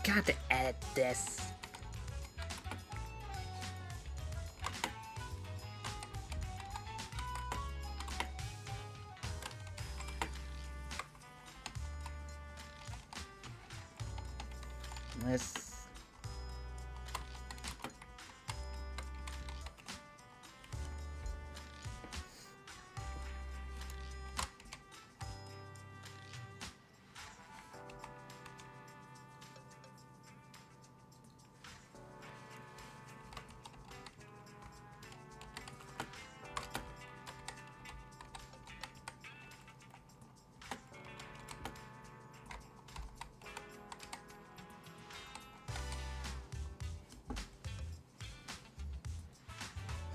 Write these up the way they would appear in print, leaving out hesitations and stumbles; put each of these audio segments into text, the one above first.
got to edit this. Let's...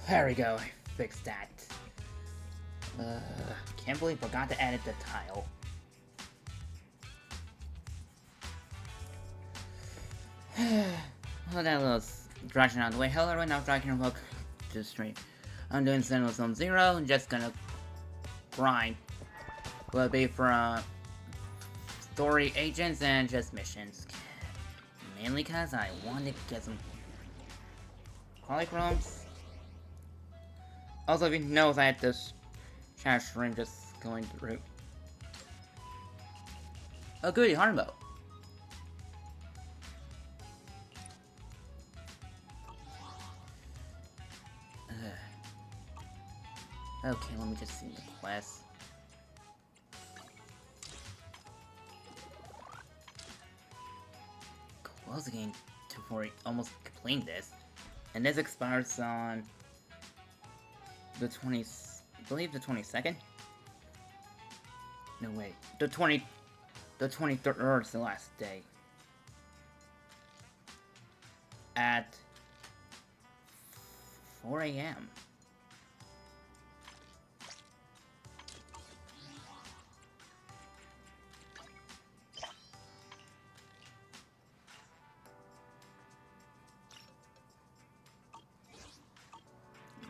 There we go, I fixed that. Can't believe I forgot to edit the tile. Well, that little distraction out of the way. Hello, right now, Dragon Welcome to the stream. I'm doing Zenless on 0, I'm just gonna grind. Will be from story agents and just missions. Mainly because I wanted to get some Polychromes. Also, if you know that this chat stream just going through. Oh, goody, Harmo. Okay, let me just see the quest. Close again before almost completing this. And this expires on the 20th, I believe the 22nd? No, wait. The 23rd is the last day. At 4 AM.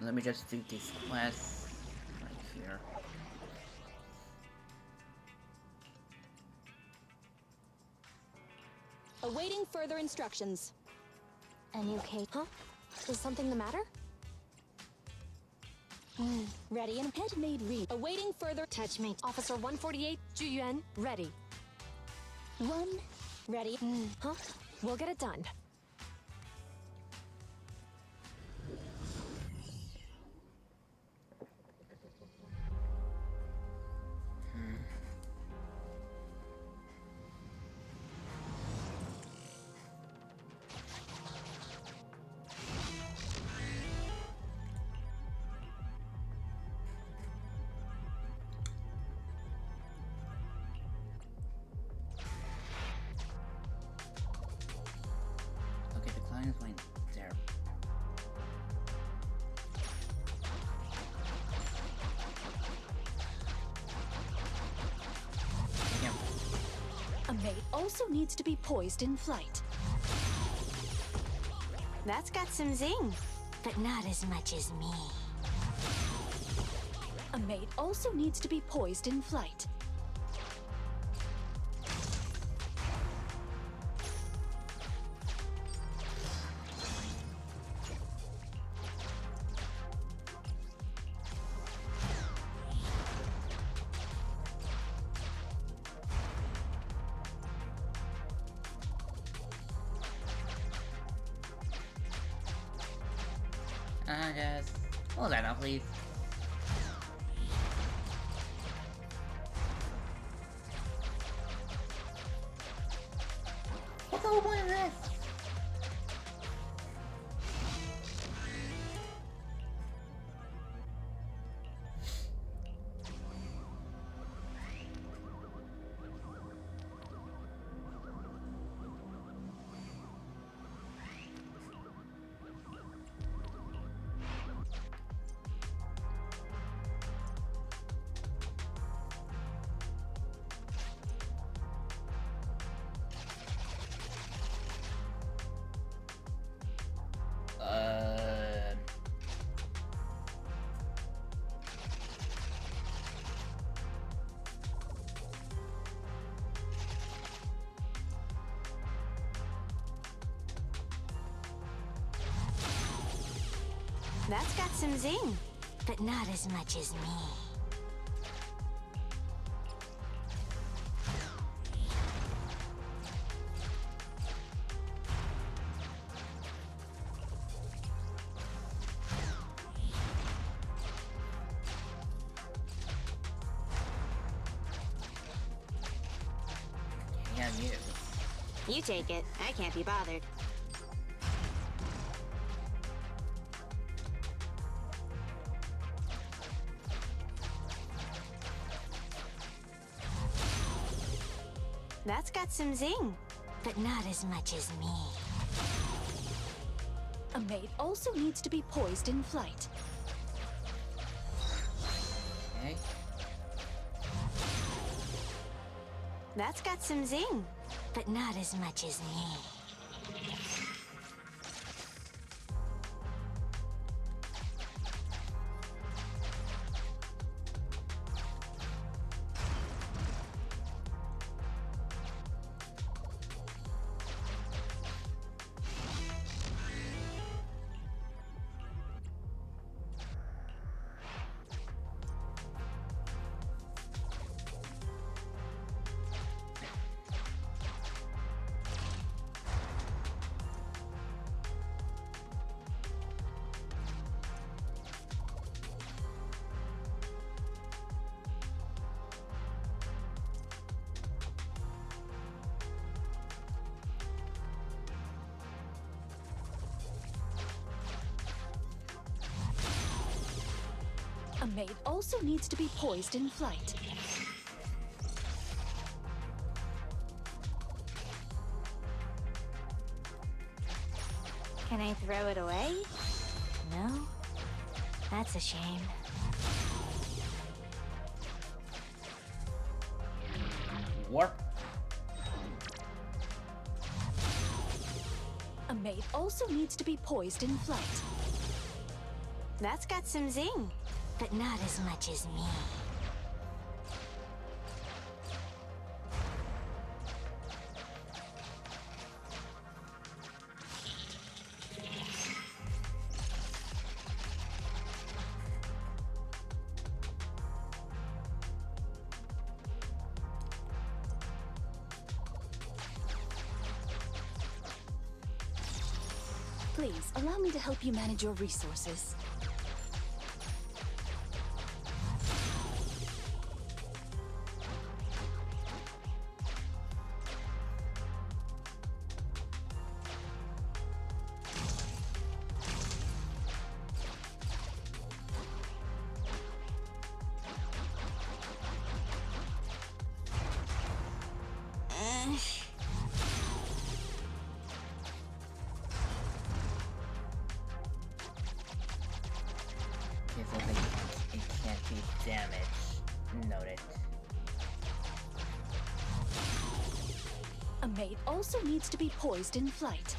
Let me just do these quests right here. Awaiting further instructions. Any okay? Huh? Is something the matter? Ready and head made read. Awaiting further touch me. Officer 148, Zhu Yuan, ready. Ready. Huh? We'll get it done. Point there. A mate also needs to be poised in flight. That's got some zing, but not as much as me. A mate also needs to be poised in flight. Just hold that up, please. What's the whole point of this? That's got some zing, but not as much as me. Yeah, you. You take it. I can't be bothered. That's got some zing, but not as much as me. A maid also needs to be poised in flight. Okay. That's got some zing, but not as much as me. A maid also needs to be poised in flight. Can I throw it away? No? That's a shame. Warp. A maid also needs to be poised in flight. That's got some zing, but not as much as me. Please, allow me to help you manage your resources. Okay, so it can't be damaged. Noted. A maid also needs to be poised in flight.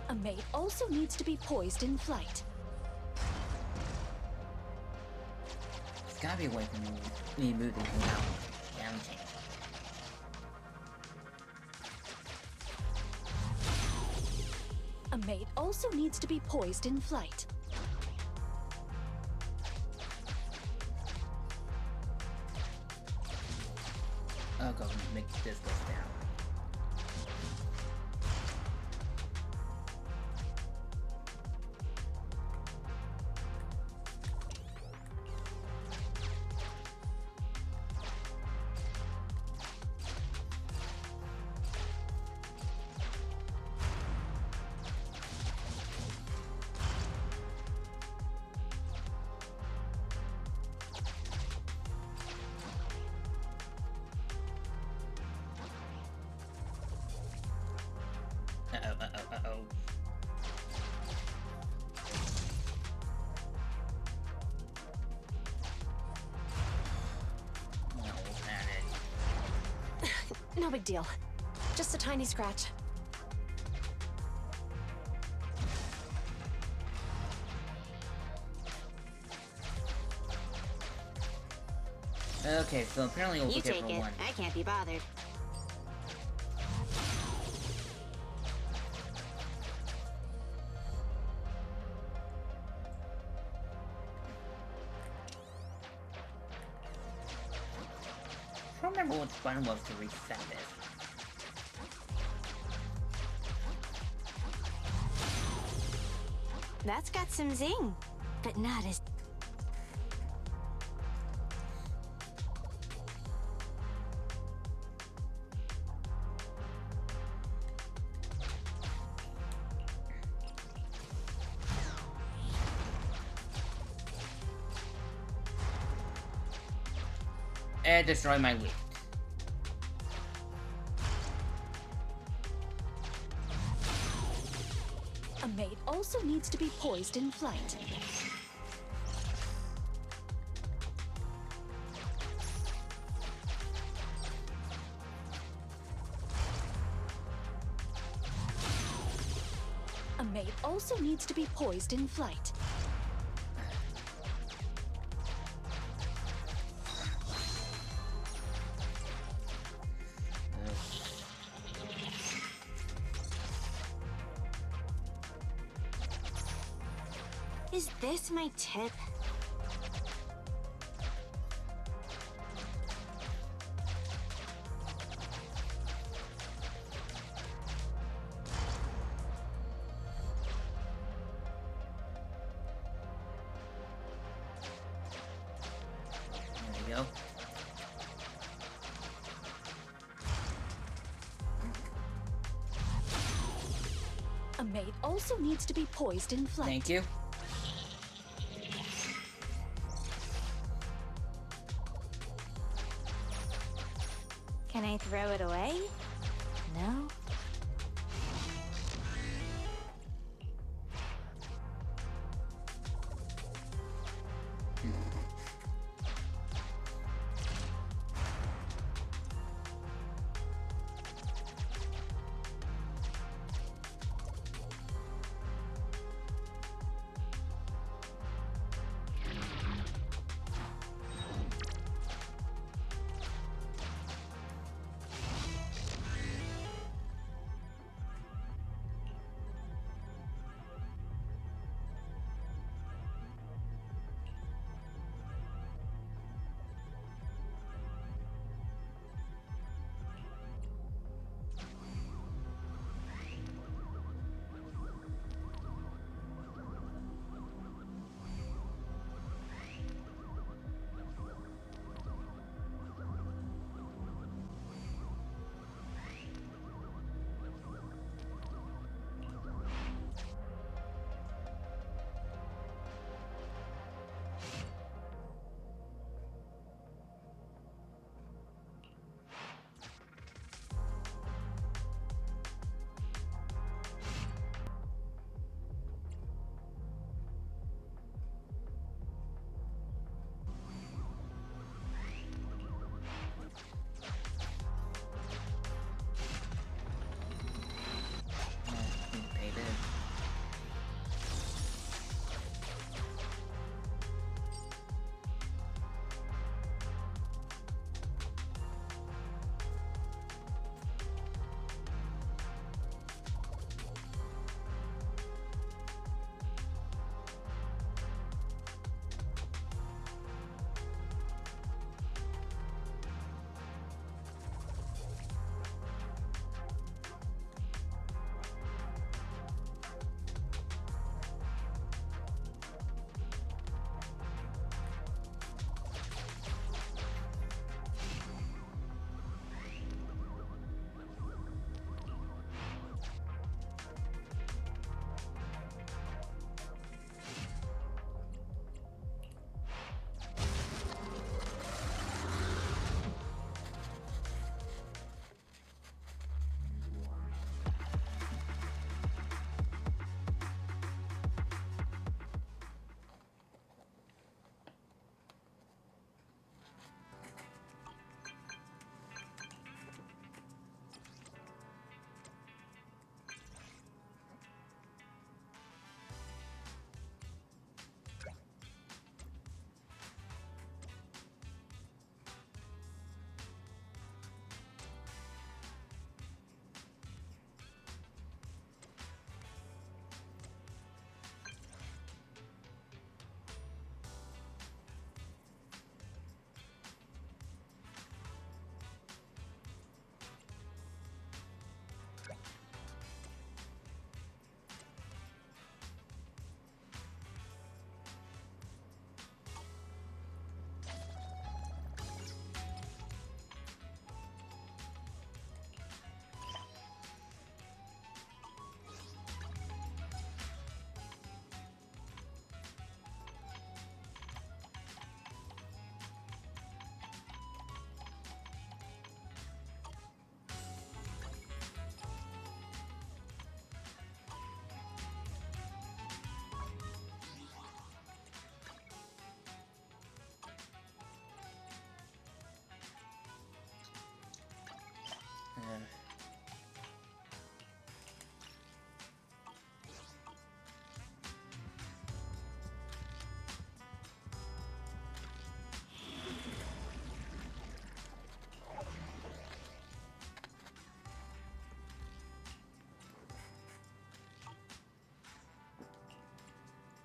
A maid also needs to be poised in flight. There's gotta be a way for me moving without damaging. A maid also needs to be poised in flight. I'll go make this go down. Uh-oh. No panic. No big deal. Just a tiny scratch. Okay, so apparently we'll You look at take for it. one. I can't be bothered. I don't remember which button was to reset this. That's got some zing, but not as... And destroy my loot. A maid also needs to be poised in flight. A maid also needs to be poised in flight. Is this my tip? There we go. A maid also needs to be poised in flight. Thank you. Can I throw it away? No?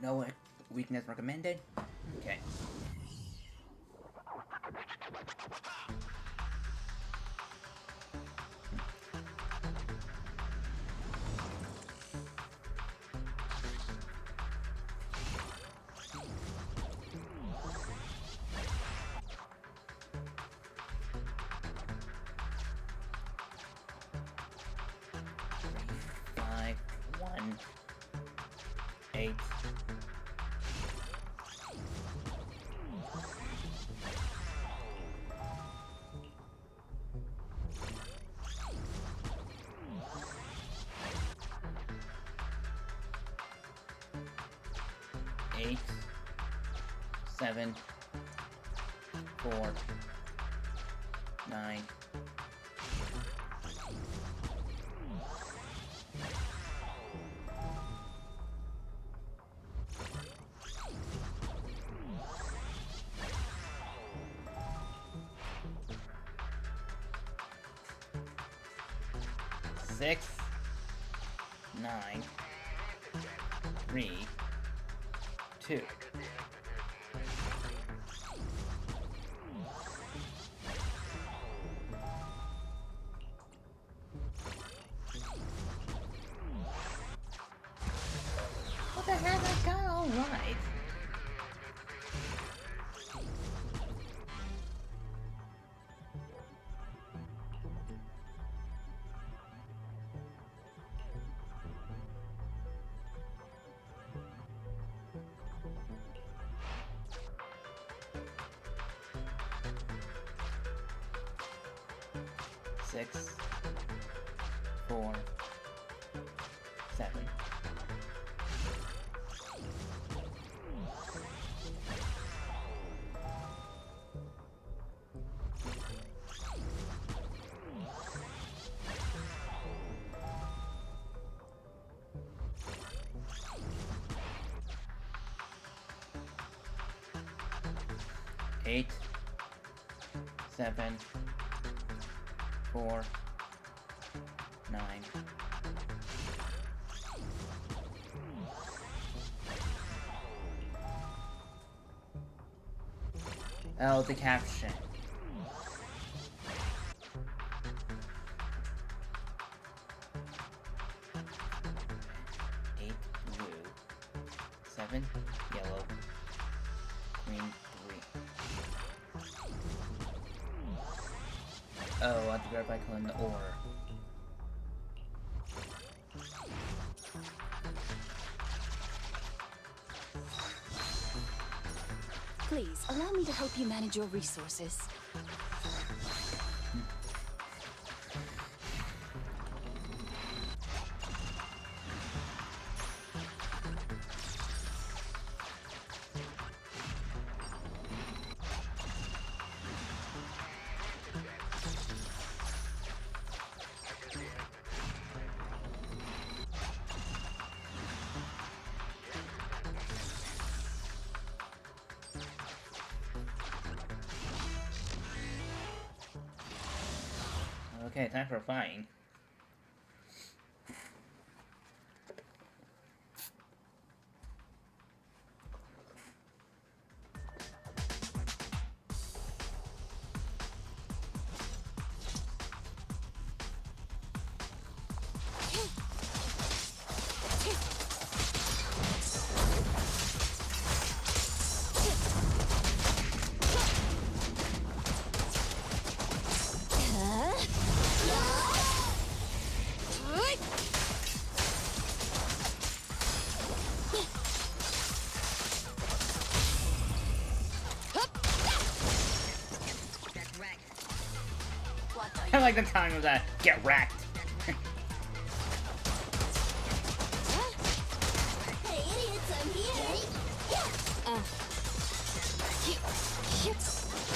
No weakness recommended? Okay. Five, 1, 8. Eight, 7, 4, 9. Six, 9, 3, 2. What the heck? I got it all right. Six, 4, 7. Eight, 7, 4, 9. Oh, the caption. Eight, blue. 7, yellow. Green, 3. Oh, I have to verify color in the order. Please, allow me to help you manage your resources. Okay, time for flying. I like the timing of that. Get wrecked. Hey, idiots, I'm here!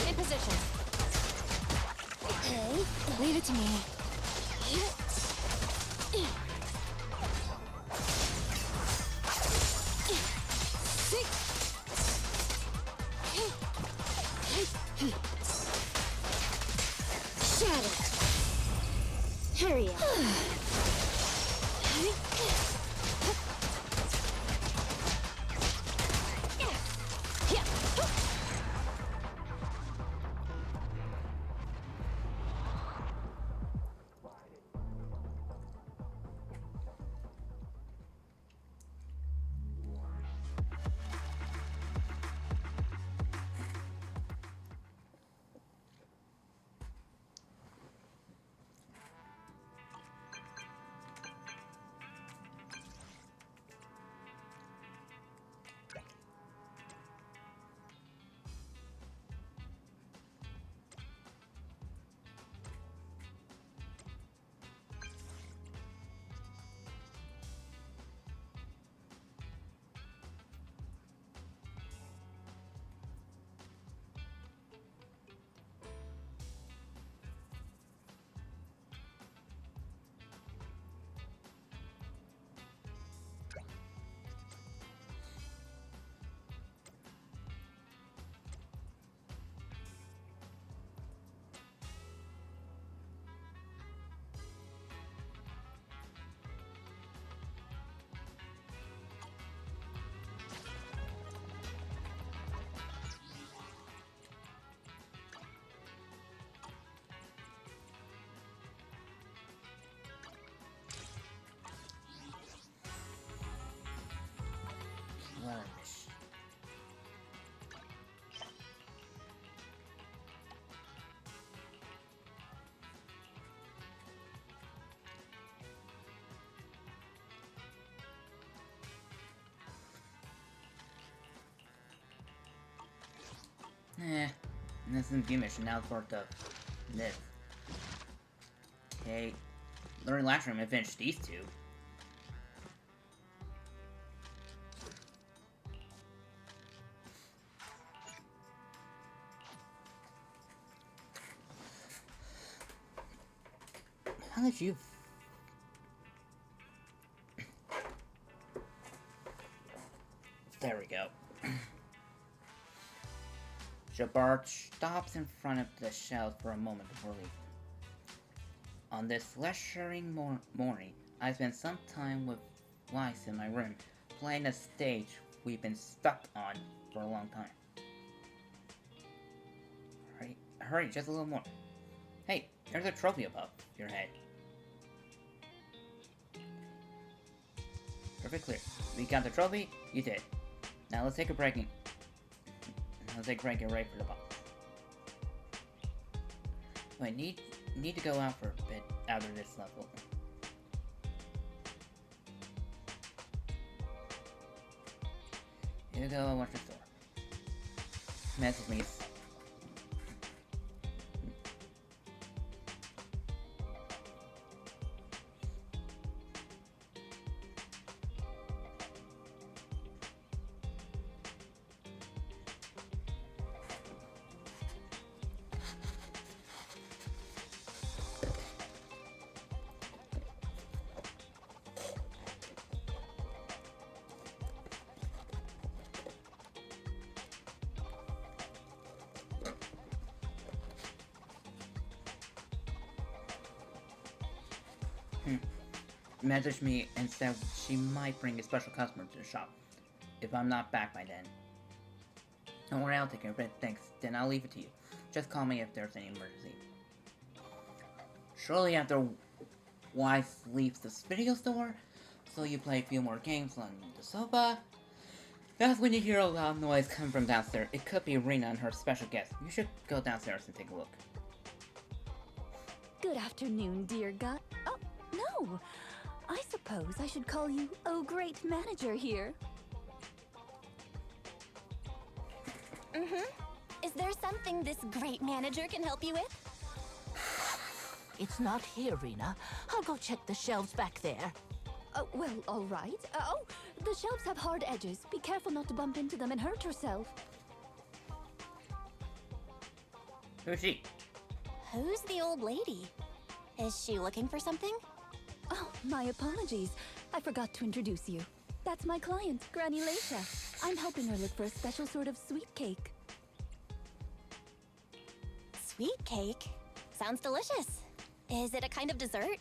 In position. Okay. Leave it to me. Hurry up. Lunch. This is the mission now for the live. Okay. Learn last room and finish these two. How did you... There we go. Jabbar stops in front of the shelf for a moment before leaving. On this lecturing morning, I spent some time with Weiss in my room, playing a stage we've been stuck on for a long time. Hurry, just a little more. Hey, there's a trophy above your head. Perfect clear. We got the trophy, you did. Now let's take a break and get ready for the boss. Wait, need to go out for a bit after this level. Here we go and watch the store. Message me. Messaged me and said she might bring a special customer to the shop if I'm not back by then. Don't worry, I'll take care of it. Thanks. Then I'll leave it to you. Just call me if there's any emergency. Shortly after Weiss leaves the video store, so you play a few more games on the sofa. That's when you hear a loud noise coming from downstairs. It could be Rena and her special guest. You should go downstairs and take a look. Good afternoon, dear God. Oh, no! I suppose I should call you, oh great manager here. Is there something this great manager can help you with? It's not here, Rena. I'll go check the shelves back there. Well, all right. Oh, the shelves have hard edges. Be careful not to bump into them and hurt yourself. Who's she? Who's the old lady? Is she looking for something? Oh, my apologies. I forgot to introduce you. That's my client, Granny Leisha. I'm helping her look for a special sort of sweet cake. Sweet cake? Sounds delicious. Is it a kind of dessert?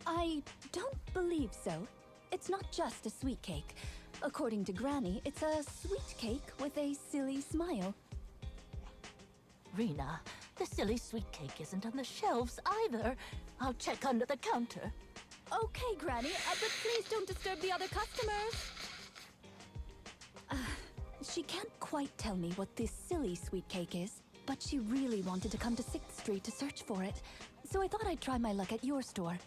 I don't believe so. It's not just a sweet cake. According to Granny, it's a sweet cake with a silly smile. Rena, the silly sweet cake isn't on the shelves either. I'll check under the counter. Okay, Granny, but please don't disturb the other customers. She can't quite tell me what this silly sweet cake is, but she really wanted to come to 6th Street to search for it. So I thought I'd try my luck at your store.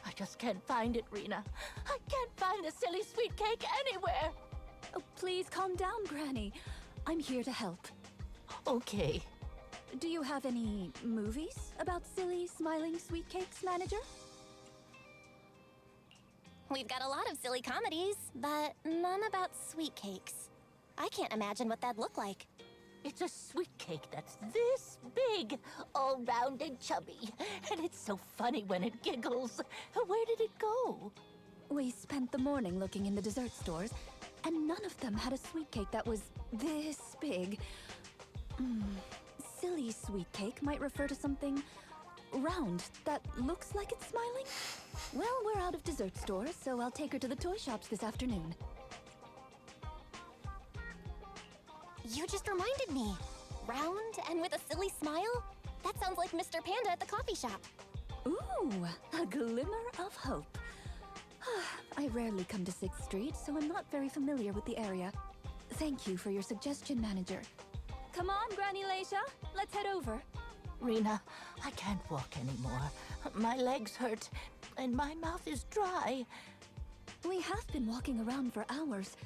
I just can't find it, Rena. I can't find the silly sweet cake anywhere. Oh, please calm down, Granny. I'm here to help. Okay. Do you have any movies about silly, smiling sweet cakes, Manager? We've got a lot of silly comedies, but none about sweet cakes. I can't imagine what that'd look like. It's a sweet cake that's this big, all round and chubby. And it's so funny when it giggles. Where did it go? We spent the morning looking in the dessert stores, and none of them had a sweet cake that was this big. Silly sweet cake might refer to something round that looks like it's smiling. Well, we're out of dessert stores, so I'll take her to the toy shops this afternoon. You just reminded me. Round and with a silly smile? That sounds like Mr. Panda at the coffee shop. Ooh, a glimmer of hope. I rarely come to 6th Street, so I'm not very familiar with the area. Thank you for your suggestion, Manager. Come on, Granny Leisha, let's head over. Rena, I can't walk anymore. My legs hurt, and my mouth is dry. We have been walking around for hours.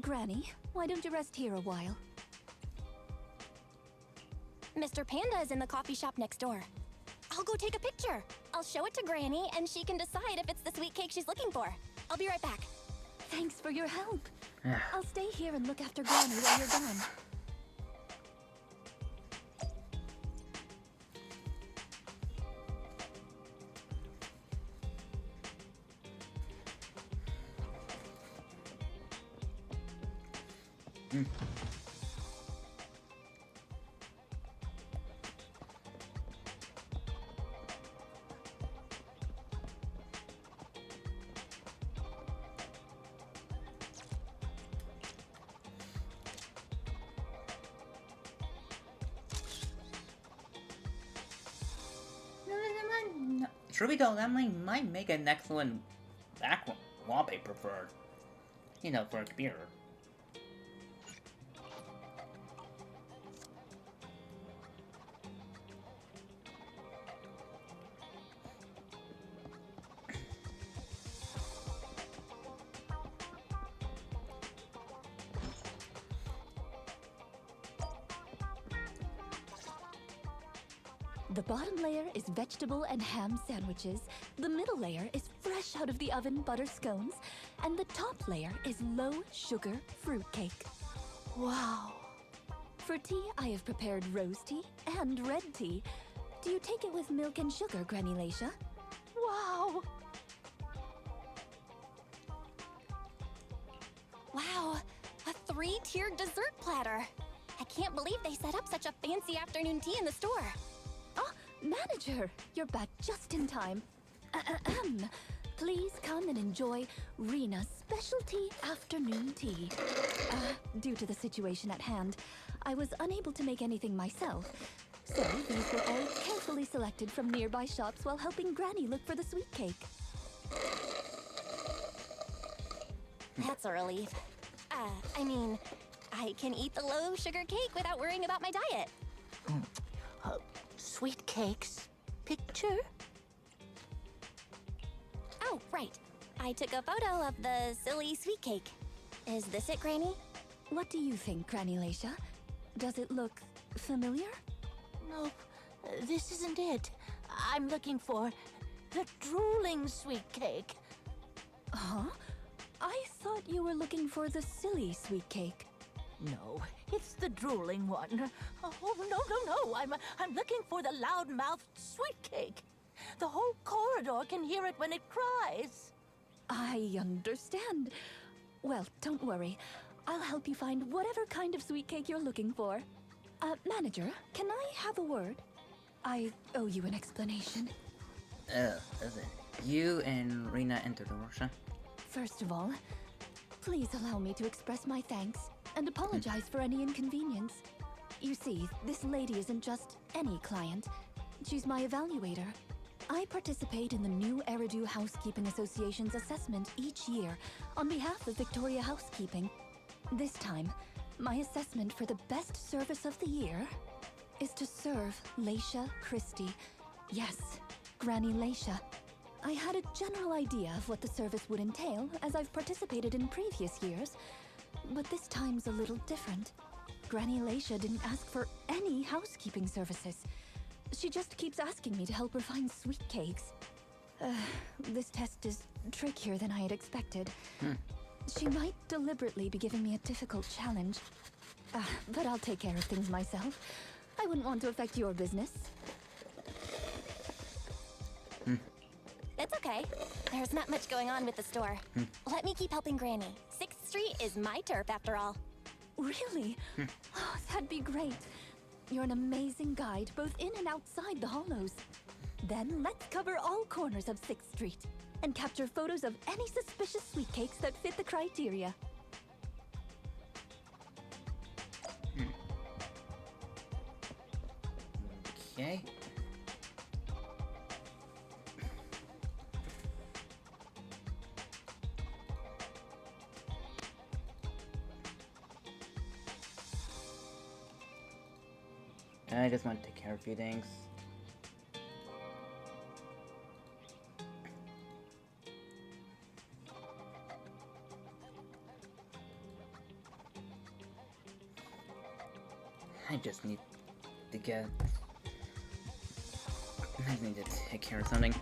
Granny, why don't you rest here a while? Mr. Panda is in the coffee shop next door. I'll go take a picture. I'll show it to Granny, and she can decide if it's the sweet cake she's looking for. I'll be right back. Thanks for your help. I'll stay here and look after Granny while you're gone. Truth be told, that might make an excellent background wallpaper for, for a computer. The bottom layer is vegetable and ham sandwiches, the middle layer is fresh out of the oven butter scones, and the top layer is low-sugar fruitcake. Wow. For tea, I have prepared rose tea and red tea. Do you take it with milk and sugar, Granny Leisha? Wow. Wow, a 3-tiered dessert platter. I can't believe they set up such a fancy afternoon tea in the store. Ah, Manager, you're back just in time. Please come and enjoy Rena's specialty afternoon tea. Due to the situation at hand, I was unable to make anything myself, so these were all carefully selected from nearby shops while helping Granny look for the sweet cake. That's a relief. I can eat the low-sugar cake without worrying about my diet. Sweet cakes. Picture? Oh, right. I took a photo of the silly sweet cake. Is this it, Granny? What do you think, Granny Leisha? Does it look familiar? Nope. This isn't it. I'm looking for the drooling sweet cake. Huh? I thought you were looking for the silly sweet cake. No, it's the drooling one. Oh, no. I'm looking for the loud-mouthed sweet cake. The whole corridor can hear it when it cries. I understand. Well, don't worry. I'll help you find whatever kind of sweet cake you're looking for. Manager, can I have a word? I owe you an explanation. Listen. You and Rena enter the workshop. First of all, please allow me to express my thanks and apologize for any inconvenience. You see, this lady isn't just any client. She's my evaluator. I participate in the new Eridu Housekeeping Association's assessment each year on behalf of Victoria Housekeeping. This time, my assessment for the best service of the year is to serve Leisha Christie. Yes, Granny Leisha. I had a general idea of what the service would entail, as I've participated in previous years, but this time's a little different. Granny Leisha didn't ask for any housekeeping services. She just keeps asking me to help her find sweet cakes. This test is trickier than I had expected. She might deliberately be giving me a difficult challenge. But I'll take care of things myself. I wouldn't want to affect your business. It's okay. There's not much going on with the store. Let me keep helping Granny. 6th Street is my turf, after all. Really? Oh, that'd be great. You're an amazing guide, both in and outside the hollows. Then let's cover all corners of 6th Street and capture photos of any suspicious sweet cakes that fit the criteria. Okay. I just want to take care of a few things. I just need to get... I just need to take care of something.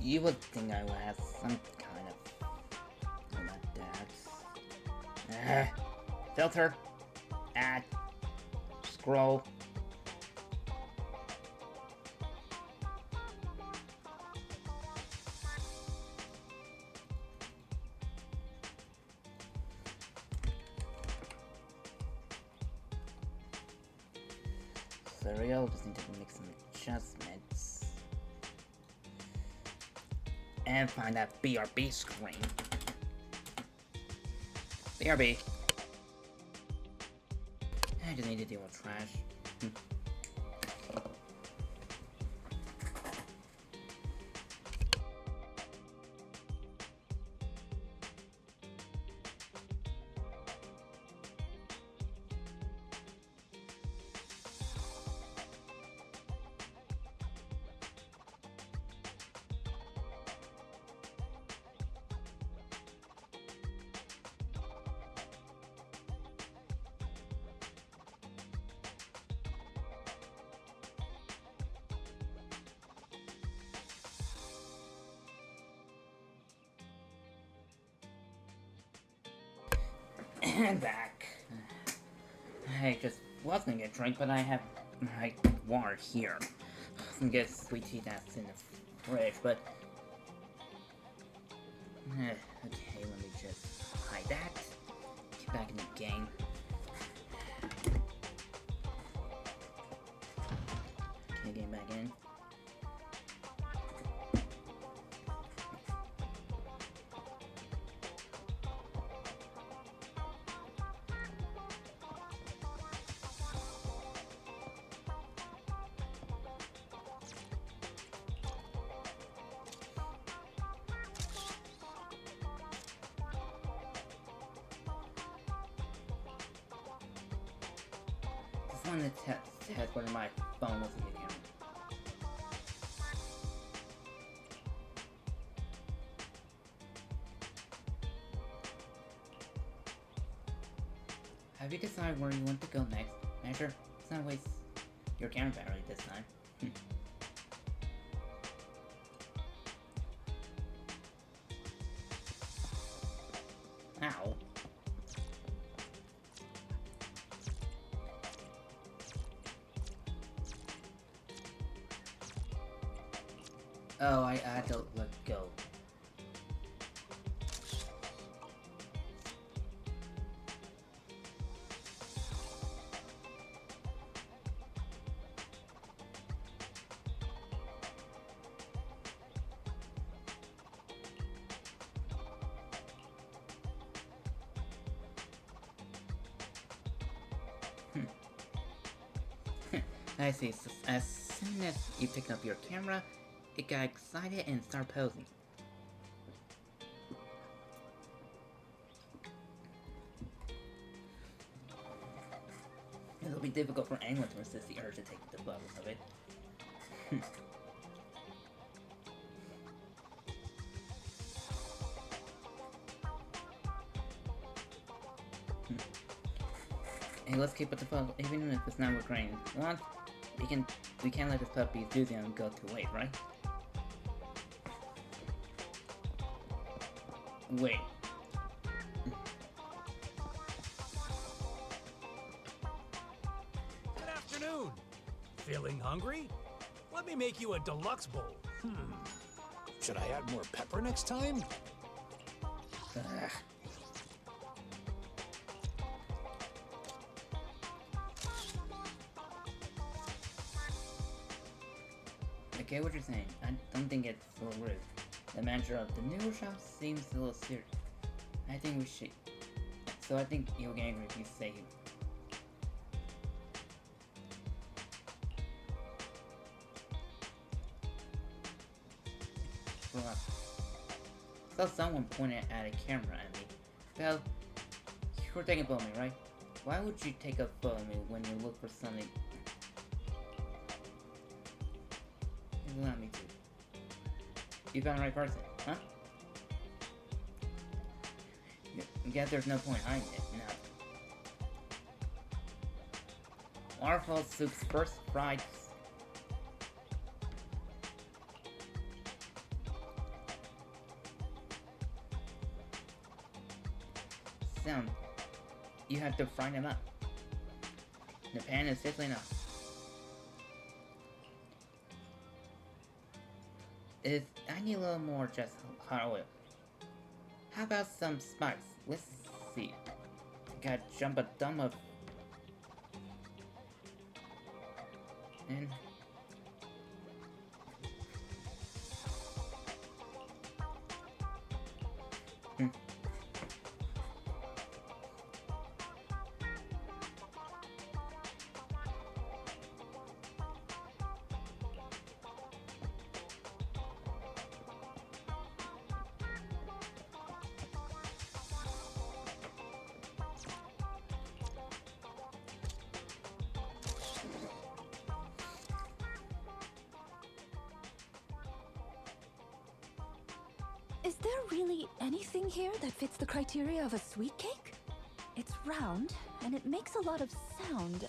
You would think I would have some kind of... Oh, not that. Filter. Add. Scroll. Serial, just need to make some adjustments. And find that BRB screen. BRB. I just need to deal with trash. And back. I just was gonna get a drink, but I have my water here. I was gonna get sweet tea that's in the fridge, but... okay, let me just hide that. Get back in the game. Can I get back in? Just wanted to test whether my phone was a good camera. Have you decided where you want to go next, Measure? Let's not waste your camera battery this time. Ow. Oh, I had to let go. I see. So as soon as you pick up your camera, it got excited and started posing. It'll be difficult for anyone to resist the urge to take the photos of it. Hey, let's keep up the photo, even if it's not recording. Once we can't let this puppy enthusiasm go to waste, right? Wait. Good afternoon. Feeling hungry? Let me make you a deluxe bowl. Should I add more pepper next time? Ugh. I get what you're saying. I don't think it's a little rude. The manager of the newer shop seems a little serious. I think we should. So I think he'll get angry if you say he. So someone pointed at a camera at me. Well, you were taking a photo of me, right? Why would you take a photo of me when you look for something? Allow me to. You found the right person, huh? I guess there's no point hiding it, no. Waterfall Soup's first fried. Sound. You have to fry them up. The pan is sizzling up. I need a little more just hot oil. How about some spice? Let's see. Gotta jump a dump of. And. Is there really anything here that fits the criteria of a sweet cake? It's round, and it makes a lot of sound.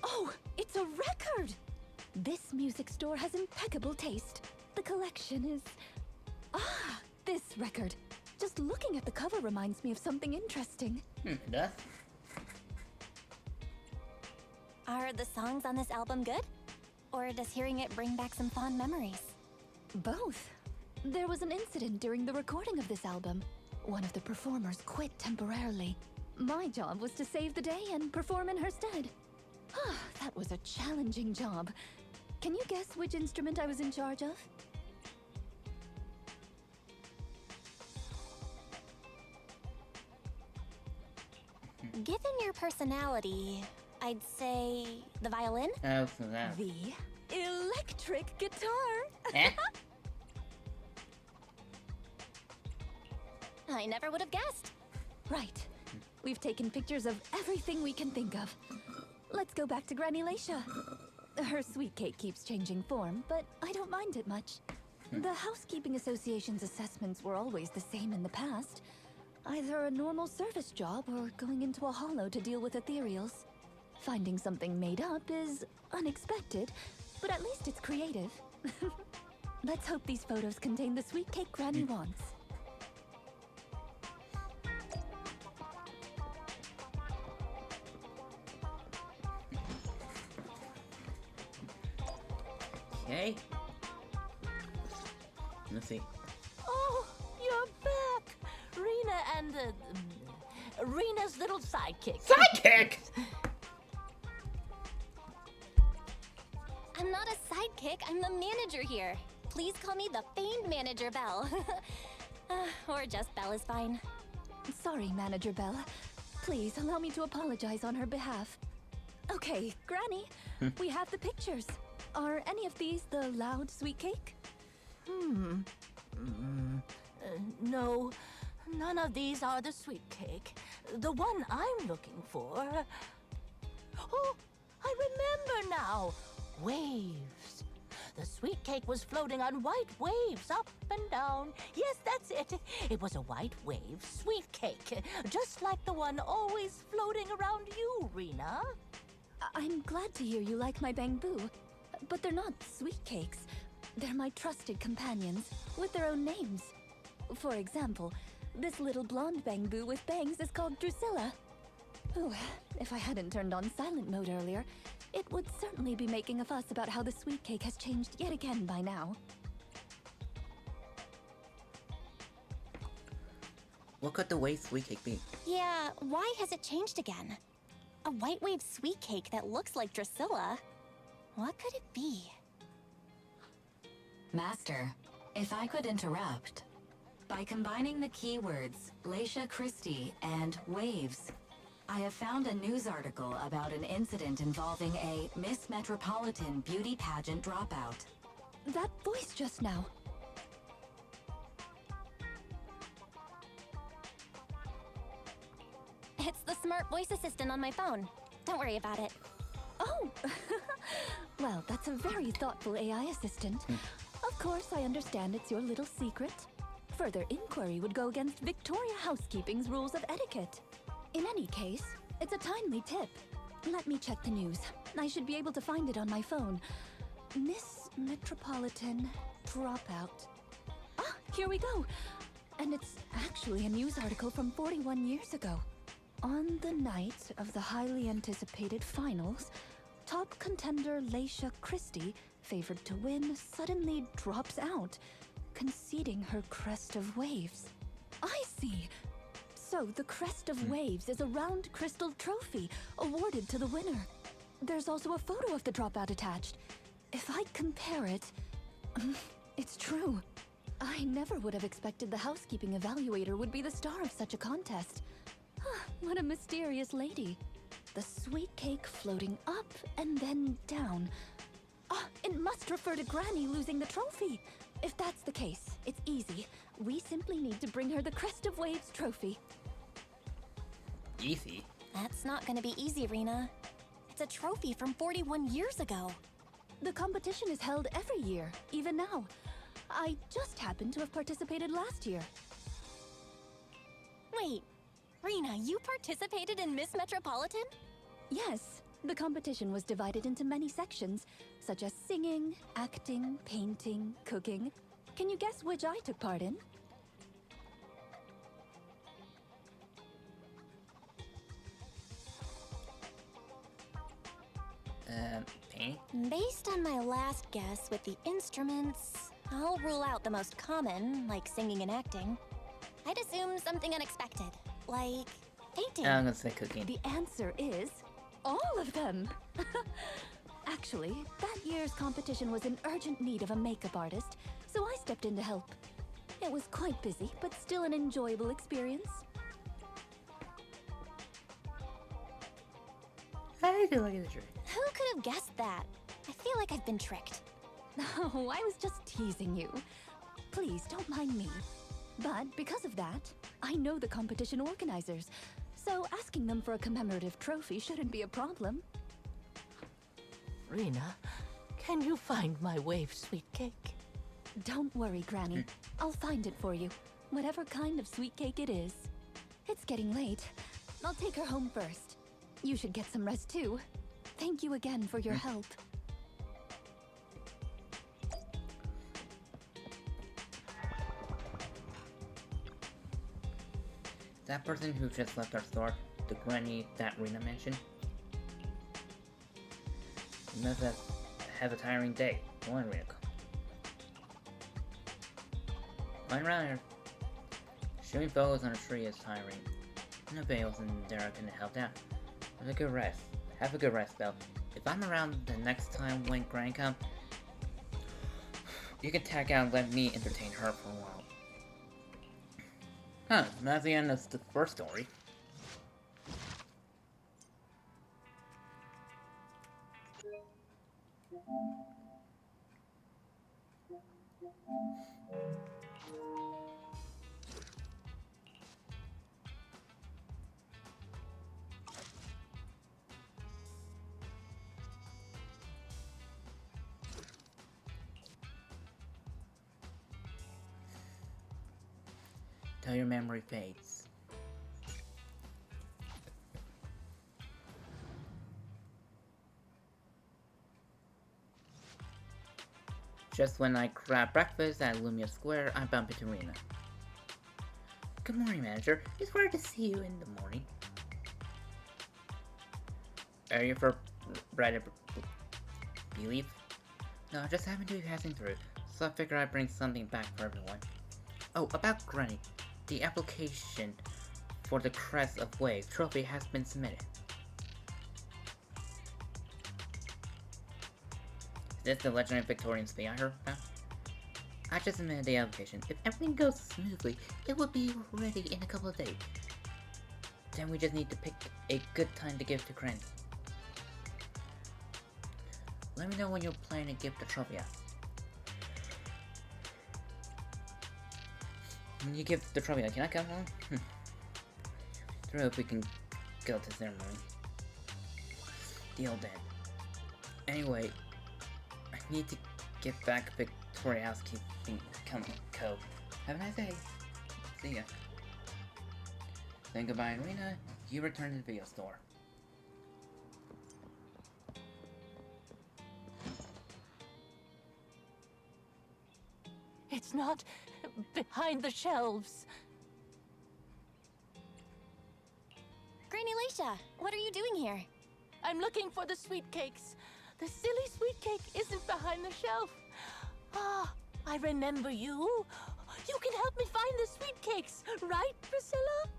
Oh, it's a record! This music store has impeccable taste. The collection is... Ah, this record. Just looking at the cover reminds me of something interesting. It does? Are the songs on this album good? Or does hearing it bring back some fond memories? Both. There was an incident during the recording of this album. One of the performers quit temporarily. My job was to save the day and perform in her stead. That was a challenging job. Can you guess which instrument I was in charge of? Given your personality, I'd say the violin? Oh, so that. The electric guitar! Eh? I never would have guessed. Right. We've taken pictures of everything we can think of. Let's go back to Granny Laisha. Her sweet cake keeps changing form, but I don't mind it much. The Housekeeping Association's assessments were always the same in the past. Either a normal service job or going into a hollow to deal with ethereals. Finding something made up is unexpected, but at least it's creative. Let's hope these photos contain the sweet cake Granny wants. Okay. Let's see. Oh, you're back! Rena and, Rena's little sidekick. Sidekick! I'm not a sidekick, I'm the manager here. Please call me the famed manager Belle. Or just Belle is fine. Sorry, Manager Belle. Please allow me to apologize on her behalf. Okay, Granny, we have the pictures. Are any of these the loud sweet cake? No, none of these are the sweet cake. The one I'm looking for... Oh, I remember now. Waves. The sweet cake was floating on white waves up and down. Yes, that's it. It was a white wave sweet cake, just like the one always floating around you, Rena. I'm glad to hear you like my bamboo, but they're not sweet cakes. They're my trusted companions, with their own names. For example, this little blonde bamboo with bangs is called Drusilla. Ooh, if I hadn't turned on silent mode earlier, it would certainly be making a fuss about how the sweet cake has changed yet again by now. What could the wave sweet cake be? Yeah, why has it changed again? A white wave sweet cake that looks like Drusilla? What could it be? Master, if I could interrupt. By combining the keywords Leisha Christie and waves, I have found a news article about an incident involving a Miss Metropolitan beauty pageant dropout. That voice just now. It's the smart voice assistant on my phone. Don't worry about it. Oh! Well, that's a very thoughtful AI assistant. Of course, I understand it's your little secret. Further inquiry would go against Victoria Housekeeping's rules of etiquette. In any case, it's a timely tip. Let me check the news. I should be able to find it on my phone. Miss Metropolitan Dropout. Ah, here we go. And it's actually a news article from 41 years ago. On the night of the highly anticipated finals, top contender Leisha Christie, favored to win, suddenly drops out, conceding her crest of waves. I see. So the crest of waves is a round crystal trophy awarded to the winner. There's also a photo of the dropout attached. If I compare it, it's true. I never would have expected the housekeeping evaluator would be the star of such a contest. What a mysterious lady. The sweet cake floating up and then down. It must refer to Granny losing the trophy. If that's the case, it's easy. We simply need to bring her the Crest of Waves trophy. Easy? That's not gonna be easy, Rena. It's a trophy from 41 years ago. The competition is held every year, even now. I just happened to have participated last year. Wait, Rena, you participated in Miss Metropolitan? Yes, the competition was divided into many sections, such as singing, acting, painting, cooking. Can you guess which I took part in? Painting? Based on my last guess with the instruments, I'll rule out the most common, like singing and acting. I'd assume something unexpected, like painting. I'm gonna say cooking. The answer is all of them. Actually, that year's competition was in urgent need of a makeup artist, so I stepped in to help. It was quite busy, but still an enjoyable experience. I do like the trick. Who could have guessed that? I feel like I've been tricked. Oh, I was just teasing you. Please, don't mind me. But because of that, I know the competition organizers, so asking them for a commemorative trophy shouldn't be a problem. Rena, can you find my wave sweet cake? Don't worry, Granny. I'll find it for you, whatever kind of sweet cake it is. It's getting late. I'll take her home first. You should get some rest too. Thank you again for your help. That person who just left our store, the granny that Rena mentioned, must have a tiring day. Don't worry, Rena. Mine rather. Shooting photos on a tree is tiring. No bales in there are gonna help out. Have a good rest. Have a good rest, Belle. If I'm around the next time when Gran comes, you can tag out and let me entertain her for a while. Huh, that's the end of the first story. Till your memory fades. Just when I grab breakfast at Lumia Square, I bump into Rena. Good morning, manager. It's rare to see you in the morning. Are you for bread belief? No, I just happened to be passing through, so I figured I'd bring something back for everyone. Oh, about Granny. The application for the Crest of Waves trophy has been submitted. Is this the legendary Victorian spy I heard about? I just submitted the application. If everything goes smoothly, it will be ready in a couple of days. Then we just need to pick a good time to give to Granny. Let me know when you're planning to give the trophy out. When you give the trophy out, can I come along? I hope we can go to the ceremony. Deal then. Anyway, I need to get back Victoria Housekeeping Code. Have a nice day. See ya. Then goodbye, Rena. You return to the video store. It's not behind the shelves. Granny Leisha, what are you doing here? I'm looking for the sweet cakes. The silly sweet cake isn't behind the shelf. Ah, I remember you. You can help me find the sweet cakes, right, Priscilla?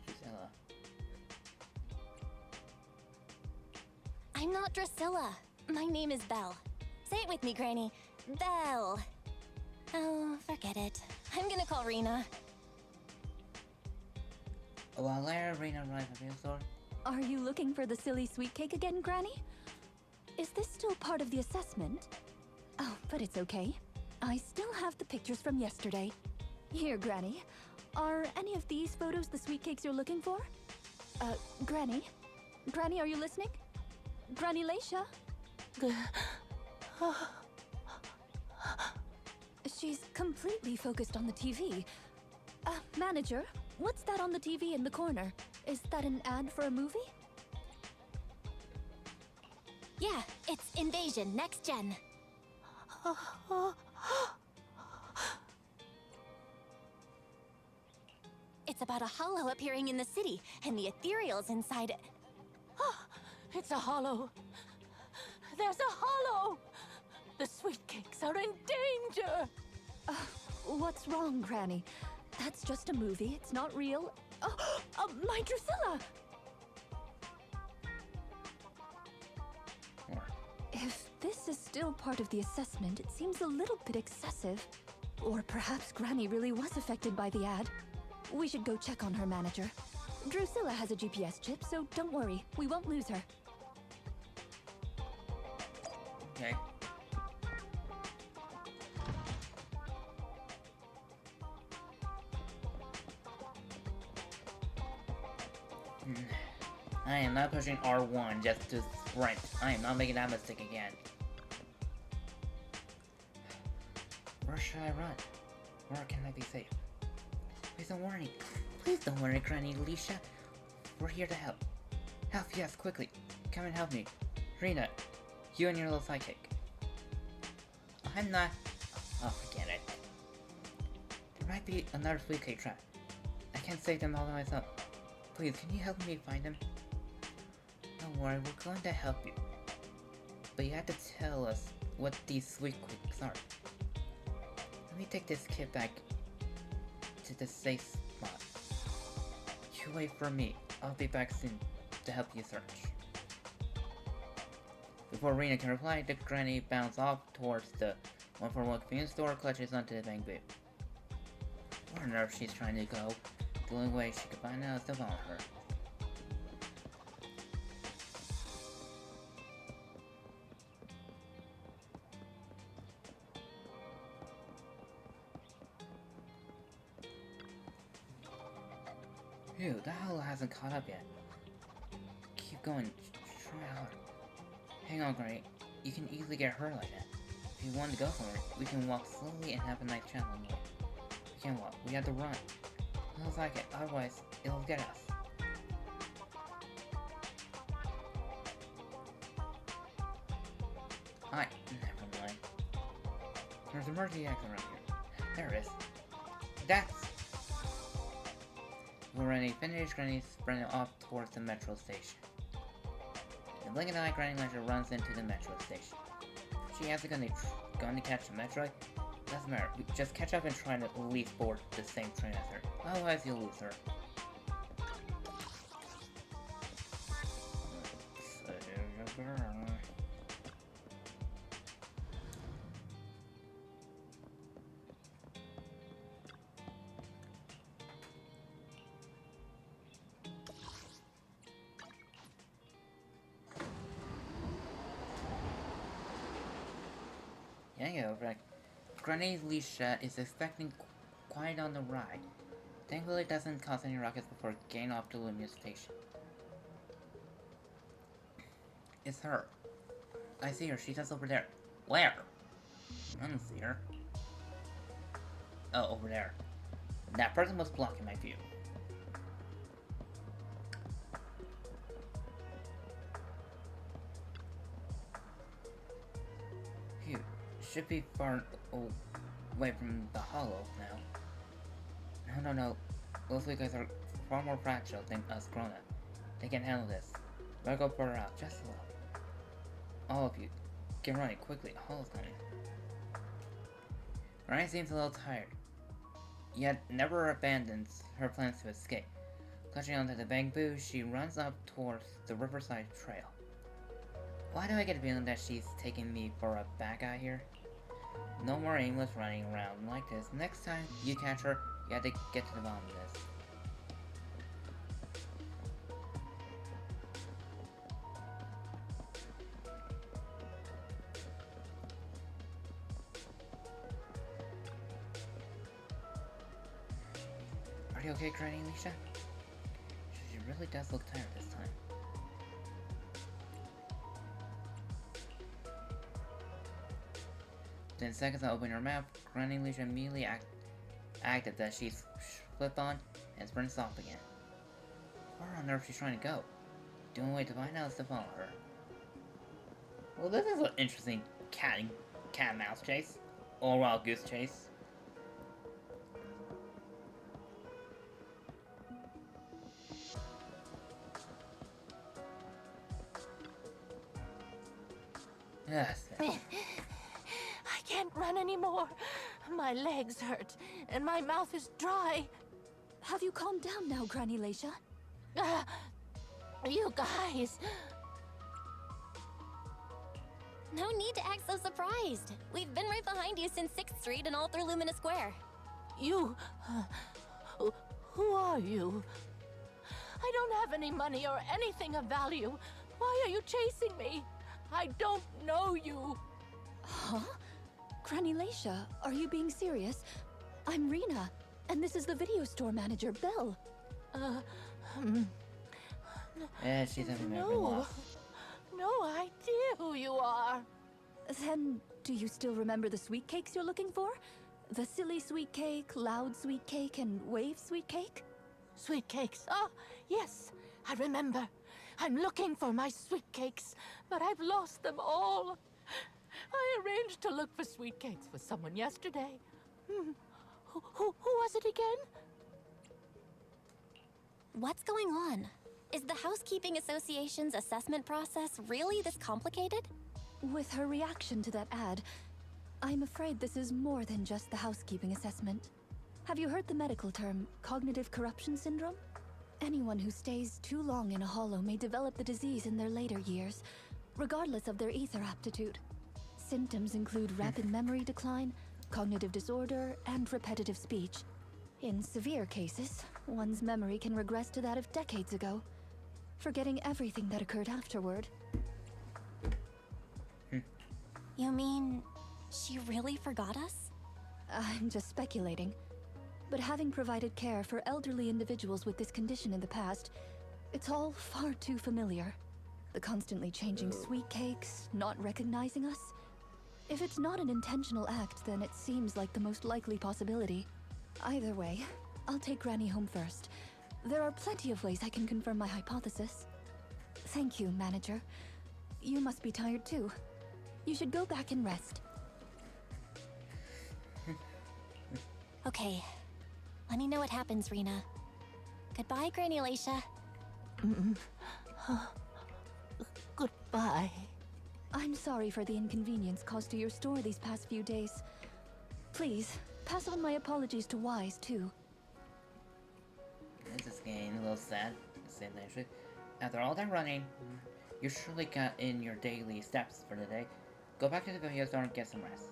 Priscilla. I'm not Drusilla. My name is Belle. Say it with me, Granny. Belle. Oh, forget it. I'm gonna call Rena. A while later, Rena arrives at the video store. Are you looking for the silly sweet cake again, Granny? Is this still part of the assessment? Oh, but it's okay. I still have the pictures from yesterday. Here, Granny. Are any of these photos the sweet cakes you're looking for? Granny? Granny, are you listening? Granny Leisha? She's completely focused on the TV. Manager, what's that on the TV in the corner? Is that an ad for a movie? Yeah, it's Invasion Next Gen. It's about a hollow appearing in the city, and the ethereals inside it. It's a hollow. There's a hollow. The sweet cakes are in danger. What's wrong, Granny? That's just a movie. It's not real. My Drusilla! If this is still part of the assessment, it seems a little bit excessive. Or perhaps Granny really was affected by the ad. We should go check on her, manager. Drusilla has a GPS chip, so don't worry. We won't lose her. Okay. I am not pushing R1 just to sprint. I am not making that mistake again. Where should I run? Where can I be safe? Please don't worry. Please don't worry, Granny Leisha. We're here to help. Help, yes, quickly. Come and help me. Rena, you and your little sidekick. I'm not... Oh, forget it. There might be another sweet cake trap. I can't save them all by myself. Please, can you help me find them? Don't worry, we're going to help you. But you have to tell us what these sweet cakes are. Let me take this kit back to the safe spot. You wait for me. I'll be back soon to help you search. Before Rena can reply, the granny bounces off towards the 141 convenience store, clutches onto the bank boot. What on earth she's trying to go? The only way she could find out is to follow her. Phew, the hell hasn't caught up yet. Keep going, try hard. Hang on, Granny. You can easily get hurt like that. If you want to go somewhere, we can walk slowly and have a nice chat along the way. We can't walk, we have to run. Looks like it, otherwise it'll get us. Never mind. There's an emergency exit around here. There it is. That's... We're already finished. Granny's sprinting off towards the metro station. In a blink of an eye, Granny Ledger runs into the metro station. She has going to catch the metro. Doesn't matter. We just catch up and try to at least board the same train as her. Otherwise, you'll lose her. Yeah, right. Granny Leisha is expecting quiet on the ride. Thankfully, it doesn't cause any rockets before getting off the Lumia station. It's her. I see her. She's just over there. Where? I don't see her. Oh, over there. That person was blocking my view. Phew. Should be far away from the hollow now. No. Those weak guys are far more fragile than us grown-up. They can handle this. Better go further out, just a little. All of you, get running quickly. Hollow's coming. Ryan seems a little tired, yet never abandons her plans to escape. Clutching onto the bamboo, she runs up towards the riverside trail. Why do I get a feeling that she's taking me for a bad guy here? No more aimless running around like this. Next time you catch her, you have to get to the bottom of this. Are you okay, Granny Alicia? She really does look tired this time. Within seconds of opening her mouth, Granny Alicia immediately acted that she's flipped on and sprints off again. Where on earth she's trying to go? The only way to find out is to follow her. Well, this is an interesting cat and mouse chase. Or wild goose chase. Yes. I can't run anymore. My legs hurt, and my mouth is dry. Have you calmed down now, Granny Leisha? You guys. No need to act so surprised. We've been right behind you since 6th Street and all through Lumina Square. You... who are you? I don't have any money or anything of value. Why are you chasing me? I don't know you. Huh? Granny Leisha, are you being serious? I'm Rena, and this is the video store manager, Belle. Yeah, she's having a No idea who you are. Then, do you still remember the sweet cakes you're looking for? The silly sweet cake, loud sweet cake, and wave sweet cake? Sweet cakes. Oh, yes, I remember. I'm looking for my sweet cakes, but I've lost them all. I arranged to look for sweet cakes for someone yesterday. Who was it again? What's going on? Is the Housekeeping Association's assessment process really this complicated? With her reaction to that ad, I'm afraid this is more than just the housekeeping assessment. Have you heard the medical term, cognitive corruption syndrome? Anyone who stays too long in a hollow may develop the disease in their later years, regardless of their ether aptitude. Symptoms include rapid memory decline, cognitive disorder, and repetitive speech. In severe cases, one's memory can regress to that of decades ago, forgetting everything that occurred afterward. You mean she really forgot us? I'm just speculating. But having provided care for elderly individuals with this condition in the past, it's all far too familiar. The constantly changing sweet cakes, not recognizing us. If it's not an intentional act, then it seems like the most likely possibility. Either way, I'll take Granny home first. There are plenty of ways I can confirm my hypothesis. Thank you, Manager. You must be tired too. You should go back and rest. Okay. Let me know what happens, Rena. Goodbye, Granny Laisha. Goodbye. I'm sorry for the inconvenience caused to your store these past few days. Please, pass on my apologies to Wise, too. This is getting a little sad, to say the truth. After all that running, you surely got in your daily steps for the day. Go back to the video store and get some rest.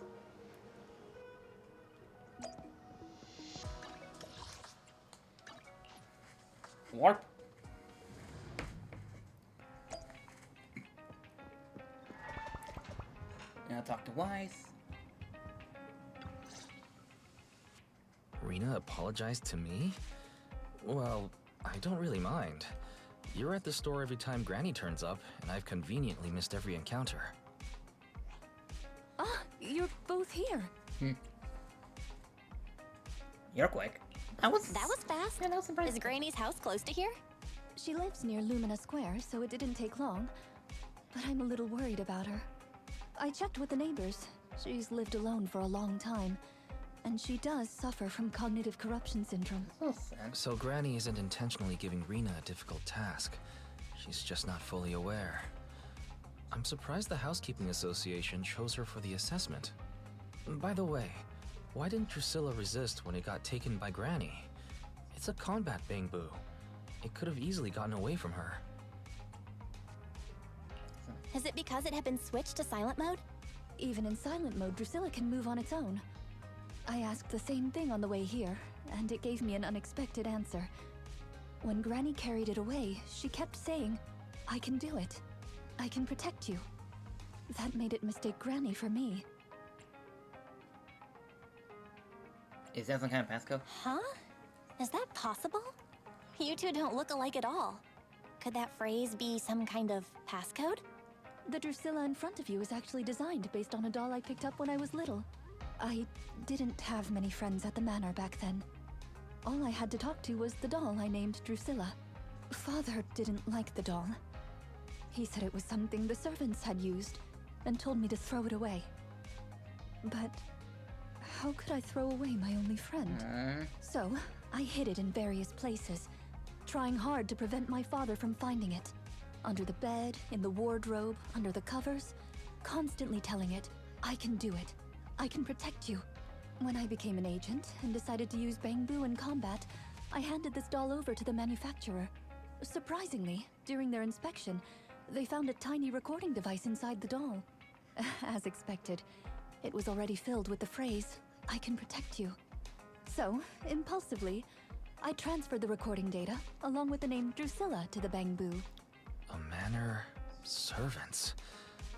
Warp. Now talk to Wise. Rena apologized to me? Well, I don't really mind. You're at the store every time Granny turns up, and I've conveniently missed every encounter. Ah, you're both here. You're quick. That was fast. Yeah, that was impressive. Is Granny's house close to here? She lives near Lumina Square, so it didn't take long. But I'm a little worried about her. I checked with the neighbors. She's lived alone for a long time, and she does suffer from cognitive corruption syndrome. So sad. So Granny isn't intentionally giving Rena a difficult task. She's just not fully aware. I'm surprised the Housekeeping Association chose her for the assessment. By the way, why didn't Drusilla resist when it got taken by Granny? It's a combat bamboo. It could have easily gotten away from her. Is it because it had been switched to silent mode? Even in silent mode, Drusilla can move on its own. I asked the same thing on the way here, and it gave me an unexpected answer. When Granny carried it away, she kept saying, "I can do it. I can protect you." That made it mistake Granny for me. Is that some kind of passcode? Huh? Is that possible? You two don't look alike at all. Could that phrase be some kind of passcode? The Drusilla in front of you is actually designed based on a doll I picked up when I was little. I didn't have many friends at the manor back then. All I had to talk to was the doll I named Drusilla. Father didn't like the doll. He said it was something the servants had used, and told me to throw it away. But how could I throw away my only friend? So, I hid it in various places, trying hard to prevent my father from finding it. Under the bed, in the wardrobe, under the covers, constantly telling it, "I can do it. I can protect you." When I became an agent and decided to use bamboo in combat, I handed this doll over to the manufacturer. Surprisingly, during their inspection, they found a tiny recording device inside the doll. As expected, it was already filled with the phrase, "I can protect you." So, impulsively, I transferred the recording data, along with the name Drusilla, to the bamboo. A manor... servants.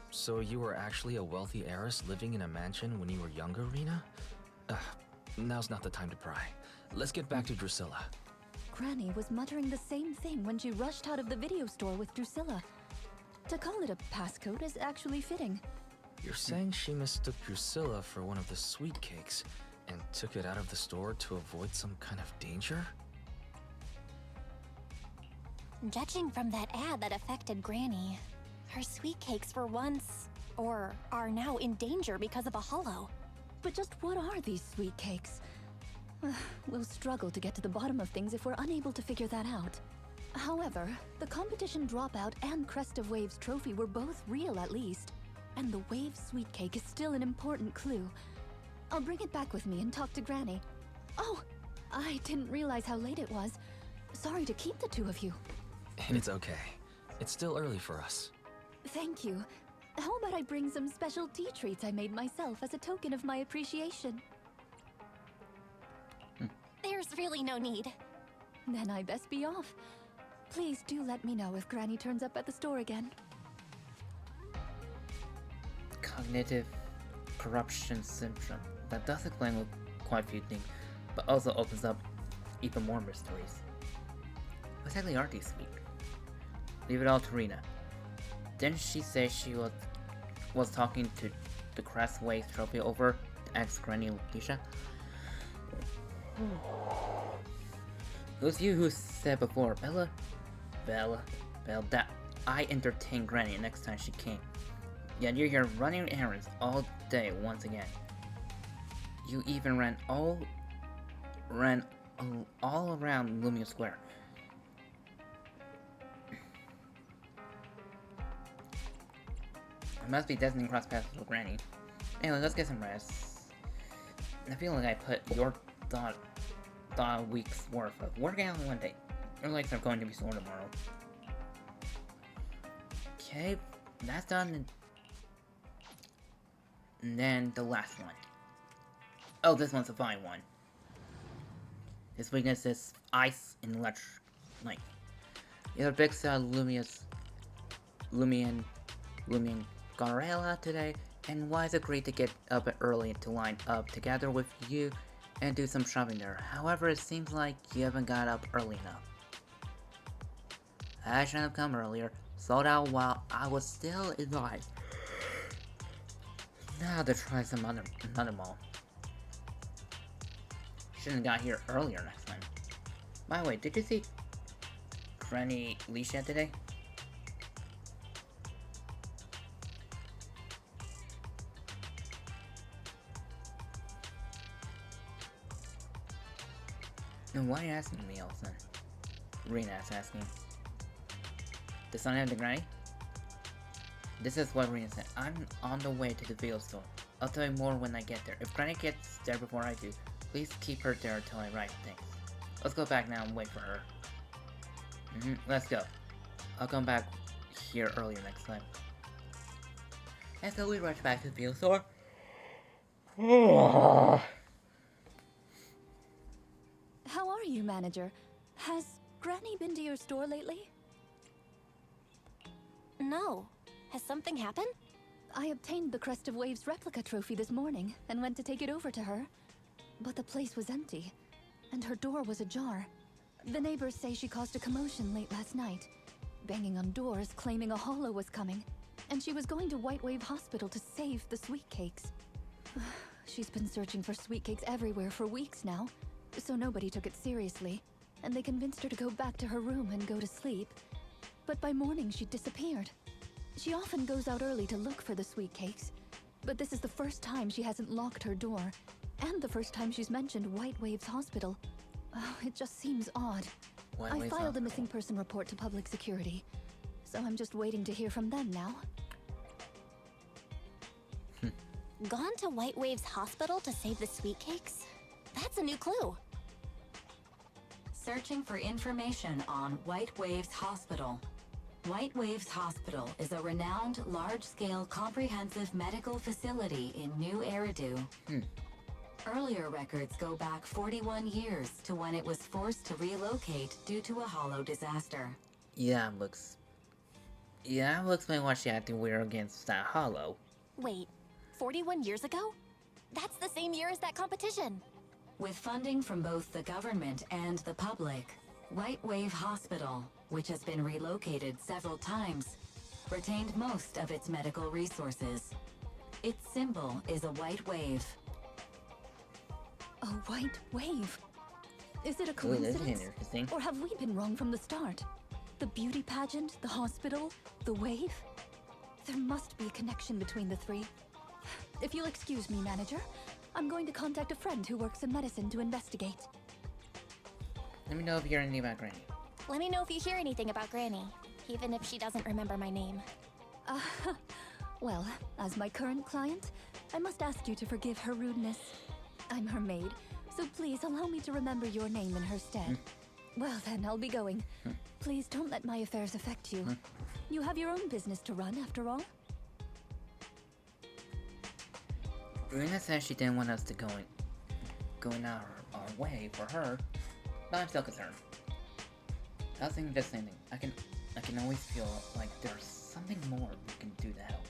So you were actually a wealthy heiress living in a mansion when you were younger, Rena? Now's not the time to pry. Let's get back to Drusilla. Granny was muttering the same thing when she rushed out of the video store with Drusilla. To call it a passcode is actually fitting. You're saying she mistook Drusilla for one of the sweet cakes and took it out of the store to avoid some kind of danger? Judging from that ad that affected Granny, her sweet cakes were once, or are now in danger because of a hollow. But just what are these sweet cakes? We'll struggle to get to the bottom of things if we're unable to figure that out. However, the competition dropout and Crest of Waves trophy were both real at least, and the Wave sweet cake is still an important clue. I'll bring it back with me and talk to Granny. Oh, I didn't realize how late it was. Sorry to keep the two of you. It's okay. It's still early for us. Thank you. How about I bring some special tea treats I made myself as a token of my appreciation? There's really no need. Then I best be off. Please do let me know if Granny turns up at the store again. Cognitive corruption syndrome. That does explain quite a few things, but also opens up even more mysteries. What exactly are these speak? Leave it all to Rena. Didn't she say she was talking to the Crest Waves trophy over the ex-Granny Leisha? It was you who said before, Bella, that I entertained Granny next time she came. Yet you're here running errands all day once again. You even ran all around Lumia Square. I must be destined to cross paths with Granny. Anyway, let's get some rest. I feel like I put your thought week's worth of working out in one day. Your legs are going to be sore tomorrow. Okay, that's done. And then the last one. Oh, this one's a fine one. His weakness is ice and electric lightning. Either big Lumian Garela today, and Wise agreed to get up early to line up together with you and do some shopping there. However, it seems like you haven't got up early enough. I shouldn't have come earlier, sold out while I was still alive. Now to try some another mall. Shouldn't have got here earlier next time. By the way, did you see Granny Leisha today? And why are you asking me all of a sudden? Rena's asking. Does someone have the Granny? This is what Rena said. I'm on the way to the video store. I'll tell you more when I get there. If Granny gets there before I do, please keep her there until I arrive. Thanks. Let's go back now and wait for her. Let's go. I'll come back here earlier next time. And so we rush back to the video store. How are you, manager? Has Granny been to your store lately? No. Has something happened? I obtained the Crest of Waves replica trophy this morning and went to take it over to her. But the place was empty, and her door was ajar. The neighbors say she caused a commotion late last night, banging on doors claiming a holo was coming, and she was going to White Wave Hospital to save the sweet cakes. She's been searching for sweet cakes everywhere for weeks now, so nobody took it seriously, and they convinced her to go back to her room and go to sleep. But by morning, she disappeared. She often goes out early to look for the sweet cakes, but this is the first time she hasn't locked her door, and the first time she's mentioned White Waves Hospital. Oh, it just seems odd. I filed a missing person report to public security, so I'm just waiting to hear from them now. Gone to White Waves Hospital to save the sweet cakes? That's a new clue. Searching for information on White Waves Hospital. White Waves Hospital is a renowned, large-scale, comprehensive medical facility in New Eridu. Earlier records go back 41 years to when it was forced to relocate due to a holo disaster. Yeah, we'll explain why she acted weird against that holo. Wait, 41 years ago? That's the same year as that competition. With funding from both the government and the public, White Wave Hospital, which has been relocated several times, retained most of its medical resources. Its symbol is a white wave. A white wave? Is it a coincidence? Or have we been wrong from the start? The beauty pageant, the hospital, the wave? There must be a connection between the three. If you'll excuse me, manager, I'm going to contact a friend who works in medicine to investigate. Let me know if you hear anything about Granny. Let me know if you hear anything about Granny, even if she doesn't remember my name. Well, as my current client, I must ask you to forgive her rudeness. I'm her maid, So please allow me to remember your name in her stead. Well then, I'll be going. Please don't let my affairs affect you. You have your own business to run, after all. Rina said she didn't want us to going our way for her, but I'm still concerned. I was thinking the same thing. I can always feel like there's something more we can do to help.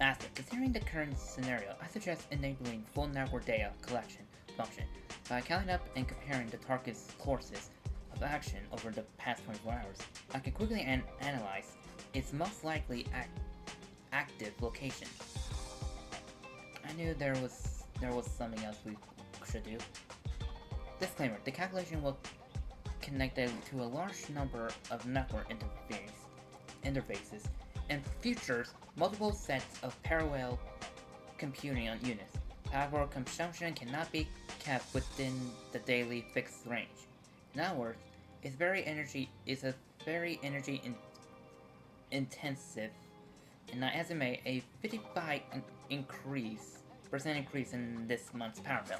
After considering the current scenario, I suggest enabling full network data collection function by counting up and comparing the target's courses of action over the past 24 hours. I can quickly analyze its most likely active location. I knew there was something else we should do. Disclaimer: the calculation will connect it to a large number of network interfaces and features multiple sets of parallel computing on units. However, consumption cannot be kept within the daily fixed range. In other words, it's a very energy intensive, and I estimate a 55% increase in this month's power bill.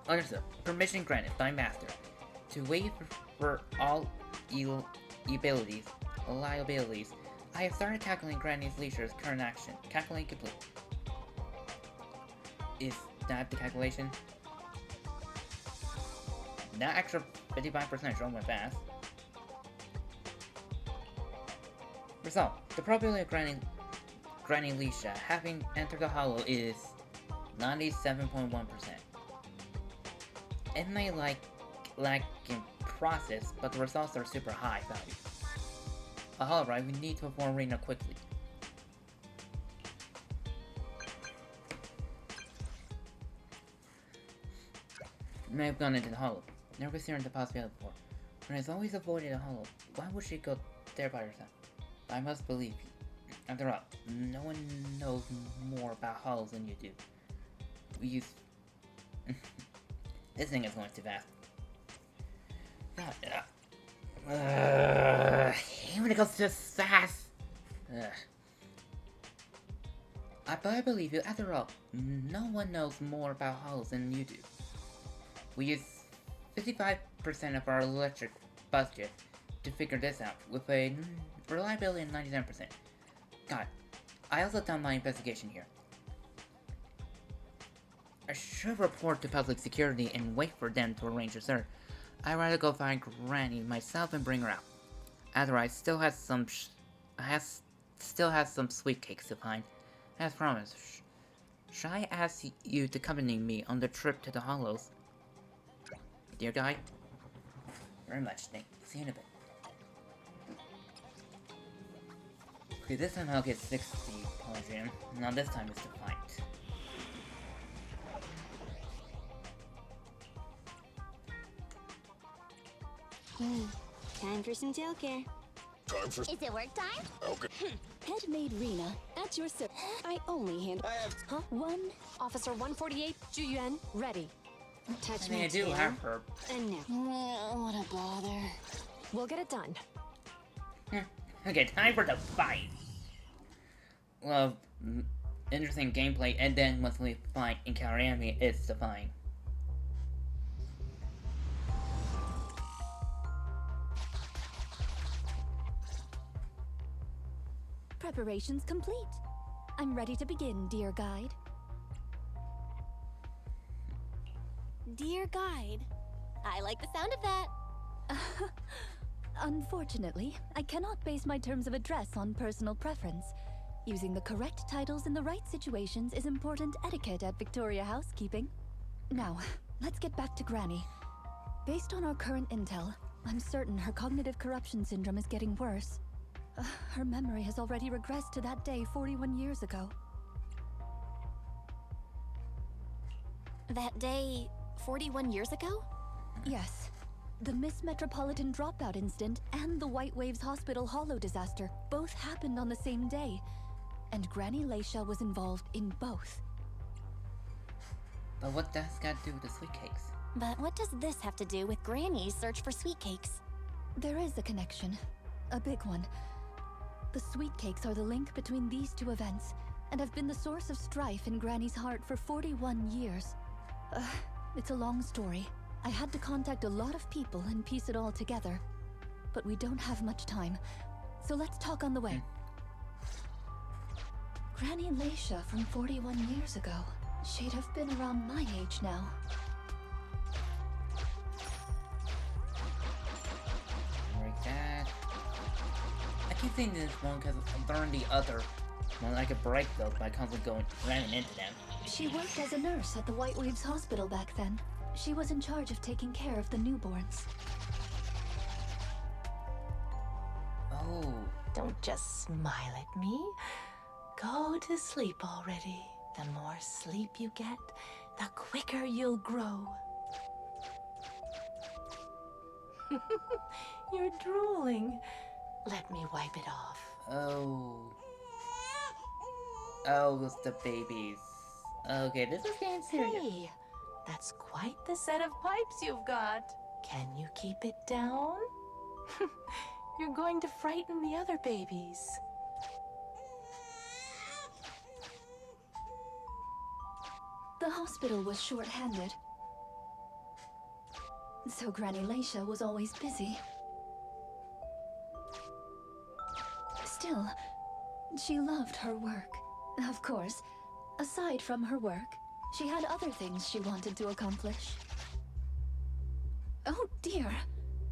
Understood. Permission granted by Master to waive for all liabilities. I have started calculating Granny's Leisure's current action. Calculating complete. Is that the calculation? That extra 55% sure went fast. Result: the probability of Granny Leisha having entered the hollow is 97.1%. It may lack in process, but the results are super high value. Alright, we need to inform Rina quickly. May have gone into the hollow. Never considered the possibility before. Rina has always avoided the hollow. Why would she go there by herself? I must believe you. After all, no one knows more about hollows than you do. We use... This thing is going too fast. Hate when it goes too fast. But I believe you. After all, no one knows more about hollows than you do. We use 55% of our electric budget to figure this out, with a reliability of 97%. God, I also done my investigation here. I should report to public security and wait for them to arrange a search. I'd rather go find Granny myself and bring her out. After I still has some sweet cakes to find. As promised, shall I ask you to accompany me on the trip to the Hollows? Dear guide? Very much, thank you. See you in a bit. Okay, this time I'll get 60 Polychrome. Now this time it's to fight. Time for some tail care. Time for... Is it work time? Okay. Headmaid Rina, at your service. I only handle... Huh? Officer 148, Juyuan, ready. Touch I mean, my I do tail. have her. And no. What a bother. We'll get it done. Okay, time for the fight. Well, interesting gameplay, and then once we fight encounter enemy, it's the fight. Preparations complete. I'm ready to begin, dear guide. Dear guide. I like the sound of that. Unfortunately, I cannot base my terms of address on personal preference. Using the correct titles in the right situations is important etiquette at Victoria Housekeeping. Now, let's get back to Granny. Based on our current intel, I'm certain her cognitive corruption syndrome is getting worse. Her memory has already regressed to that day 41 years ago. That day, 41 years ago? Yes. The Miss Metropolitan dropout incident and the White Waves Hospital Hollow disaster both happened on the same day, and Granny Leisha was involved in both. But what does that do with the sweet cakes? But what does this have to do with Granny's search for sweet cakes? There is a connection. A big one. The sweet cakes are the link between these two events, and have been the source of strife in Granny's heart for 41 years. It's a long story. I had to contact a lot of people and piece it all together. But we don't have much time, so let's talk on the way. Granny Leisha from 41 years ago. She'd have been around my age now. Like that. I keep thinking this one because I'm learning the other one. I could break those by constantly running into them. She worked as a nurse at the White Waves Hospital back then. She was in charge of taking care of the newborns. Oh. Don't just smile at me. Go to sleep already. The more sleep you get, the quicker you'll grow. You're drooling. Let me wipe it off. Oh. Oh, it's the babies. Okay, this is getting serious. Hey, that's quite the set of pipes you've got. Can you keep it down? You're going to frighten the other babies. The hospital was short-handed, so Granny Leisha was always busy. Still, she loved her work. Of course, aside from her work, she had other things she wanted to accomplish. Oh dear,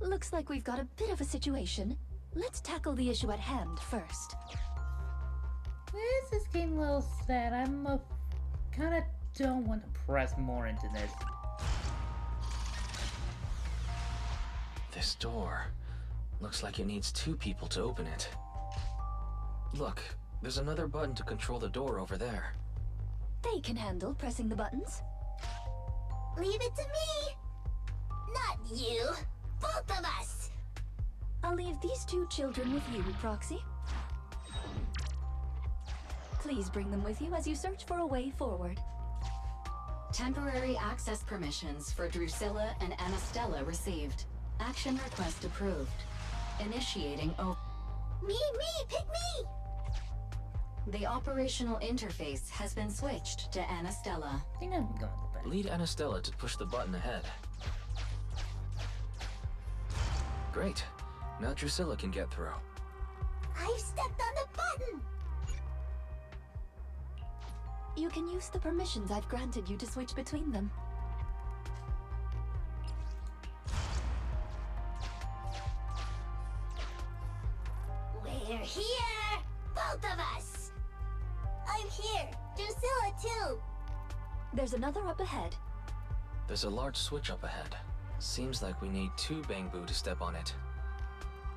looks like we've got a bit of a situation. Let's tackle the issue at hand first. This is getting a little sad. I'm kinda don't want to press more into this. This door looks like it needs 2 people to open it. Look, there's another button to control the door over there. They can handle pressing the buttons. Leave it to me! Not you! Both of us! I'll leave these 2 children with you, Proxy. Please bring them with you as you search for a way forward. Temporary access permissions for Drusilla and Anastella received. Action request approved. Initiating Me! Pick me! The operational interface has been switched to Anastella. I think I'm going to bed. Lead Anastella to push the button ahead. Great. Now Drusilla can get through. I've stepped on the button! You can use the permissions I've granted you to switch between them. We're here! Both of us! I'm here! Drusilla too! There's another up ahead. There's a large switch up ahead. Seems like we need 2 Bangbu to step on it.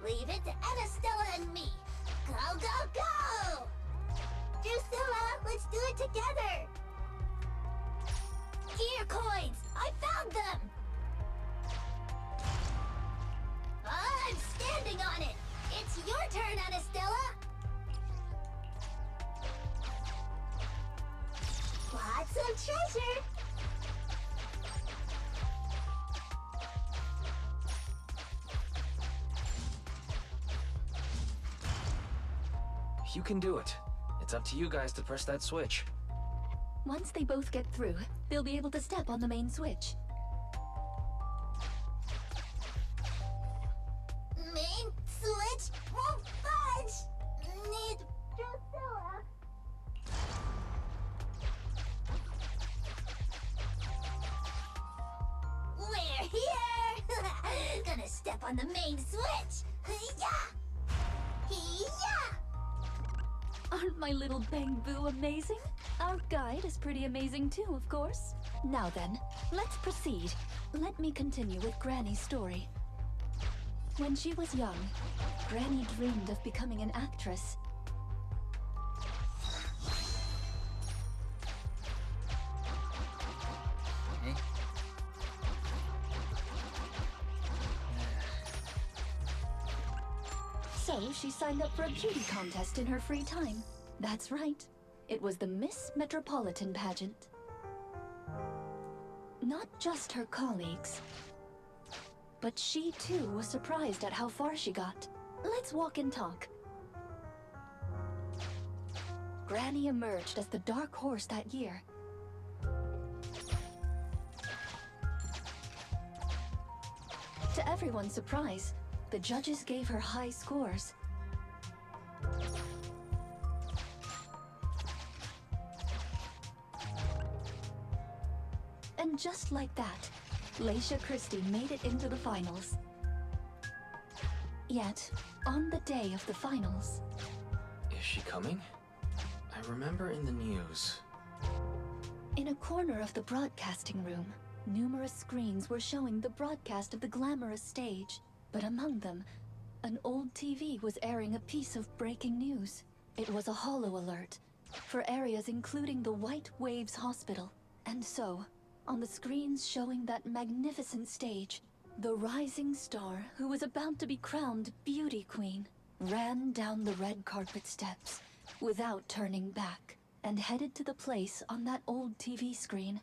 Leave it to Anastella and me! Go, go, go! Drusilla, let's do it together! Here, coins! I found them! I'm standing on it! It's your turn, Anastella! Lots of treasure! You can do it. It's up to you guys to press that switch. Once they both get through, they'll be able to step on the main switch. Main switch won't budge! Need Drusilla! We're here! Gonna step on the main switch! Yeah! Yeah! Aren't my little Bangbu amazing? Our guide is pretty amazing too, of course. Now then, let's proceed. Let me continue with Granny's story. When she was young, Granny dreamed of becoming an actress. Okay. So she signed up for a beauty contest in her free time. That's right. It was the Miss Metropolitan pageant. Not just her colleagues, but she too was surprised at how far she got. let's walk and talk. Granny emerged as the dark horse that year. To everyone's surprise, the judges gave her high scores. And just like that, Leisha Christie made it into the finals. Yet, on the day of the finals... Is she coming? I remember in the news. In a corner of the broadcasting room, numerous screens were showing the broadcast of the glamorous stage. But among them, an old TV was airing a piece of breaking news. It was a holo alert for areas including the White Waves Hospital. And so, on the screens showing that magnificent stage, the rising star who was about to be crowned Beauty Queen ran down the red carpet steps without turning back and headed to the place on that old TV screen.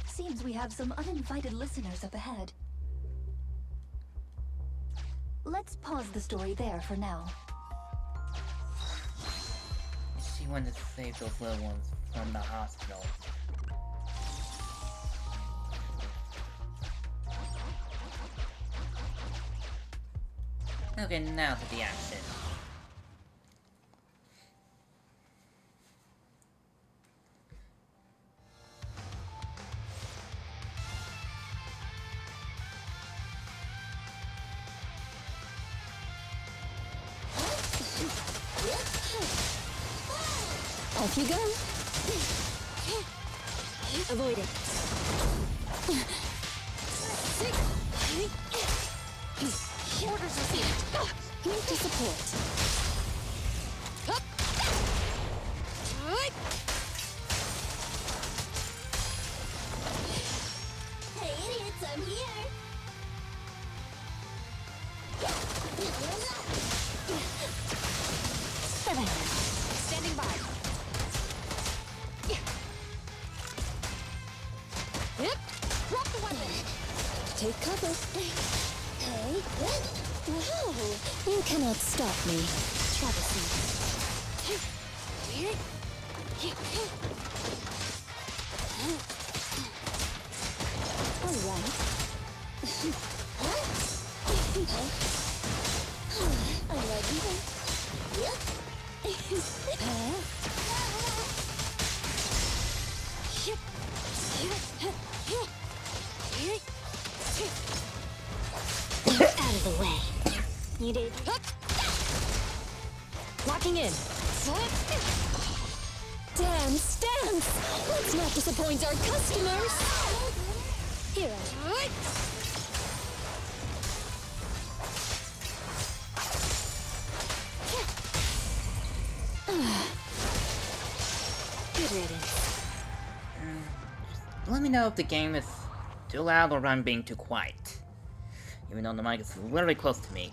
Seems we have some uninvited listeners up ahead. Let's pause the story there for now. She wanted to save those little ones from the hospital. Okay, now to the action. Off you go. Avoid it. Orders received. Here to support. Hey, idiots, I'm here. Standing by. Drop the weapon. Take cover. Hey. Wow. You cannot stop me. Travesty. All right. I love you. Out of the way. You did. Locking in. Dance, dance! Let's not disappoint our customers! Here I... Good riddance. Let me know if the game is too loud or I'm being too quiet. Even though the mic is literally close to me.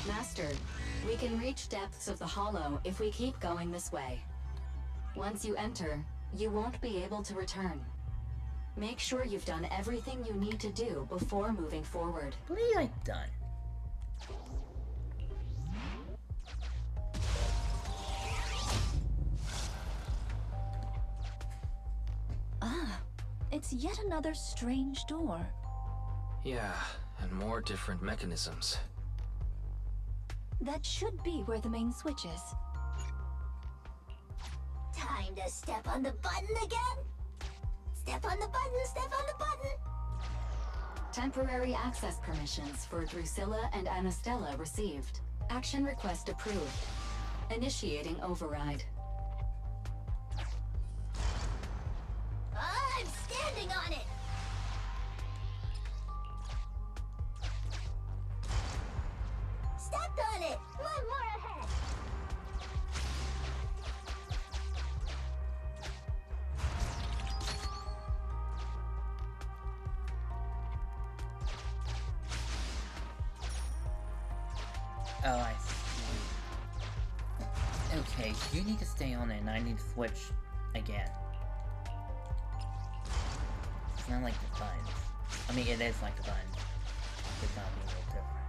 Master, we can reach depths of the hollow if we keep going this way. Once you enter, you won't be able to return. Make sure you've done everything you need to do before moving forward. What have I done? Ah, it's yet another strange door. Yeah, and more different mechanisms. That should be where the main switch is. Time to step on the button again? Step on the button, step on the button! Temporary access permissions for Drusilla and Anastella received. Action request approved. Initiating override. I'm standing on it! Stepped on it! One more ahead! Oh, I see. Okay, you need to stay on it and I need to switch again. It's not like the buttons. I mean, it is like the buttons. It's not being a little different.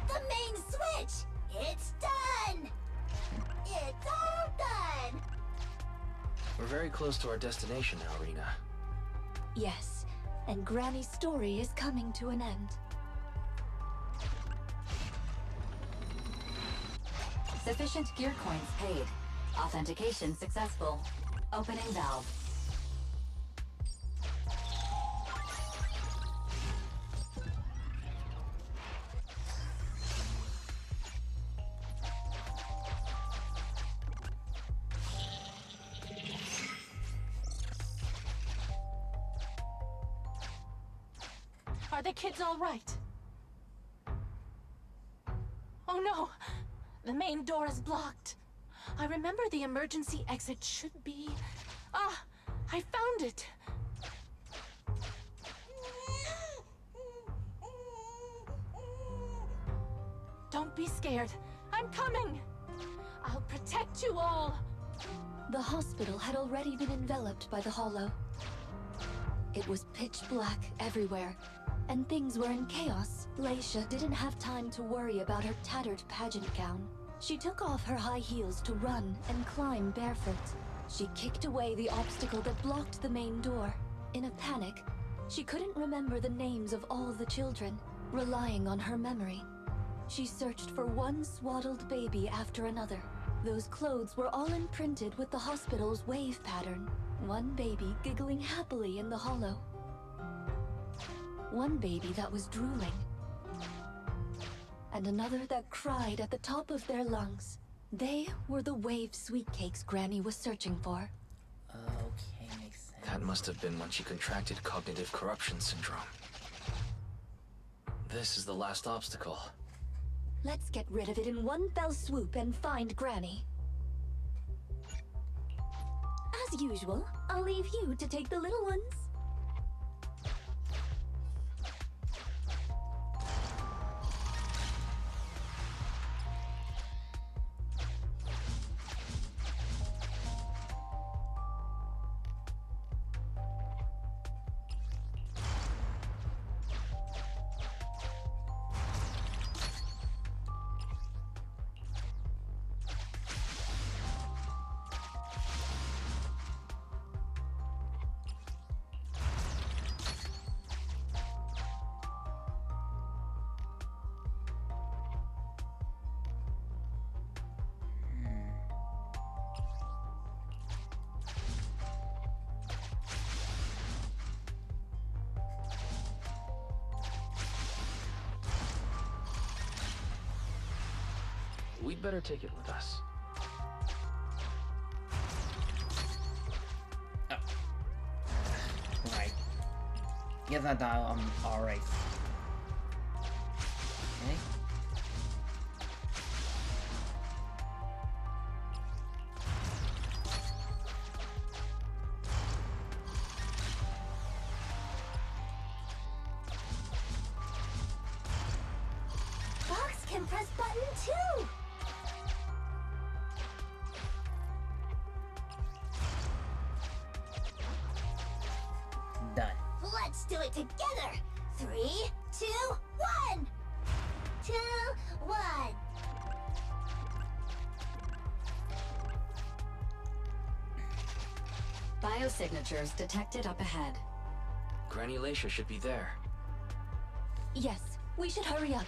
The main switch! It's done! It's all done! We're very close to our destination now, Rena. Yes, and Granny's story is coming to an end. Sufficient gear coins paid. Authentication successful. Opening valve. Are the kids all right? Oh no! The main door is blocked. I remember the emergency exit should be... Ah! I found it! Don't be scared. I'm coming! I'll protect you all! The hospital had already been enveloped by the hollow. It was pitch black everywhere, and things were in chaos. Leisha didn't have time to worry about her tattered pageant gown. She took off her high heels to run and climb barefoot. She kicked away the obstacle that blocked the main door. In a panic, she couldn't remember the names of all the children. Relying on her memory, she searched for one swaddled baby after another. Those clothes were all imprinted with the hospital's wave pattern. One baby giggling happily in the hollow. One baby that was drooling. And another that cried at the top of their lungs. They were the wave sweet cakes Granny was searching for. Okay, makes sense. That must have been when she contracted cognitive corruption syndrome. This is the last obstacle. Let's get rid of it in one fell swoop and find Granny. As usual, I'll leave you to take the little ones. We'd better take it with us. Oh. Right. Yes, I thought I'm alright. Okay. Fox can press button too! Done. Let's do it together! 3, 2, 1! 2, 1! Biosignatures detected up ahead. Granny Leisha should be there. Yes, we should hurry up.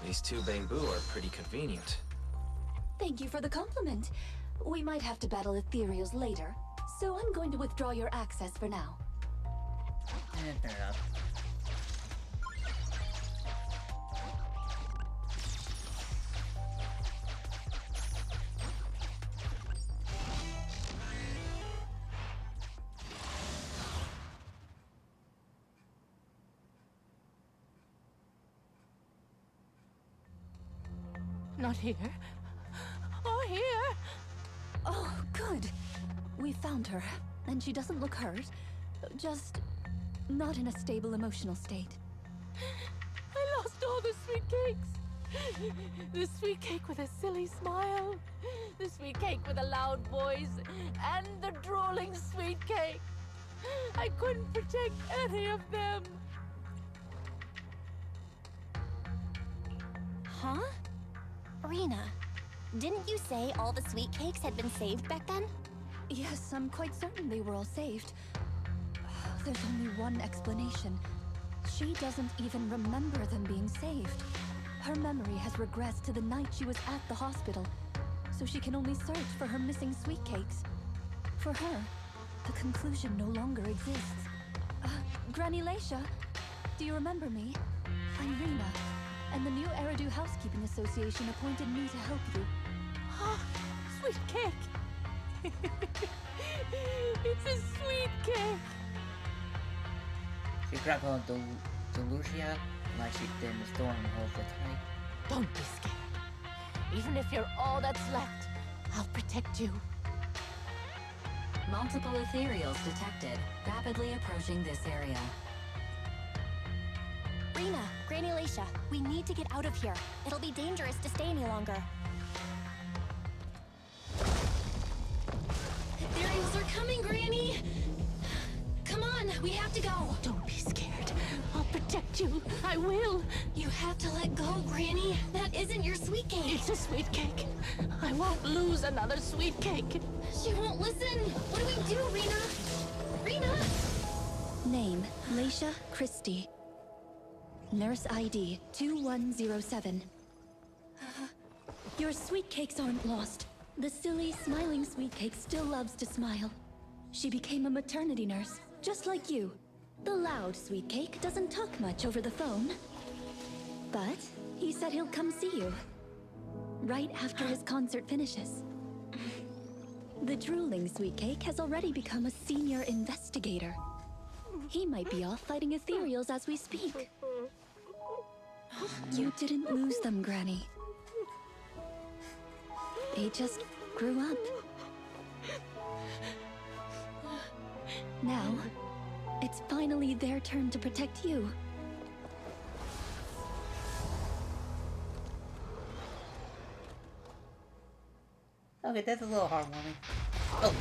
These two bamboo are pretty convenient. Thank you for the compliment. We might have to battle ethereals later, so I'm going to withdraw your access for now. Fair enough. Not here. Oh, here! Oh, good. We found her, and she doesn't look hurt. Just not in a stable emotional state. I lost all the sweet cakes. The sweet cake with a silly smile. The sweet cake with a loud voice. And the drooling sweet cake. I couldn't protect any of them. Huh? Rena, didn't you say all the sweet cakes had been saved back then? Yes, I'm quite certain they were all saved. There's only one explanation. She doesn't even remember them being saved. Her memory has regressed to the night she was at the hospital, so she can only search for her missing sweet cakes. For her, the conclusion no longer exists. Granny Leisha, do you remember me? I'm Rena, and the new Eridu Housekeeping Association appointed me to help you. Ah, sweet cake. It's a sweet cake. She grabbed hold of Delucia like she did in the storm and holds it tight. Don't be scared. Even if you're all that's left, I'll protect you. Multiple ethereals detected, rapidly approaching this area. Rena, Granny Leisha, we need to get out of here. It'll be dangerous to stay any longer. Ethereals are coming, Granny! Come on, we have to go! Don't be scared. I'll protect you. I will. You have to let go, Granny. That isn't your sweet cake. It's a sweet cake. I won't lose another sweet cake. She won't listen. What do we do, Rena? Rena? Name, Leisha Christie. Nurse ID 2107. Your sweet cakes aren't lost. The silly, smiling sweet cake still loves to smile. She became a maternity nurse, just like you. The loud sweet cake doesn't talk much over the phone. But he said he'll come see you. Right after his concert finishes. The drooling sweet cake has already become a senior investigator. He might be off fighting ethereals as we speak. You didn't lose them, Granny. They just grew up. Now, it's finally their turn to protect you. Okay, that's a little heartwarming. Oh,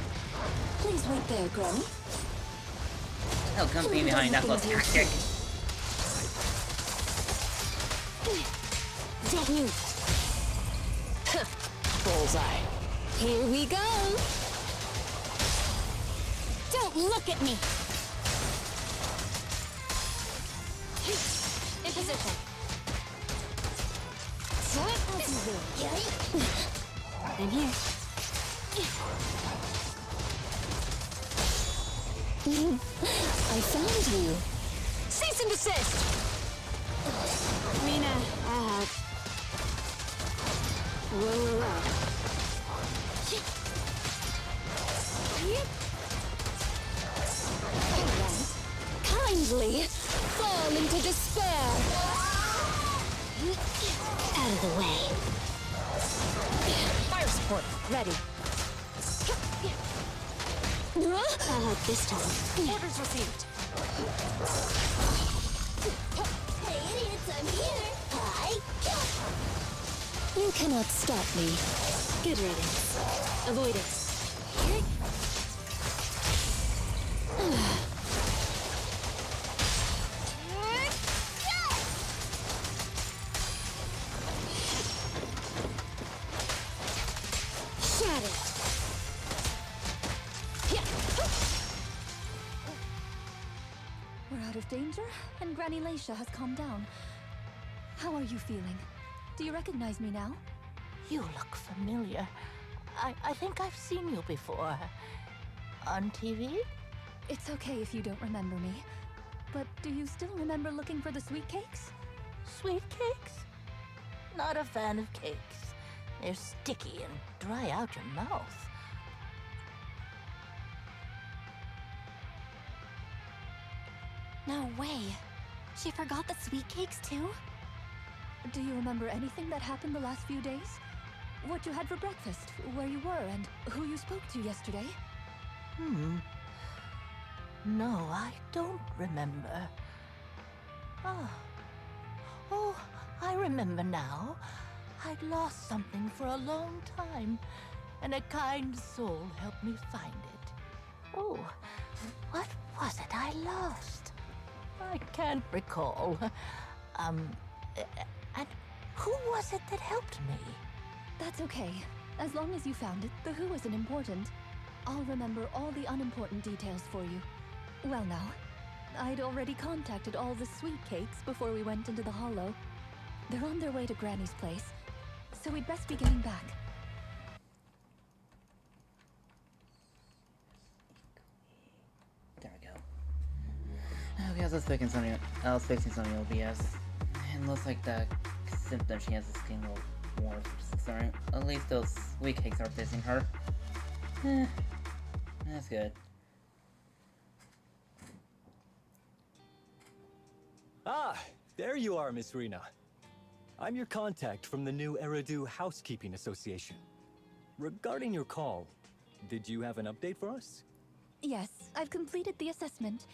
Please wait there, Granny. no, come be behind that little tactic. Dang. Bullseye. Here we go. Don't look at me. In position. I'm here. I found you. Cease and desist. Mina, whoa. Kindly fall into despair. Out of the way. Fire support ready. This time. Orders received. Hey, idiots, I'm here. Hi. You cannot stop me. Good riddance. Avoidance. We're out of danger, and Granny Leisha has calmed down. How are you feeling? Do you recognize me now? You look familiar. I think I've seen you before. On TV? It's okay if you don't remember me. But do you still remember looking for the sweet cakes? Sweet cakes? Not a fan of cakes. They're sticky and dry out your mouth. No way. She forgot the sweet cakes too? Do you remember anything that happened the last few days? What you had for breakfast, where you were, and who you spoke to yesterday? No, I don't remember. Oh, I remember now. I'd lost something for a long time, and a kind soul helped me find it. Oh, what was it I lost? I can't recall. And who was it that helped me? That's okay. As long as you found it, the who isn't important. I'll remember all the unimportant details for you. Well now, I'd already contacted all the sweet cakes before we went into the hollow. They're on their way to Granny's place, so we'd best be getting back. There we go. Okay, I was fixing something OBS. And looks like the symptom she has is getting a little more concerning. At least those sweet cakes are fixing her. That's good. Ah, there you are, Miss Rena. I'm your contact from the new Eridu Housekeeping Association. Regarding your call, did you have an update for us? Yes, I've completed the assessment.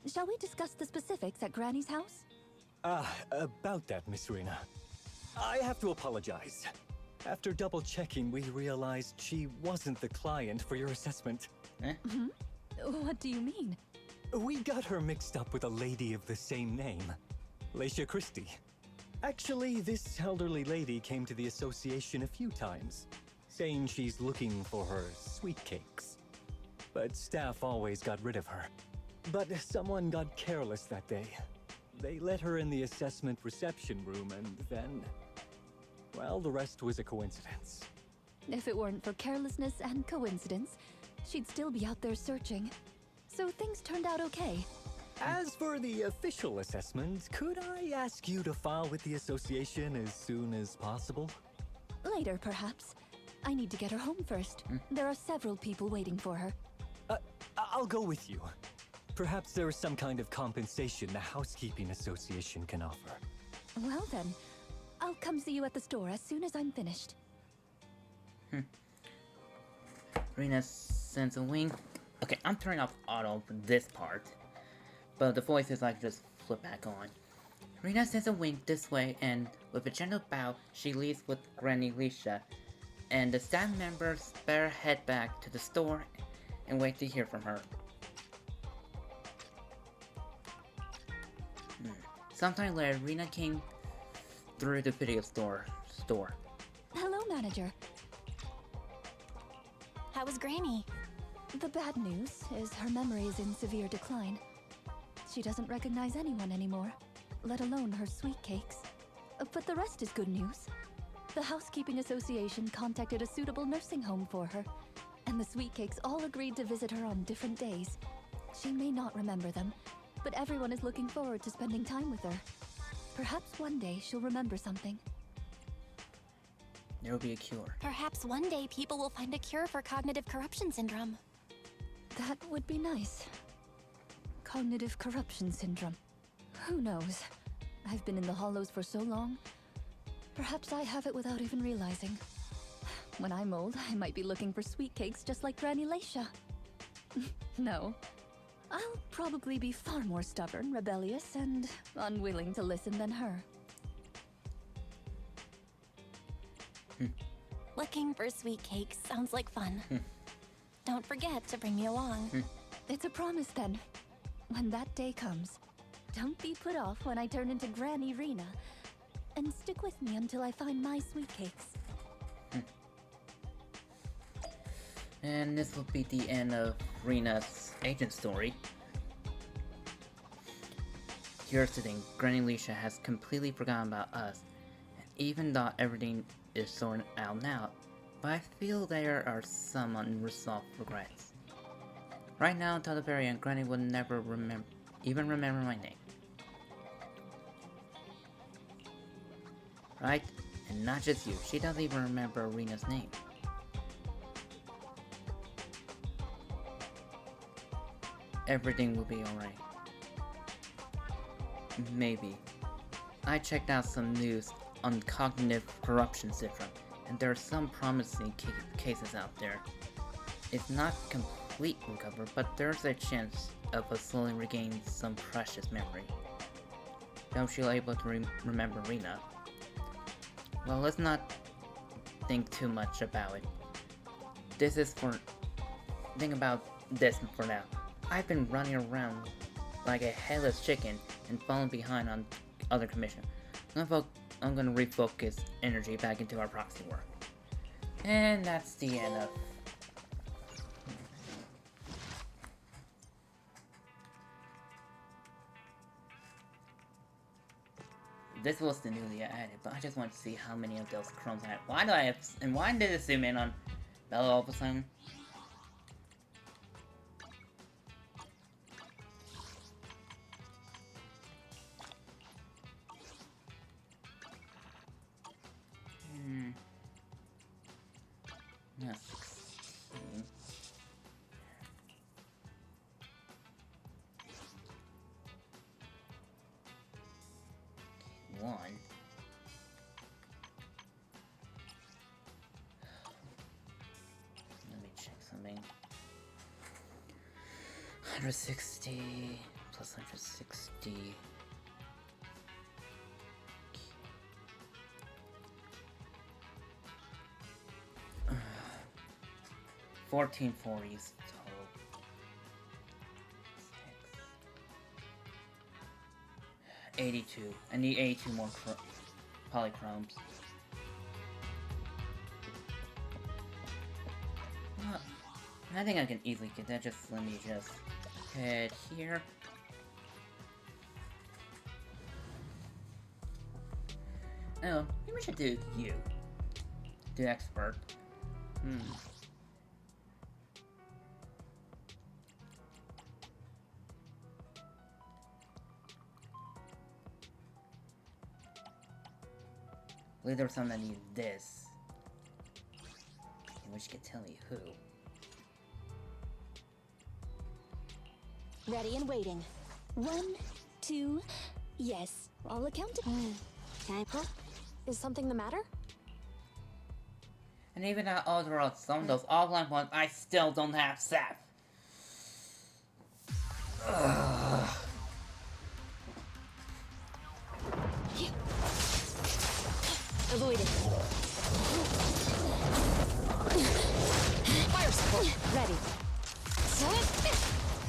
Shall we discuss the specifics at Granny's house? About that, Miss Rena. I have to apologize. After double checking, we realized she wasn't the client for your assessment. What do you mean? We got her mixed up with a lady of the same name, Leisha Christie. Actually, this elderly lady came to the association a few times, saying she's looking for her sweet cakes. But staff always got rid of her. But someone got careless that day. They let her in the assessment reception room and then... well, the rest was a coincidence. If it weren't for carelessness and coincidence, she'd still be out there searching. So things turned out okay. As for the official assessment, could I ask you to file with the association as soon as possible? Later, perhaps. I need to get her home first. There are several people waiting for her. I'll go with you. Perhaps there is some kind of compensation the Housekeeping Association can offer. Well then, I'll come see you at the store as soon as I'm finished. Rena sends a wink. Okay, I'm turning off auto for this part, but the voice is like just flip back on. Rena sends a wink this way, and with a gentle bow, she leaves with Granny Leisha, and the staff members better head back to the store and wait to hear from her. Sometime later, Rena came through the video store. Hello, manager. How was Granny? The bad news is her memory is in severe decline. She doesn't recognize anyone anymore, let alone her sweet cakes. But the rest is good news. The Housekeeping Association contacted a suitable nursing home for her, and the sweet cakes all agreed to visit her on different days. She may not remember them, but everyone is looking forward to spending time with her. Perhaps one day she'll remember something. There will be a cure. Perhaps one day people will find a cure for cognitive corruption syndrome. That would be nice. Cognitive corruption syndrome. Who knows? I've been in the hollows for so long. Perhaps I have it without even realizing. When I'm old, I might be looking for sweet cakes just like Granny Leisha. No. I'll probably be far more stubborn, rebellious, and unwilling to listen than her. Looking for sweet cakes sounds like fun. Don't forget to bring me along. It's a promise then. When that day comes, don't be put off when I turn into Granny Rena. And stick with me until I find my sweet cakes. And this will be the end of Rena's agent story. Here's the thing, Granny Leisha has completely forgotten about us, and even though everything is sorted out now, but I feel there are some unresolved regrets. Right now, until the very end, Granny will never even remember my name. Right? And not just you, she doesn't even remember Rena's name. Everything will be alright. Maybe. I checked out some news on cognitive corruption syndrome, and there are some promising cases out there. It's not complete recovery, but there's a chance of us slowly regaining some precious memory. Don't feel able to remember Rena. Well, let's not think too much about it. Think about this for now. I've been running around like a headless chicken and falling behind on other commission. I'm gonna refocus energy back into our proxy work. And that's the end of... This was the newly added, but I just want to see how many of those chromes I had. Why do I have... And why did it zoom in on Bella all of a sudden? No, 16. Okay, 1. Let me check something. 160 plus 160. 1440s total. 82. I need 82 more polychromes. Well, I think I can easily get that. Just let me just head here. Oh, maybe we should do you. Do expert. I believe there's someone that needs this. I wish you could tell me who. Ready and waiting. 1, 2, yes. All accounted. Can I pull? Is something the matter? And even at overall some of those offline ones, I still don't have Seth. Ugh. Avoid it. Fire support. Ready.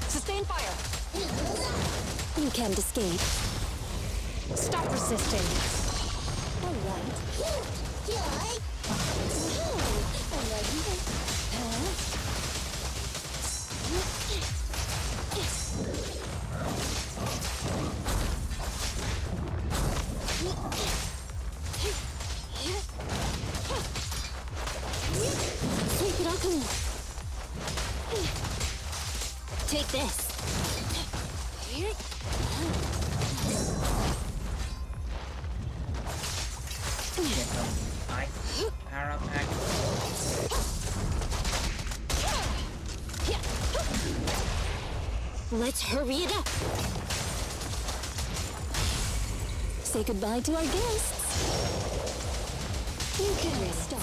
Sustain fire. You can't escape. Stop resisting. All right. Sweep it up. Take this. Power up pack. Let's hurry it up. Say goodbye to our guests. You can stop.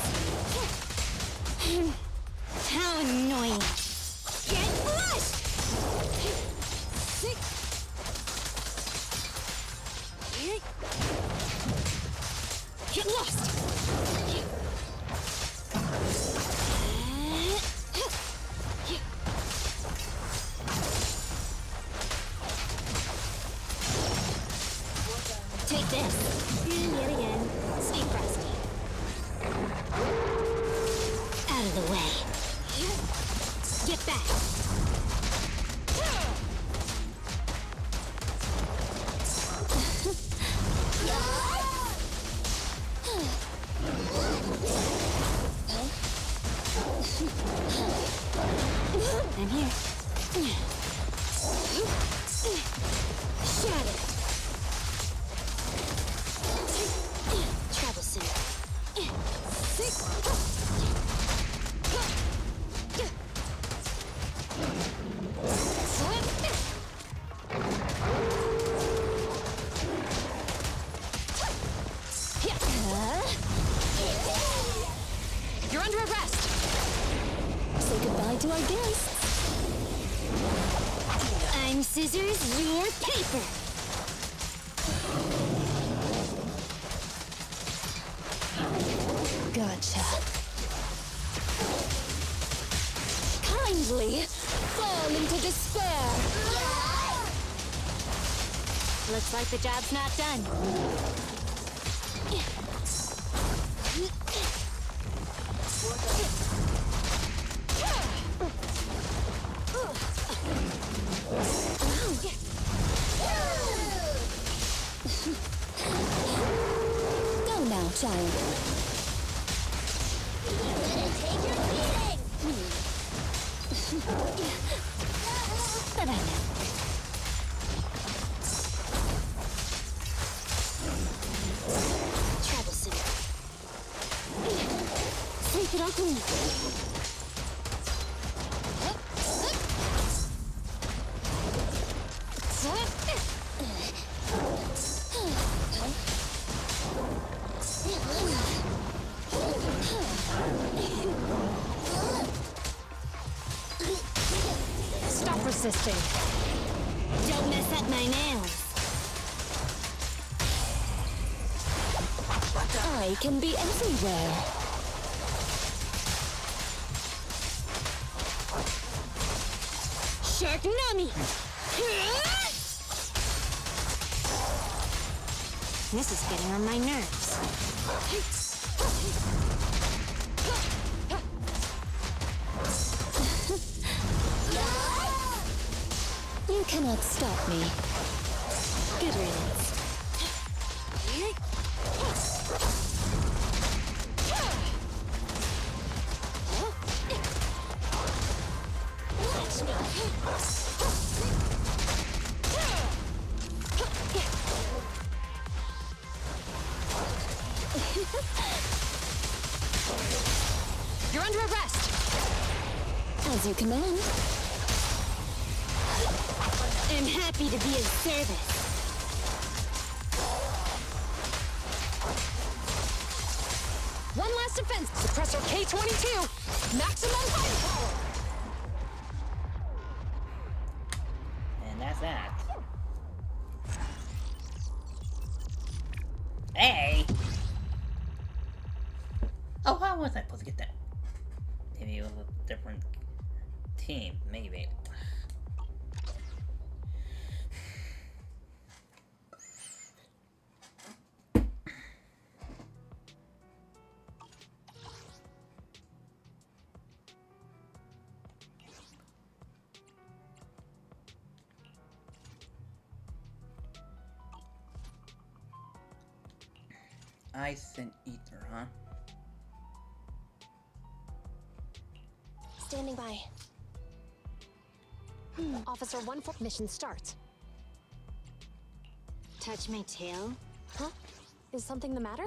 How annoying. Get flushed! Get lost! Take this. And yet again. Stay frosty. Out of the way. Get back. I'm here. Shatter. Travel soon. You're under arrest. Say goodbye to our guests. I'm scissors, you're paper. nutshell. Kindly fall into despair. Looks like the job's not done. Go now, child. Take your beating! Troublesome. Take it off me. Stop resisting. Don't mess up my nails. I can be everywhere. Shark Nami! This is getting on my nerves. You cannot stop me. Good riddance. You're under arrest! As you command. I'm happy to be of service. One last defense. Suppressor K-22. Maximum firepower. And that's that. Hey! Oh, how was I supposed to get that? Maybe it was a different team, maybe. Ice and ether, huh? Standing by. Officer 1-4 mission start. Touch my tail? Huh? Is something the matter?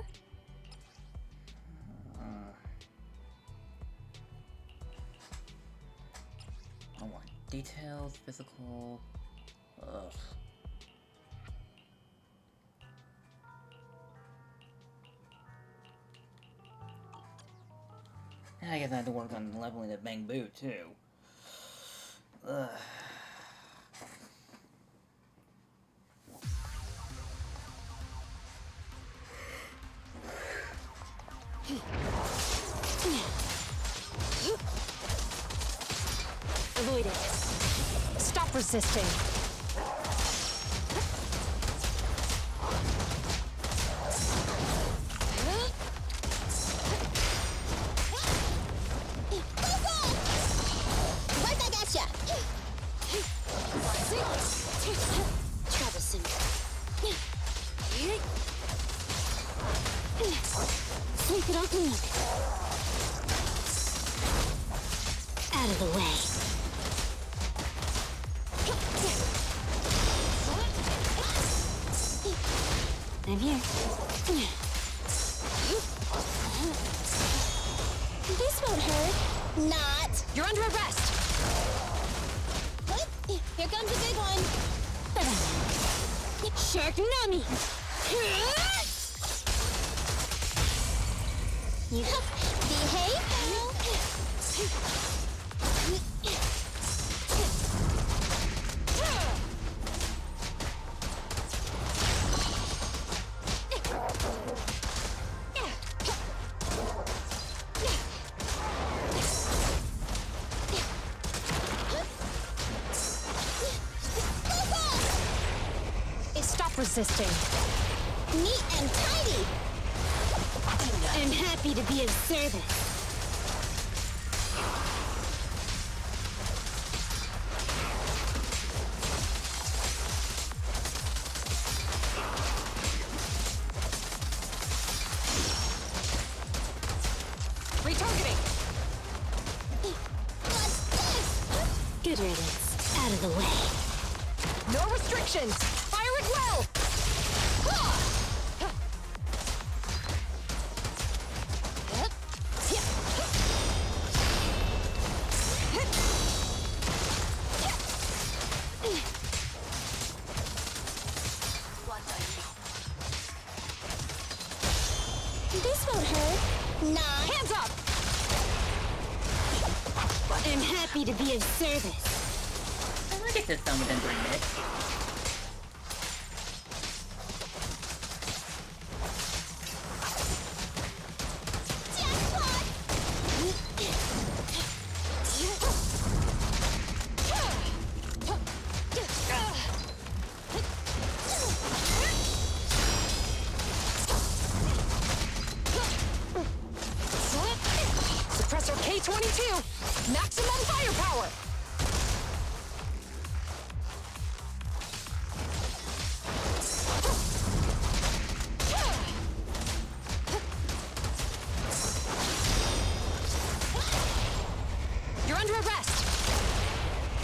I want details, physical. Ugh. I guess I have to work on leveling the Bang Boo too. Ugh. Avoid it. Stop resisting. Right back at ya! Troublesome. Take it off me. Out of the way. I'm here. This won't hurt. Not! You're under arrest. What? Here comes a big one! Shark Nami! You behave? sister. Neat and tidy. I'm happy to be of service. Retargeting! What's this? Good riddance. Out of the way. No restrictions! Fire it well! This won't hurt. Nah. Hands up! I'm happy to be of service. I'm gonna get this done within 3 minutes. Suppressor K-22! Maximum firepower! You're under arrest!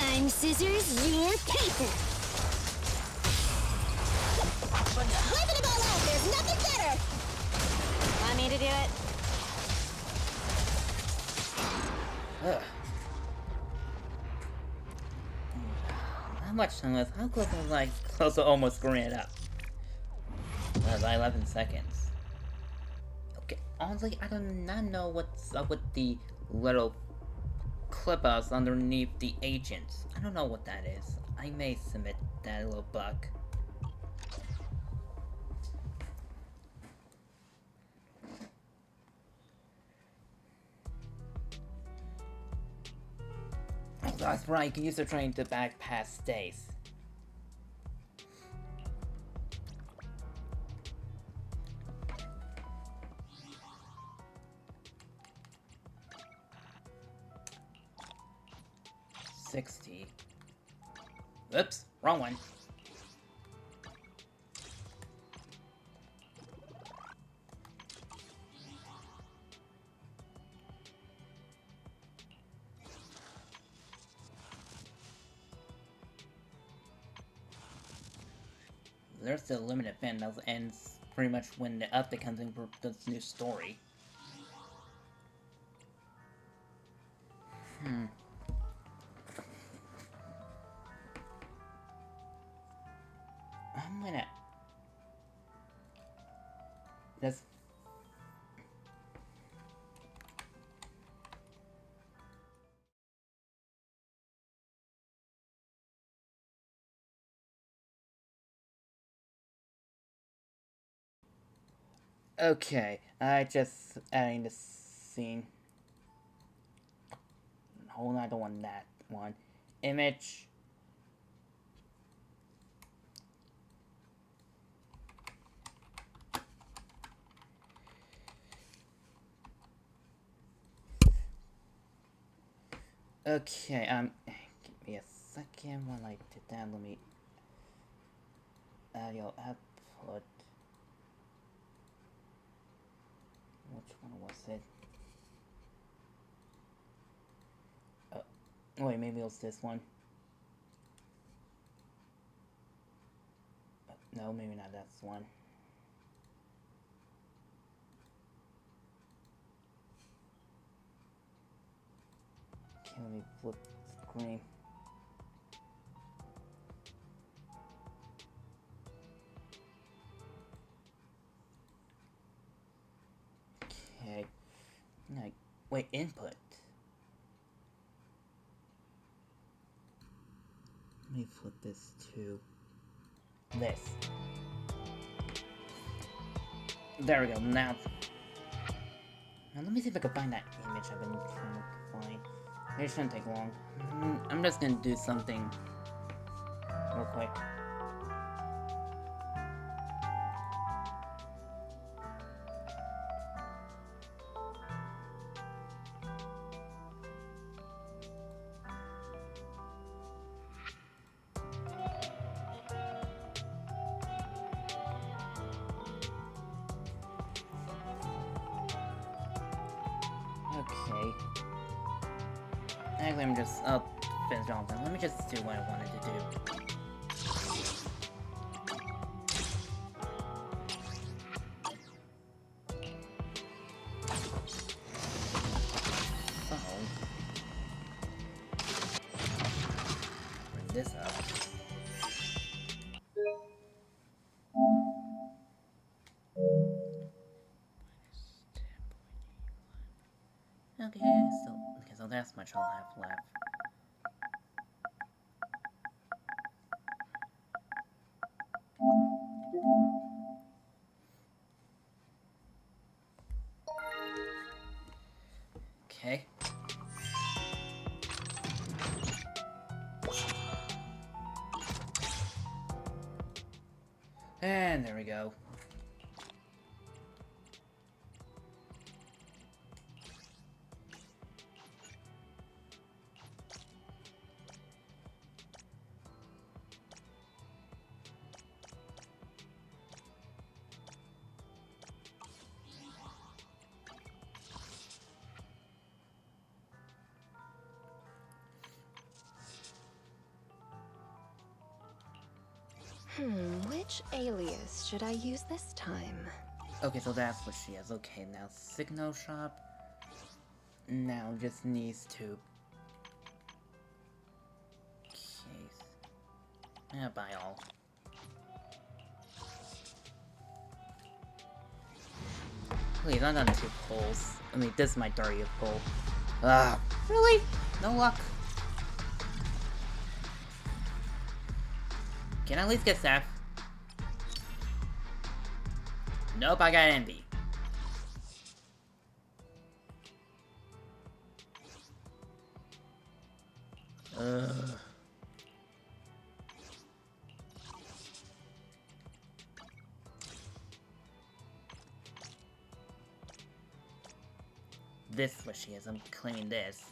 I'm scissors, you're paper. Waving them all out, there's nothing better. Want me to do it? Ugh. How much time left? How close was I? Close to almost screwing it up. By 11 seconds. Okay, honestly, I do not know what's up with the little clip-outs underneath the agents. I don't know what that is. I may submit that little bug. Oh, that's right, you can use the train to back past stays. $60. Oops, wrong one. There's the limited fan that ends pretty much when the update comes in for this new story. I'm gonna just okay, I just adding the scene. Hold on, I don't want that one. Image. Okay, give me a second while I did that. Let me add your output. Which one was it? Oh, wait, maybe it was this one. No, maybe not this one. Okay, let me flip the screen. Okay. Like, wait, input. Let me flip this to this. There we go, now let me see if I can find that image I've been trying to find. It shouldn't take long. I'm just gonna do something real quick. Actually, I'll finish all of them. Let me just do what I wanted to do. Bring this up. Okay, so that's much I'll have left. Okay. And there we go. Which alias should I use this time? Okay, so that's what she has. Okay, now Signal Shop. Now just needs to... Okay. Buy all. Please, I'm done 2 pulls. I mean, this is my 30th pull. Ah, really? No luck. Can I at least get Seth? Nope, I got Envy. This is what she is. I'm claiming this.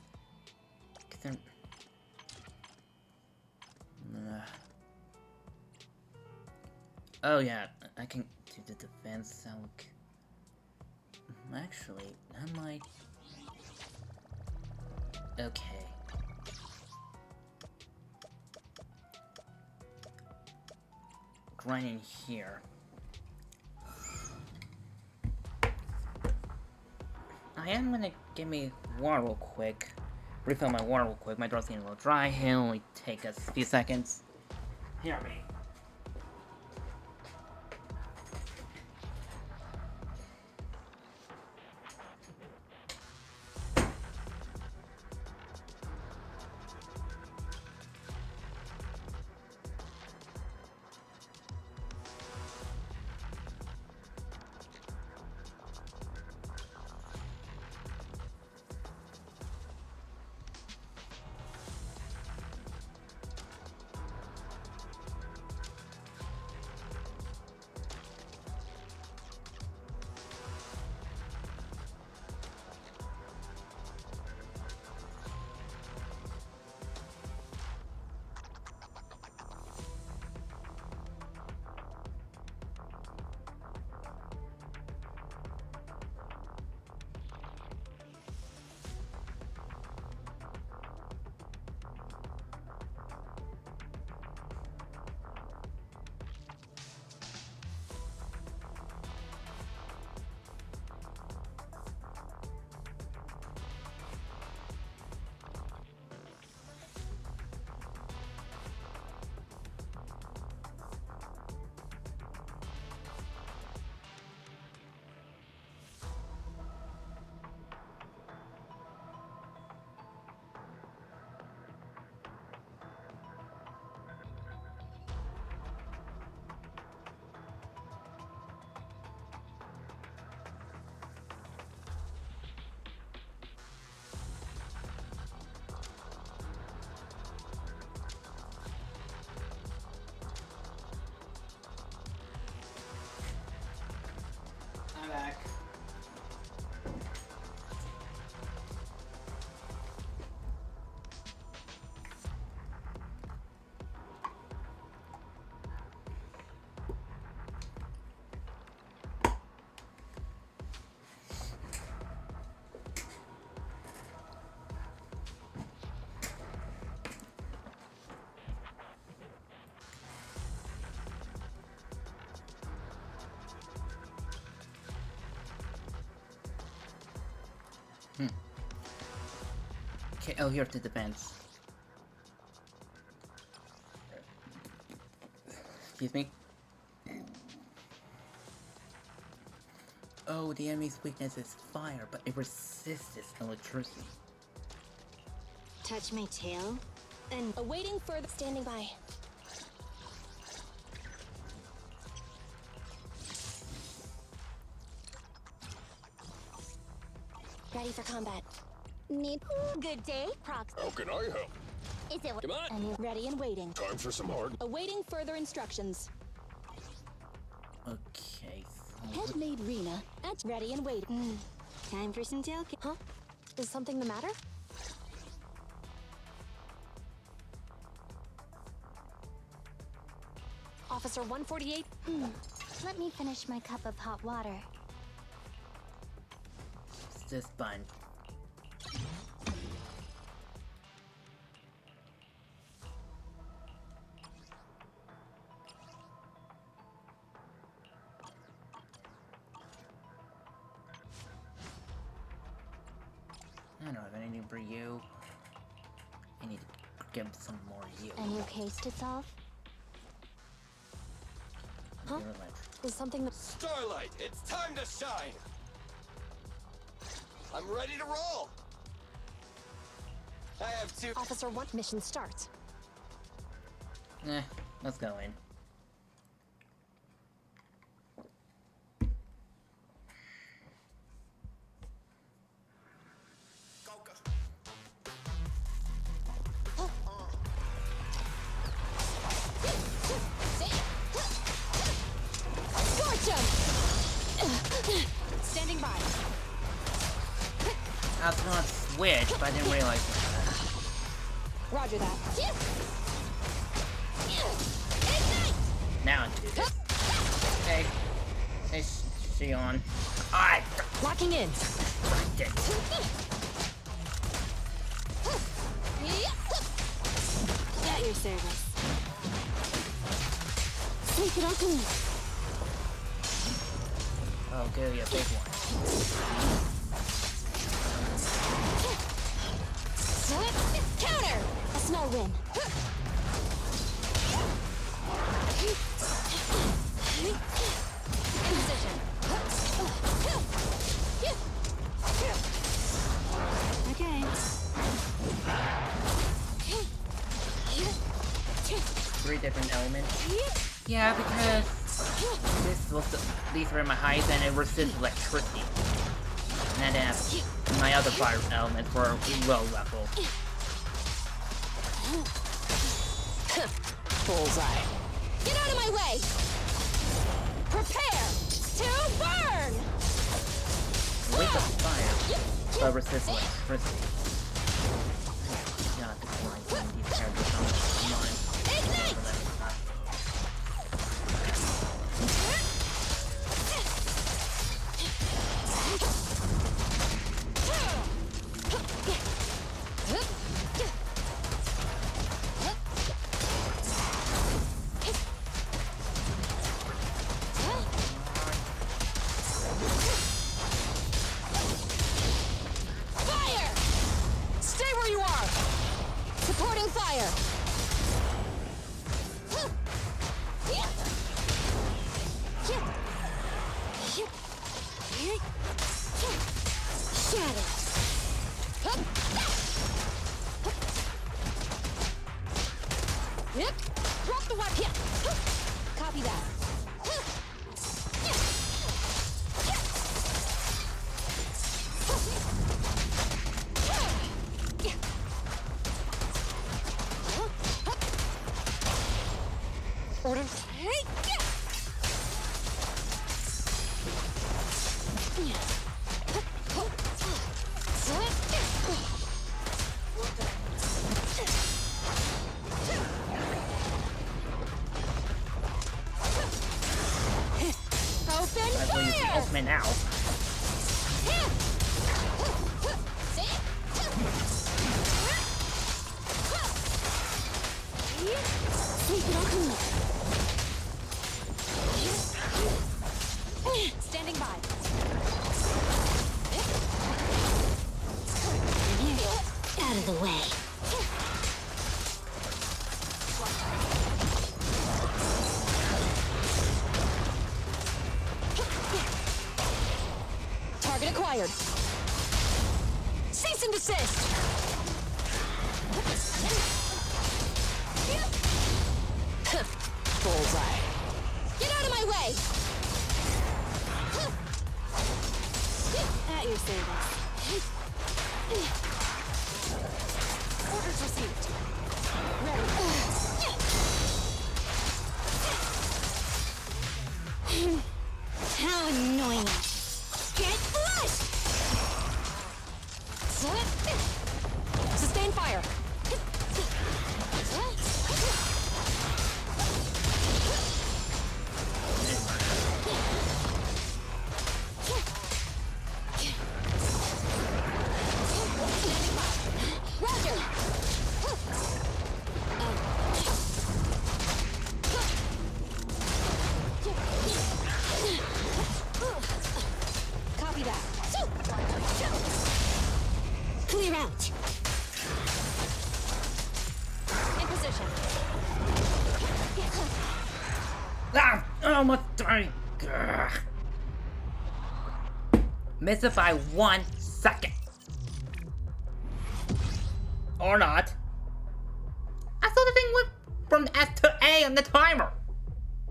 'Cause I'm... Oh yeah, I can do the defense. Actually, I might. Okay. Grinding here. I am gonna give me water real quick. Refill my water real quick. My throat's getting a little dry. It'll only take us a few seconds. Hear me. Okay, oh, here's the defense. Excuse me. Oh, the enemy's weakness is fire, but it resists electricity. Touch my tail? And awaiting further standing by. Ready for combat. Need good day, Prox. How can I help? Is it Come on. and ready and waiting. Time for some hard. Awaiting further instructions. Okay. Headmaid Rena, at ready and waiting. Time for some tail. Huh? Is something the matter? Officer 148. Let me finish my cup of hot water. It's this fun. I don't have anything for you. I need to get some more you. A new case to solve? Huh? Is something that Starlight, it's time to shine. I'm ready to roll. I have two. Officer 1 mission starts. Let's go in. Standing by. I was gonna switch, but I didn't realize that. Roger that. Now I do this. Hey. Hey, Sion. Alright. Locking in. At your service. Take it off me. Oh, good, yeah, big one. Counter! A small win. In position. Okay. 3 different elements. Yeah, because this was these were my highest and it resists electricity. And then my other fire elements were low level. Bullseye. Get out of my way! Prepare to burn! With the fire, but resists electricity. God, this line from these characters on mine. Supporting fire! Shadow! Drop the weapon! Copy that. Order. Open fire! Ultimate now. Standing by. Out of the way. required. Cease and desist! Bullseye. Get out of my way! At your service. Orders received. Ready. How annoying. Get flushed! Sustain fire. Roger. Copy that. Clear out. In position. Ah! Almost dying. Grr. Miss it by 1 second. Or not. I saw the thing went from S to A on the timer.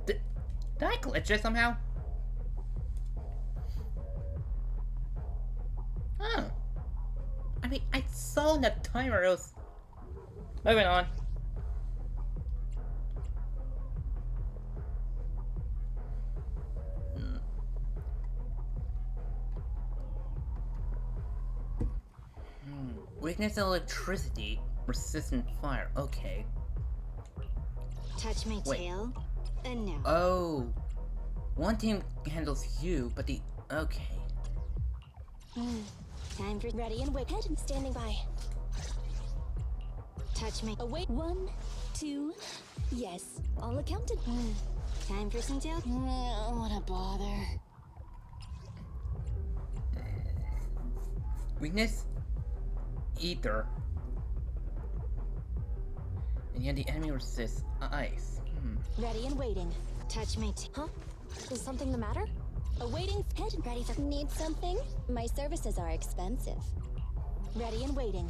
Did I glitch it somehow? Oh. I mean, I saw the timer. It was... Moving on. Weakness in electricity, resistant fire. Okay. Touch my tail, and no. Oh. One team handles you, but the... Okay. Time for ready and wait. Head and standing by. Touch my Await. 1, 2, yes. All accounted. time for some tail. What a bother. Weakness? Ether. And yet the enemy resists ice. Ready and waiting. Touch my Huh? Is something the matter? Awaiting. Head and ready for. Need something? My services are expensive. Ready and waiting.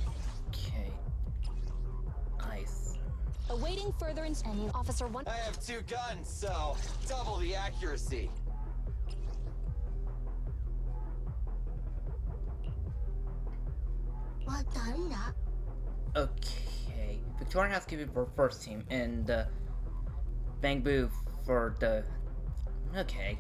Okay. Ice. Awaiting further instructions. Officer 1. I have 2 guns, so double the accuracy. Okay. Victorian housekeeping for first team and Bang Boo for the... Okay.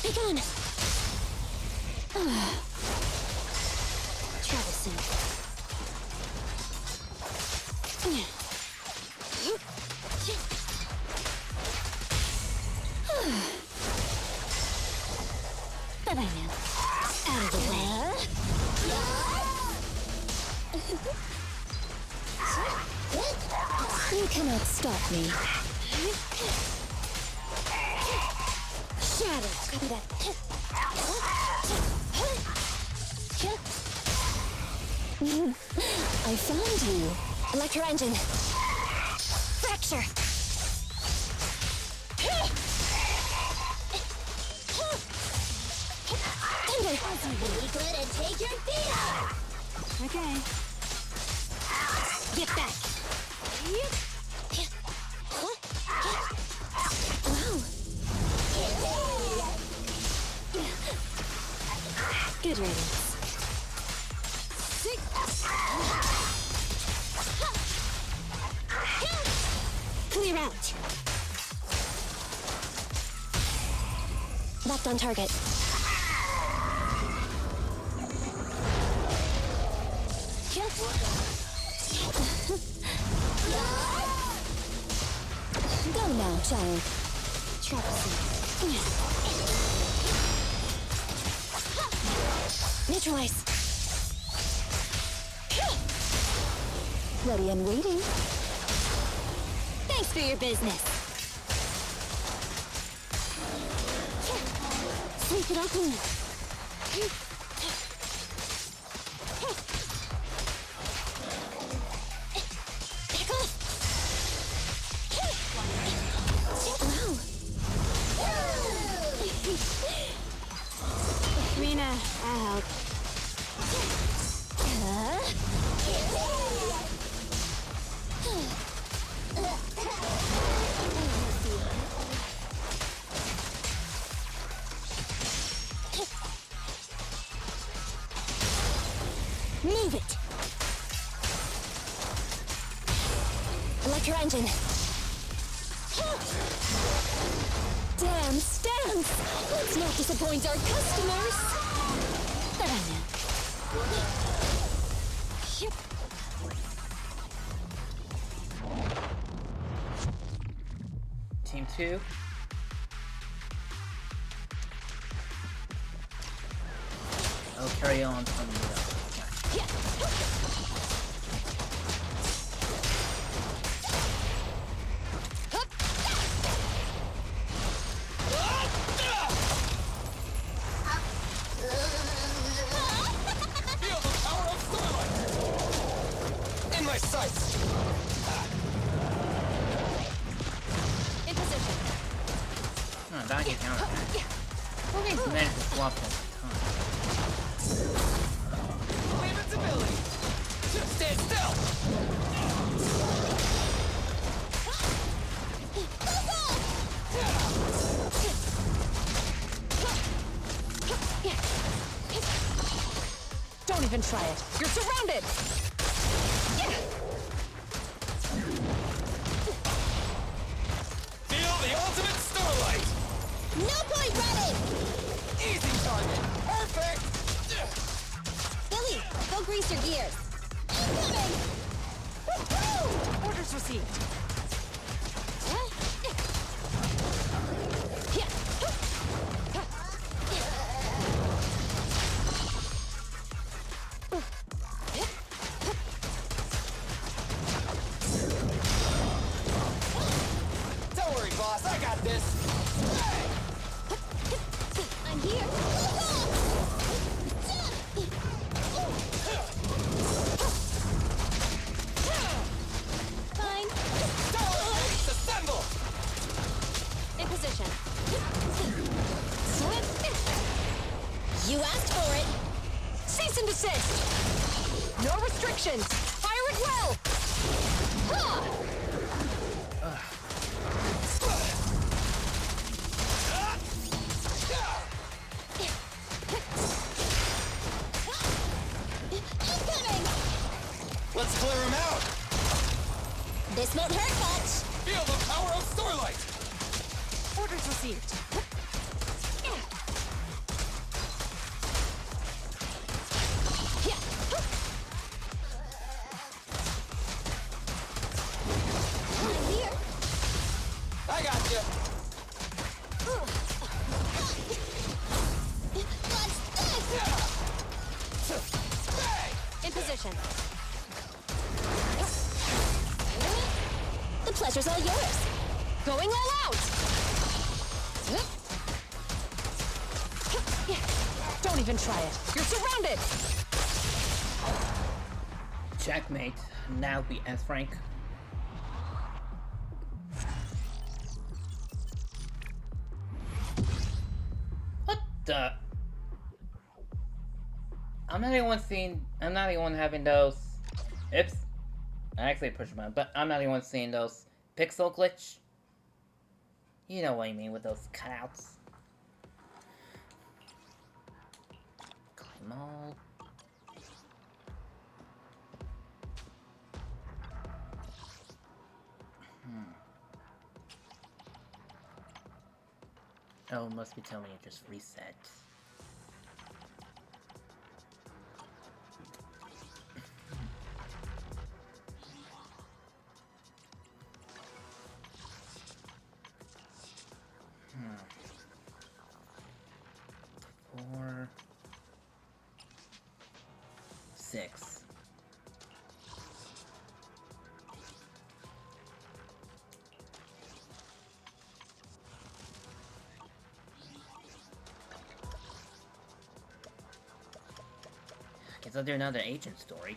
Begone! Troublesome. Bye-bye now. Out of the way. You cannot stop me. Shadow. Copy that. I found you. Electro engine. Fracture. Thunder. Really good and take your feet off. Okay. Get back. Wow. Good riddance. Clear out. Locked on target. Go now, child. Troublesome. Neutralize. Ready and waiting. Thanks for your business. Sweep it all clean. Rena, I'll help. Move it! Electro engine. Damn stamps! Let's not disappoint our customers! Team 2. I'll carry on from the Feel the power of starlight! In my sights! In position. Oh, that get counter attack. Okay, so managed to swap that time. Leave its ability! Just stand still! Don't even try it. You're surrounded! Feel the ultimate starlight! No point ready! Easy target! Perfect! Billy, go grease your gears. Incoming! Woohoo! Orders received. Don't worry, boss, I got this! I'm here. Fine. Assemble! In position. You asked for it. Cease and desist! No restrictions! Fire it well! Incoming! Let's clear him out! This won't hurt much. Feel the power of starlight! Orders received. I'm here. I got you! In position. The pleasure's all yours. Going all out! Don't even try it. You're surrounded! checkmate. Now we S rank. What the? I'm not the one having those. Oops. I actually pushed my but I'm not the one seeing those pixel glitch. You know what I mean with those cutouts. Climb all. Oh, it must be telling me to just reset. Four, 6. Guess I'll do another agent story.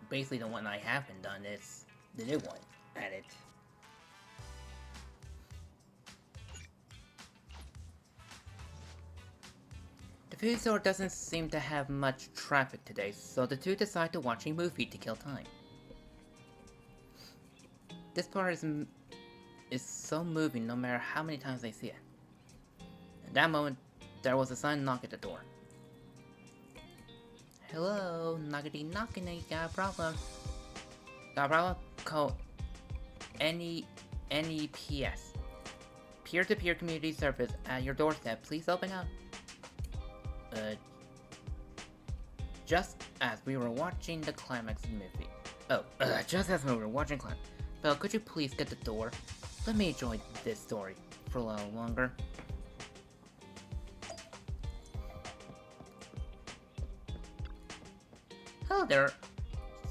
Basically, the one I haven't done is the new one. Added. The food store doesn't seem to have much traffic today, so the two decide to watch a movie to kill time. This part is so moving no matter how many times they see it. At that moment, there was a sudden knock at the door. Hello, knockity knocking, got a problem? Got a problem? Call NEPS. Peer-to-peer community service at your doorstep. Please open up. Just as we were watching the climax of the movie. Just as we were watching climax. Belle, could you please get the door? Let me enjoy this story for a little longer. Hello there.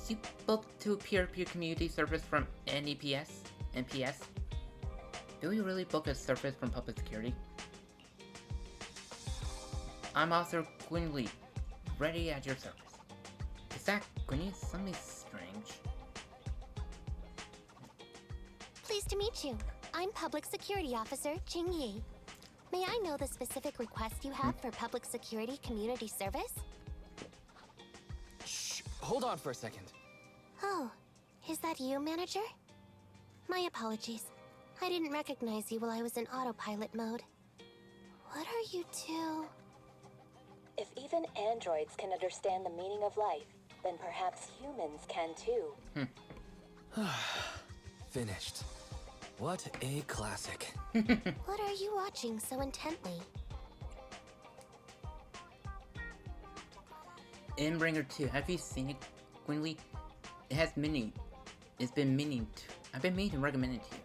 You booked to peer-to-peer community service from NEPS? NPS? Do we really book a service from public security? I'm Officer Gwynlee, ready at your service. Is that Gwynlee? Something strange. Pleased to meet you. I'm Public Security Officer Jing Yi. May I know the specific request you have for public security community service? Shh, hold on for a second. Oh, is that you, Manager? My apologies. I didn't recognize you while I was in autopilot mode. What are you two? If even androids can understand the meaning of life, then perhaps humans can too. Finished. What a classic. What are you watching so intently? Endbringer 2, have you seen it, Gwynlee? It has meaning. I've been meaning to recommend it to you.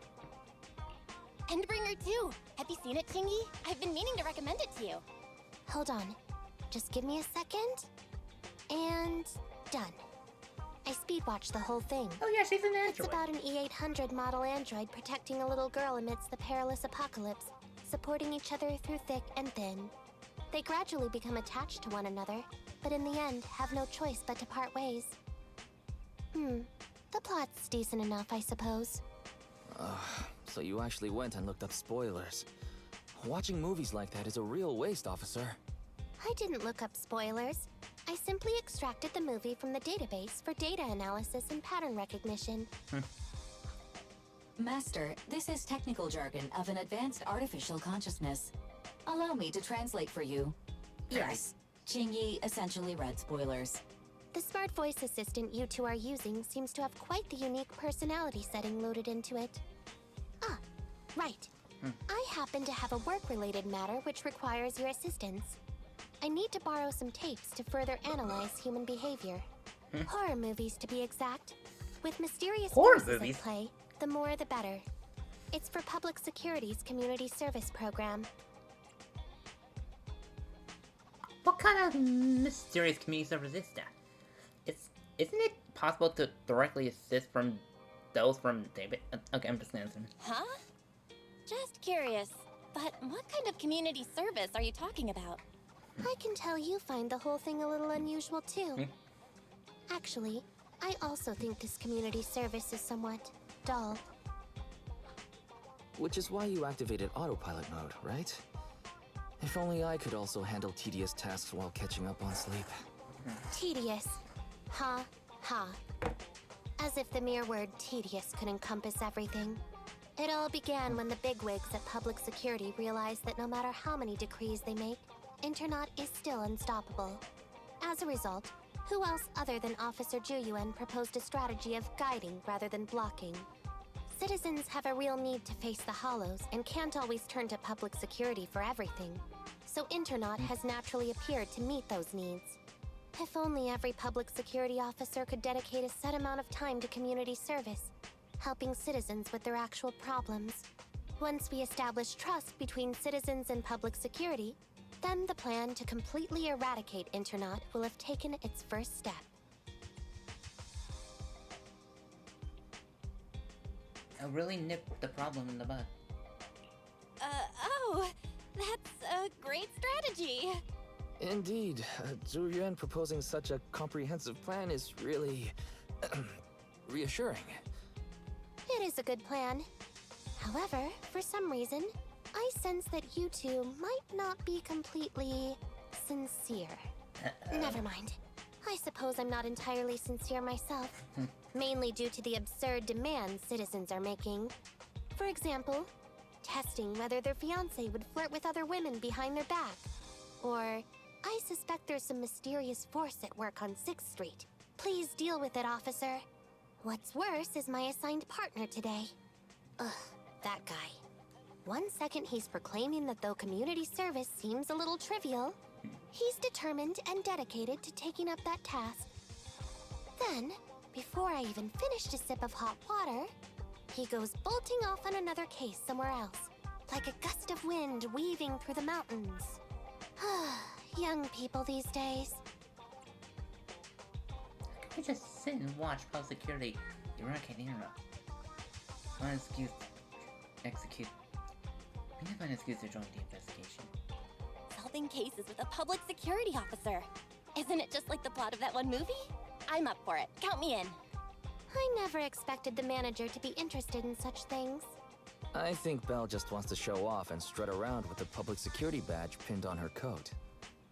Endbringer 2! Have you seen it, Chingy? I've been meaning to recommend it to you. Hold on. Just give me a second. And done. I speedwatched the whole thing. Oh yeah, she's an android. It's about an E800 model android protecting a little girl amidst the perilous apocalypse, supporting each other through thick and thin. They gradually become attached to one another, but in the end have no choice but to part ways. The plot's decent enough, I suppose. So you actually went and looked up spoilers. Watching movies like that is a real waste, officer. I didn't look up spoilers. I simply extracted the movie from the database for data analysis and pattern recognition. Master, this is technical jargon of an advanced artificial consciousness. Allow me to translate for you. Yes, Qingyi essentially read spoilers. The smart voice assistant you two are using seems to have quite the unique personality setting loaded into it. Ah, right. I happen to have a work-related matter which requires your assistance. I need to borrow some tapes to further analyze human behavior. Horror movies, to be exact. With mysterious voices at play, the more the better. It's for Public Security's community service program. What kind of mysterious community service is that? Isn't it possible to directly assist from those from David? Okay, I'm just answering. Huh? Just curious. But what kind of community service are you talking about? I can tell you find the whole thing a little unusual too. Actually, I also think this community service is somewhat dull. Which is why you activated autopilot mode, right? If only I could also handle tedious tasks while catching up on sleep. Tedious. Ha, ha. As if the mere word tedious could encompass everything. It all began when the bigwigs at Public Security realized that no matter how many decrees they make, Internaut is still unstoppable. As a result, who else other than Officer Juyuan proposed a strategy of guiding rather than blocking? Citizens have a real need to face the hollows and can't always turn to Public Security for everything. So Internaut has naturally appeared to meet those needs. If only every Public Security officer could dedicate a set amount of time to community service, helping citizens with their actual problems. Once we establish trust between citizens and Public Security, then the plan to completely eradicate Internaut will have taken its first step. really nip the problem in the bud. Oh, that's a great strategy. Indeed, Zhu Yuan proposing such a comprehensive plan is really reassuring. It is a good plan. However, for some reason, I sense that you two might not be completely sincere. Never mind. I suppose I'm not entirely sincere myself. Mainly due to the absurd demands citizens are making. For example, testing whether their fiancé would flirt with other women behind their back. Or, I suspect there's some mysterious force at work on 6th Street. Please deal with it, officer. What's worse is my assigned partner today. Ugh, that guy. One second he's proclaiming that though community service seems a little trivial, he's determined and dedicated to taking up that task. Then, before I even finished a sip of hot water, he goes bolting off on another case somewhere else, like a gust of wind weaving through the mountains. Young people these days. I could just sit and watch public security eradicate Nero. Find an excuse to execute. We need to find an excuse to join the investigation. Solving cases with a public security officer. Isn't it just like the plot of that one movie? I'm up for it. Count me in. I never expected the manager to be interested in such things. I think Belle just wants to show off and strut around with the public security badge pinned on her coat.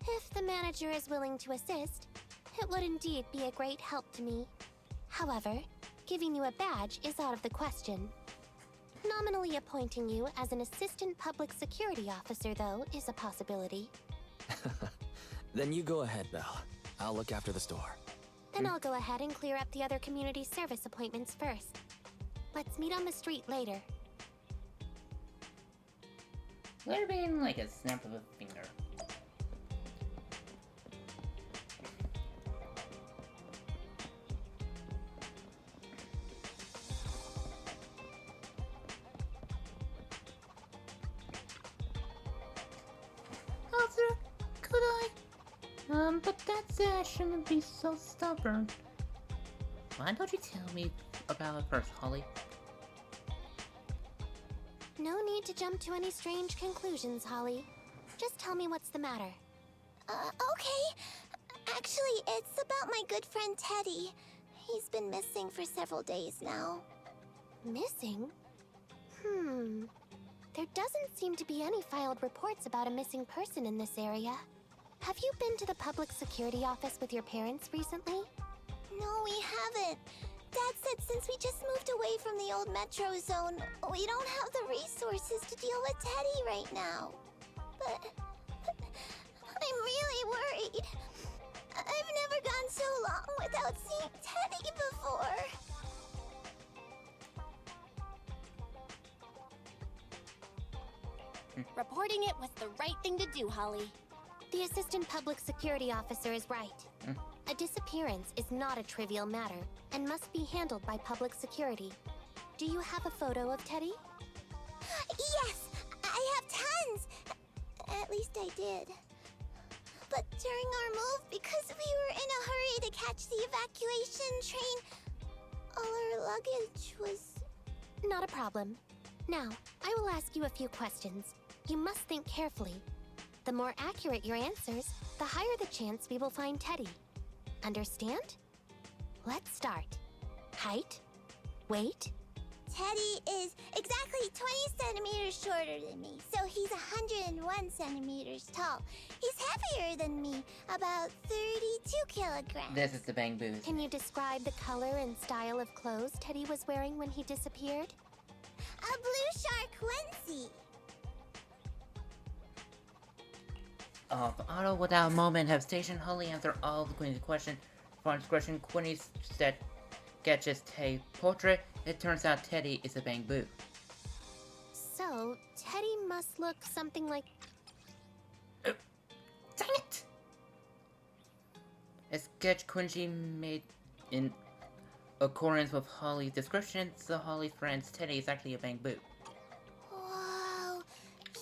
If the manager is willing to assist, it would indeed be a great help to me. However, giving you a badge is out of the question. Nominally appointing you as an assistant public security officer, though, is a possibility. Then you go ahead, Belle. I'll look after the store. Then I'll go ahead and clear up the other community service appointments first. Let's meet on the street later. Would have been like a snap of a finger. Officer, could I? But that shouldn't be so stubborn. Why don't you tell me about it first, Holly? No need to jump to any strange conclusions, Holly. Just tell me what's the matter. Okay. Actually, it's about my good friend Teddy. He's been missing for several days now. Missing? There doesn't seem to be any filed reports about a missing person in this area. Have you been to the public security office with your parents recently? No, we haven't. Dad said since we just moved away from the old metro zone, we don't have the resources to deal with Teddy right now. But I'm really worried. I've never gone so long without seeing Teddy before. Reporting it was the right thing to do, Holly. The assistant public security officer is right. A disappearance is not a trivial matter and must be handled by public security. Do you have a photo of Teddy? Yes, I have tons. At least I did. But during our move, because we were in a hurry to catch the evacuation train, all our luggage was... Not a problem. Now, I will ask you a few questions. You must think carefully. The more accurate your answers, the higher the chance we will find Teddy. Understand? Let's start. Height? Weight? Teddy is exactly 20 centimeters shorter than me, so he's 101 centimeters tall. He's heavier than me, about 32 kilograms. This is the Bang Booth. Can you describe the color and style of clothes Teddy was wearing when he disappeared? A blue shark onesie. Otto, without a moment of hesitation, Holly answered all of Queenie's questions. For discretion, Queenie said, sketches Teddy's portrait. It turns out Teddy is a Bang Boo. So, Teddy must look something like... Dang it! A sketch Quincy made in accordance with Holly's description, so Holly's friend's Teddy is actually a Bang Boo. Whoa,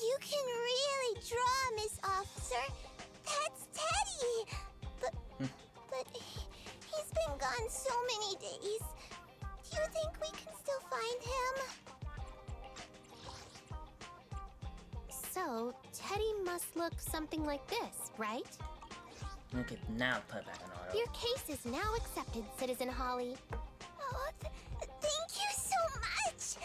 you can really draw, Miss Officer. That's Teddy. But he's been gone so many days. Do you think we can still find him? must look something like this, right? Okay, now put back on auto. Your case is now accepted, Citizen Holly. Oh, thank you so much!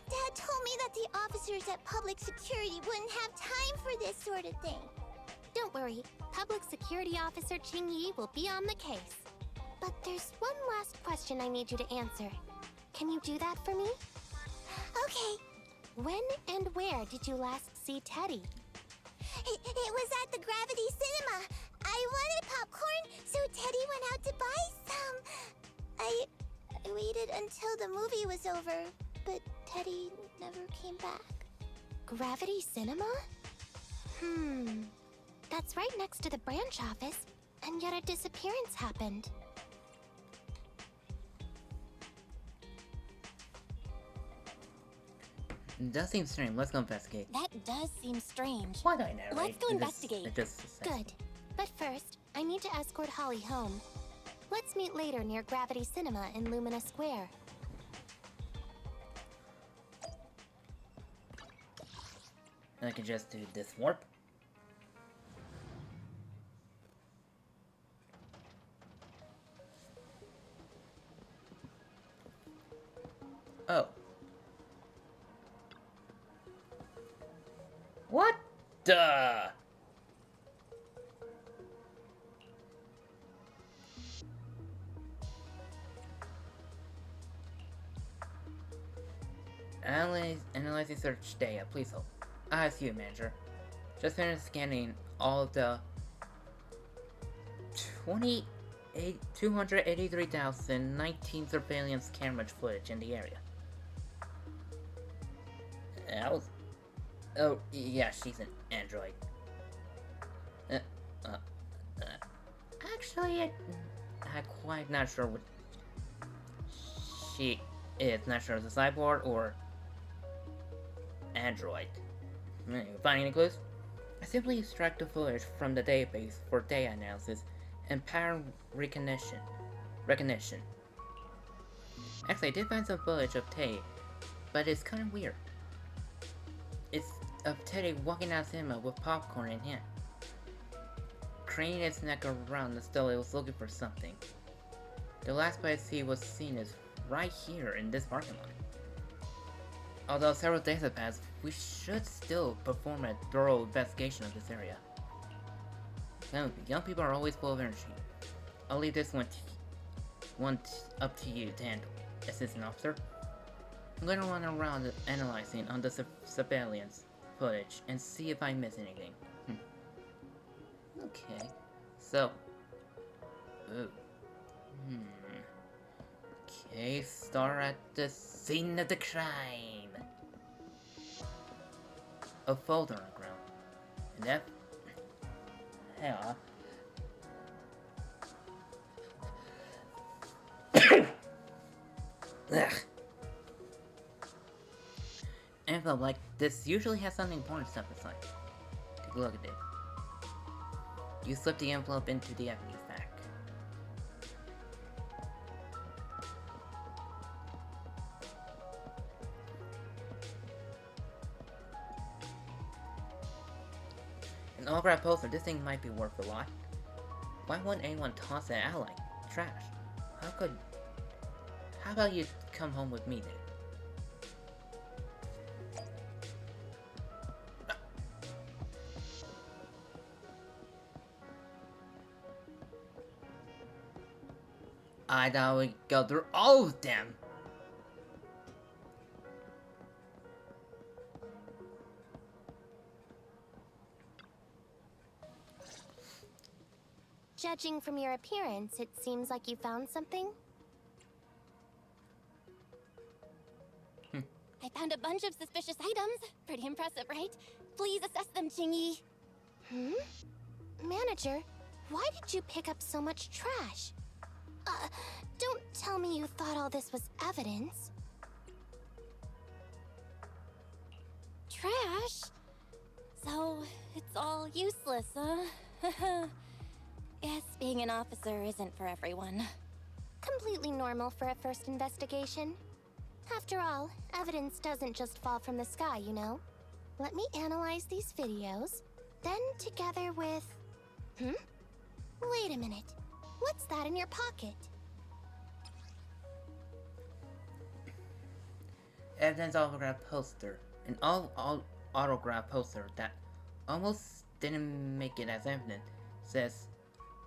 Dad told me that the officers at Public Security wouldn't have time for this sort of thing. Don't worry, Public Security Officer Qingyi will be on the case. But there's one last question I need you to answer. Can you do that for me? Okay. When and where did you last see Teddy? It was at the Gravity Cinema. I wanted popcorn, so Teddy went out to buy some. I waited until the movie was over, but Teddy never came back. Gravity Cinema? That's right next to the branch office, and yet a disappearance happened. It does seem strange. Let's go investigate. That does seem strange. Why do I narrate? Let's go investigate. Good. But first, I need to escort Holly home. Let's meet later near Gravity Cinema in Lumina Square. I can just do this warp. Oh. What the? Analyzing search data, please hold. I see you, manager. Just finished scanning all of the 283,019 surveillance camera footage in the area. That was... Oh, yeah, she's an android. Actually, I'm quite not sure what she is. Not sure if it's a cyborg or android. Find any clues? I simply extract the footage from the database for data analysis and pattern recognition. Actually, I did find some footage of Teddy, but it's kind of weird. It's of Teddy walking out of cinema with popcorn in hand, craning its neck around as though it was looking for something. The last place he was seen is right here in this parking lot. Although several days have passed, we should still perform a thorough investigation of this area. Young people are always full of energy. I'll leave this one up to you to handle, Assistant Officer. I'm gonna run around analyzing on the surveillance footage and see if I miss anything. Okay, so... Okay, start at the scene of the crime. A folder on the ground. And that... Hell... Ugh. Envelope like this usually has something important stuff inside. Take a look at it. You slip the envelope into the evidence bag. An autograph poster, this thing might be worth a lot. Why wouldn't anyone toss it out like trash? How about you come home with me then? I thought we'd go through all of them. Judging from your appearance, it seems like you found something. I found a bunch of suspicious items. Pretty impressive, right? Please assess them, Qingyi. Manager, why did you pick up so much trash? Don't tell me you thought all this was evidence. Trash? So, it's all useless, huh? Guess being an officer isn't for everyone. Completely normal for a first investigation. After all, evidence doesn't just fall from the sky, you know. Let me analyze these videos, Then together with... Wait a minute. What's that in your pocket? Evidence autograph poster. An autograph poster that almost didn't make it as evident. Says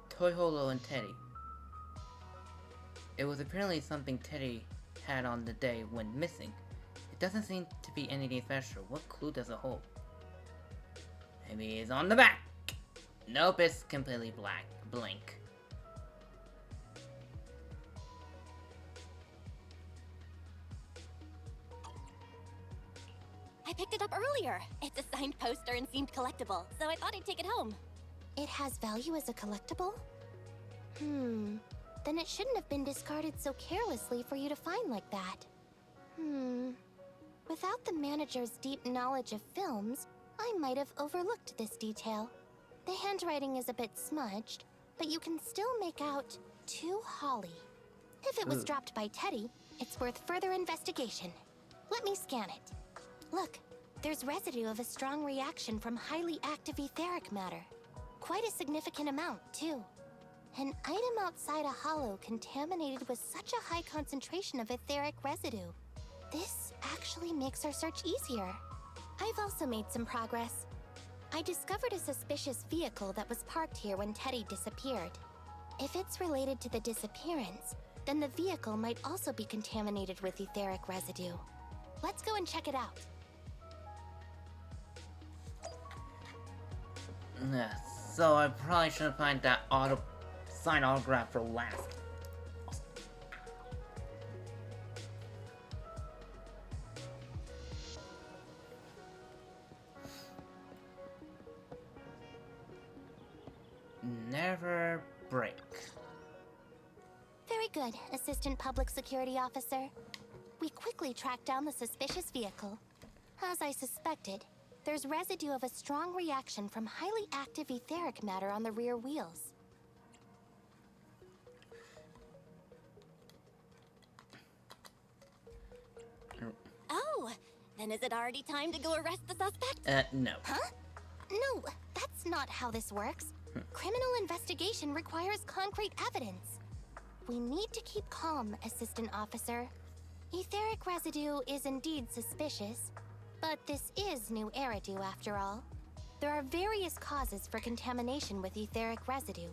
Toy Holo and Teddy. It was apparently something Teddy had on the day when missing. It doesn't seem to be anything special. What clue does it hold? Maybe it's on the back. Nope, it's completely blank. I picked it up earlier. It's a signed poster and seemed collectible, so I thought I'd take it home. It has value as a collectible? Then it shouldn't have been discarded so carelessly for you to find like that. Without the manager's deep knowledge of films, I might have overlooked this detail. The handwriting is a bit smudged, but you can still make out "To Holly." If it was dropped by Teddy, it's worth further investigation. Let me scan it. Look, there's residue of a strong reaction from highly active etheric matter. Quite a significant amount, too. An item outside a holo contaminated with such a high concentration of etheric residue. This actually makes our search easier. I've also made some progress. I discovered a suspicious vehicle that was parked here when Teddy disappeared. If it's related to the disappearance, then the vehicle might also be contaminated with etheric residue. Let's go and check it out. So I probably should find that signed autograph for last. Never break. Very good, Assistant Public Security Officer. We quickly tracked down the suspicious vehicle. As I suspected, there's residue of a strong reaction from highly active etheric matter on the rear wheels. Oh, then is it already time to go arrest the suspect? No. Huh? No, that's not how this works. Criminal investigation requires concrete evidence. We need to keep calm, Assistant Officer. Etheric residue is indeed suspicious, but this is new Eridu after all. There are various causes for contamination with etheric residue.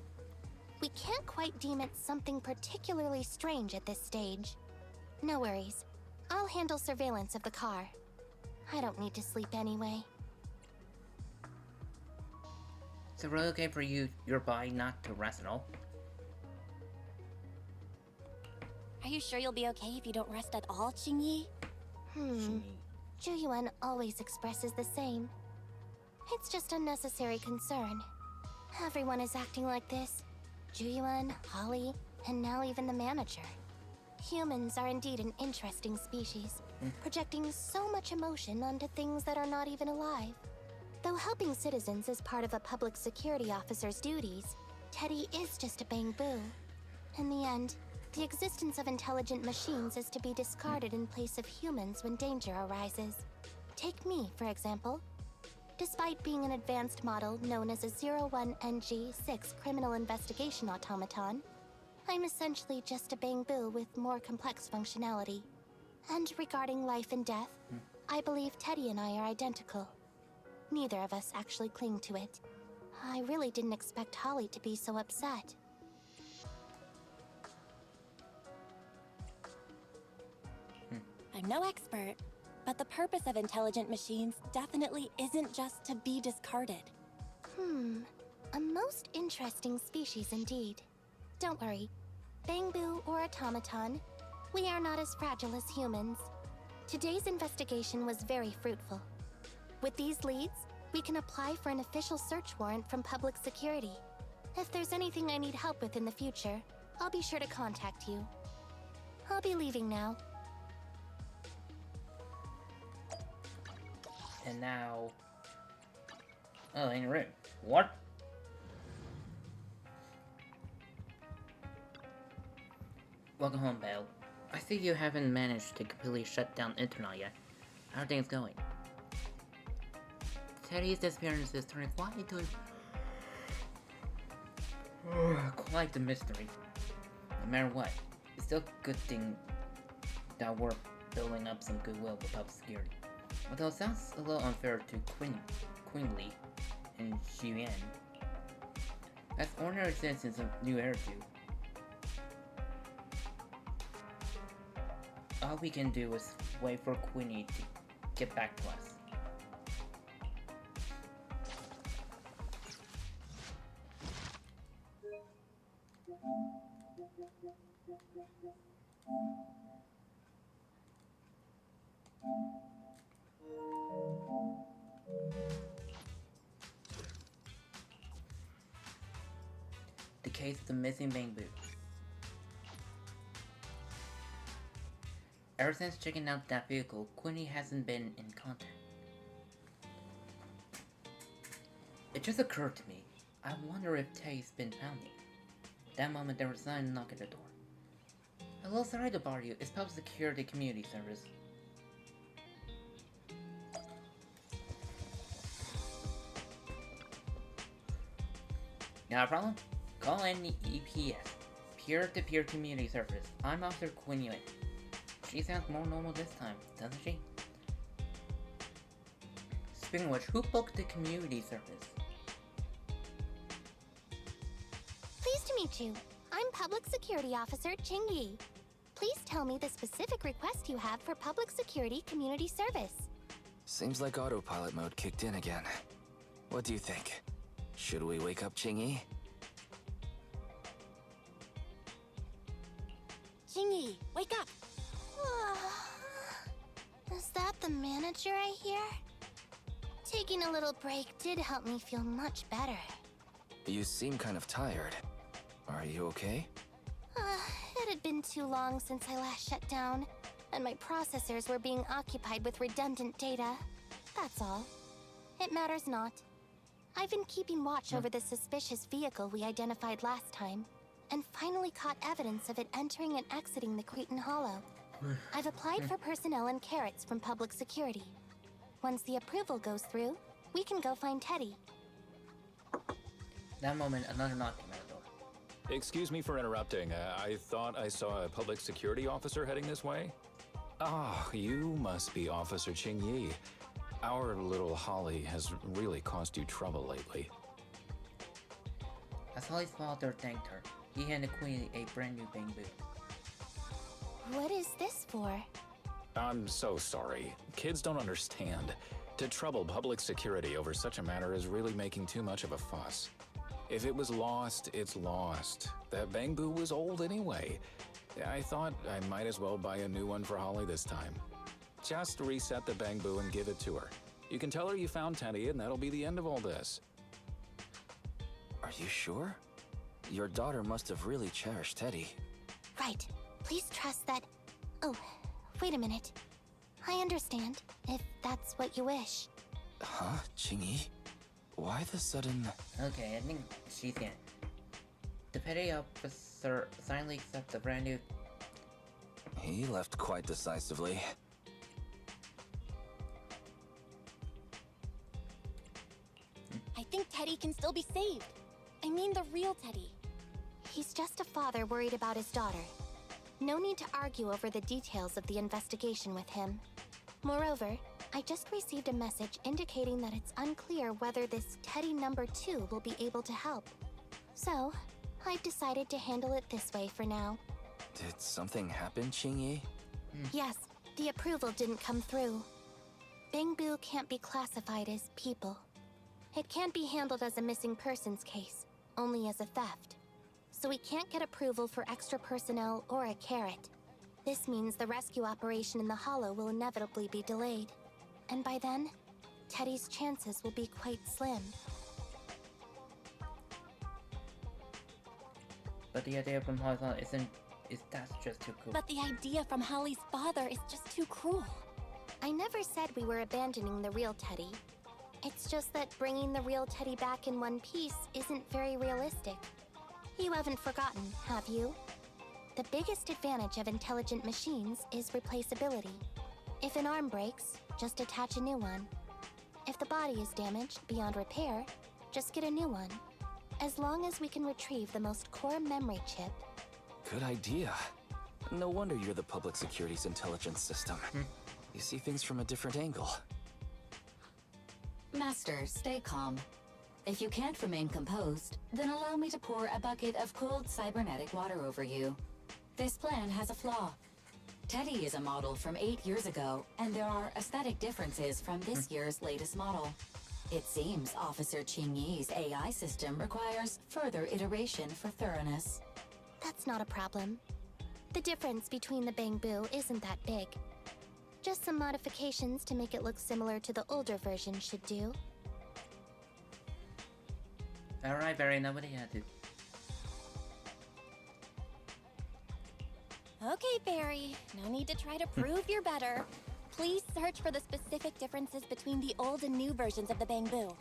We can't quite deem it something particularly strange at this stage. No worries. I'll handle surveillance of the car. I don't need to sleep anyway. Is it really okay for your body not to rest at all? Are you sure you'll be okay if you don't rest at all, Qingyi? Zhuyuan always expresses the same. It's just unnecessary concern. Everyone is acting like this. Zhuyuan, Holly, and now even the manager. Humans are indeed an interesting species, projecting so much emotion onto things that are not even alive. Though helping citizens is part of a public security officer's duties, Teddy is just a bang-boo. In the end, the existence of intelligent machines is to be discarded in place of humans when danger arises. Take me, for example. Despite being an advanced model known as a 01NG6 criminal investigation automaton, I'm essentially just a bang-boo with more complex functionality. And regarding life and death, I believe Teddy and I are identical. Neither of us actually cling to it. I really didn't expect Holly to be so upset. I'm no expert, but the purpose of intelligent machines definitely isn't just to be discarded. A most interesting species indeed. Don't worry. Bang-boo or automaton, we are not as fragile as humans. Today's investigation was very fruitful. With these leads, we can apply for an official search warrant from public security. If there's anything I need help with in the future, I'll be sure to contact you. I'll be leaving now. And now... Oh, in a room. What? Welcome home, Belle. I see you haven't managed to completely shut down the internet yet. How are things going? Teddy's disappearance is turning quite a mystery. No matter what, it's still a good thing that we're building up some goodwill with public security. Although it sounds a little unfair to Queen Lee and Xuan. As ordinary citizens of New Era 2, all we can do is wait for Queenie to get back to us. The case of the missing bamboo. Ever since checking out that vehicle, Queenie hasn't been in contact. It just occurred to me, I wonder if Tay's been found yet. At that moment, there was a sudden knock at the door. Hello, sorry to bother you. It's Public Security Community Service. Got a problem? Call in the EPS, Peer-to-Peer Community Service. I'm Officer Quinn Yuen. She sounds more normal this time, doesn't she? Speaking of which, who booked the community service? Pleased to meet you. I'm Public Security Officer Ching Yi. Please tell me the specific request you have for Public Security Community Service. Seems like autopilot mode kicked in again. What do you think? Should we wake up Chingy? Chingy, wake up! Is that the manager I hear? Taking a little break did help me feel much better. You seem kind of tired. Are you okay? It had been too long since I last shut down, and my processors were being occupied with redundant data. That's all. It matters not. I've been keeping watch over the suspicious vehicle we identified last time, and finally caught evidence of it entering and exiting the Cretan Hollow. I've applied for personnel and carrots from Public Security. Once the approval goes through, we can go find Teddy. That moment, another knock came at the door. Excuse me for interrupting. I thought I saw a public security officer heading this way. Ah, you must be Officer Ching Yi. Our little Holly has really caused you trouble lately. As Holly's father thanked her, he handed Queenie a brand new bamboo. What is this for? I'm so sorry. Kids don't understand. To trouble public security over such a matter is really making too much of a fuss. If it was lost, it's lost. That bamboo was old anyway. I thought I might as well buy a new one for Holly this time. Just reset the bamboo and give it to her. You can tell her you found Teddy and that'll be the end of all this. Are you sure? Your daughter must have really cherished Teddy. Right. Please trust that... Oh, wait a minute. I understand, if that's what you wish. Huh? Chingy? Why the sudden... Okay, I think she's in. The petty officer silently accepts the brand new... He left quite decisively. I think Teddy can still be saved. I mean the real Teddy. He's just a father worried about his daughter. No need to argue over the details of the investigation with him. Moreover, I just received a message indicating that it's unclear whether this Teddy number 2 will be able to help. So, I've decided to handle it this way for now. Did something happen, Chingy? Yes, the approval didn't come through. Bamboo can't be classified as people. It can't be handled as a missing persons case, only as a theft. So we can't get approval for extra personnel or a carrot. This means the rescue operation in the Hollow will inevitably be delayed. And by then, Teddy's chances will be quite slim. But the idea from Holly's father that's just too cool. But the idea from Holly's father is just too cruel. I never said we were abandoning the real Teddy. It's just that bringing the real Teddy back in one piece isn't very realistic. You haven't forgotten, have you? The biggest advantage of intelligent machines is replaceability. If an arm breaks, just attach a new one. If the body is damaged beyond repair, just get a new one. As long as we can retrieve the most core memory chip. Good idea. No wonder you're the public security's intelligence system. You see things from a different angle. Master, stay calm. If you can't remain composed, then allow me to pour a bucket of cold cybernetic water over you. This plan has a flaw. Teddy is a model from 8 years ago, and there are aesthetic differences from this year's latest model. It seems Officer Qingyi's AI system requires further iteration for thoroughness. That's not a problem. The difference between the Bangbu isn't that big. Just some modifications to make it look similar to the older version should do. Alright, Barry, nobody had to. Okay, Barry. No need to try to prove you're better. Please search for the specific differences between the old and new versions of the Bangbu.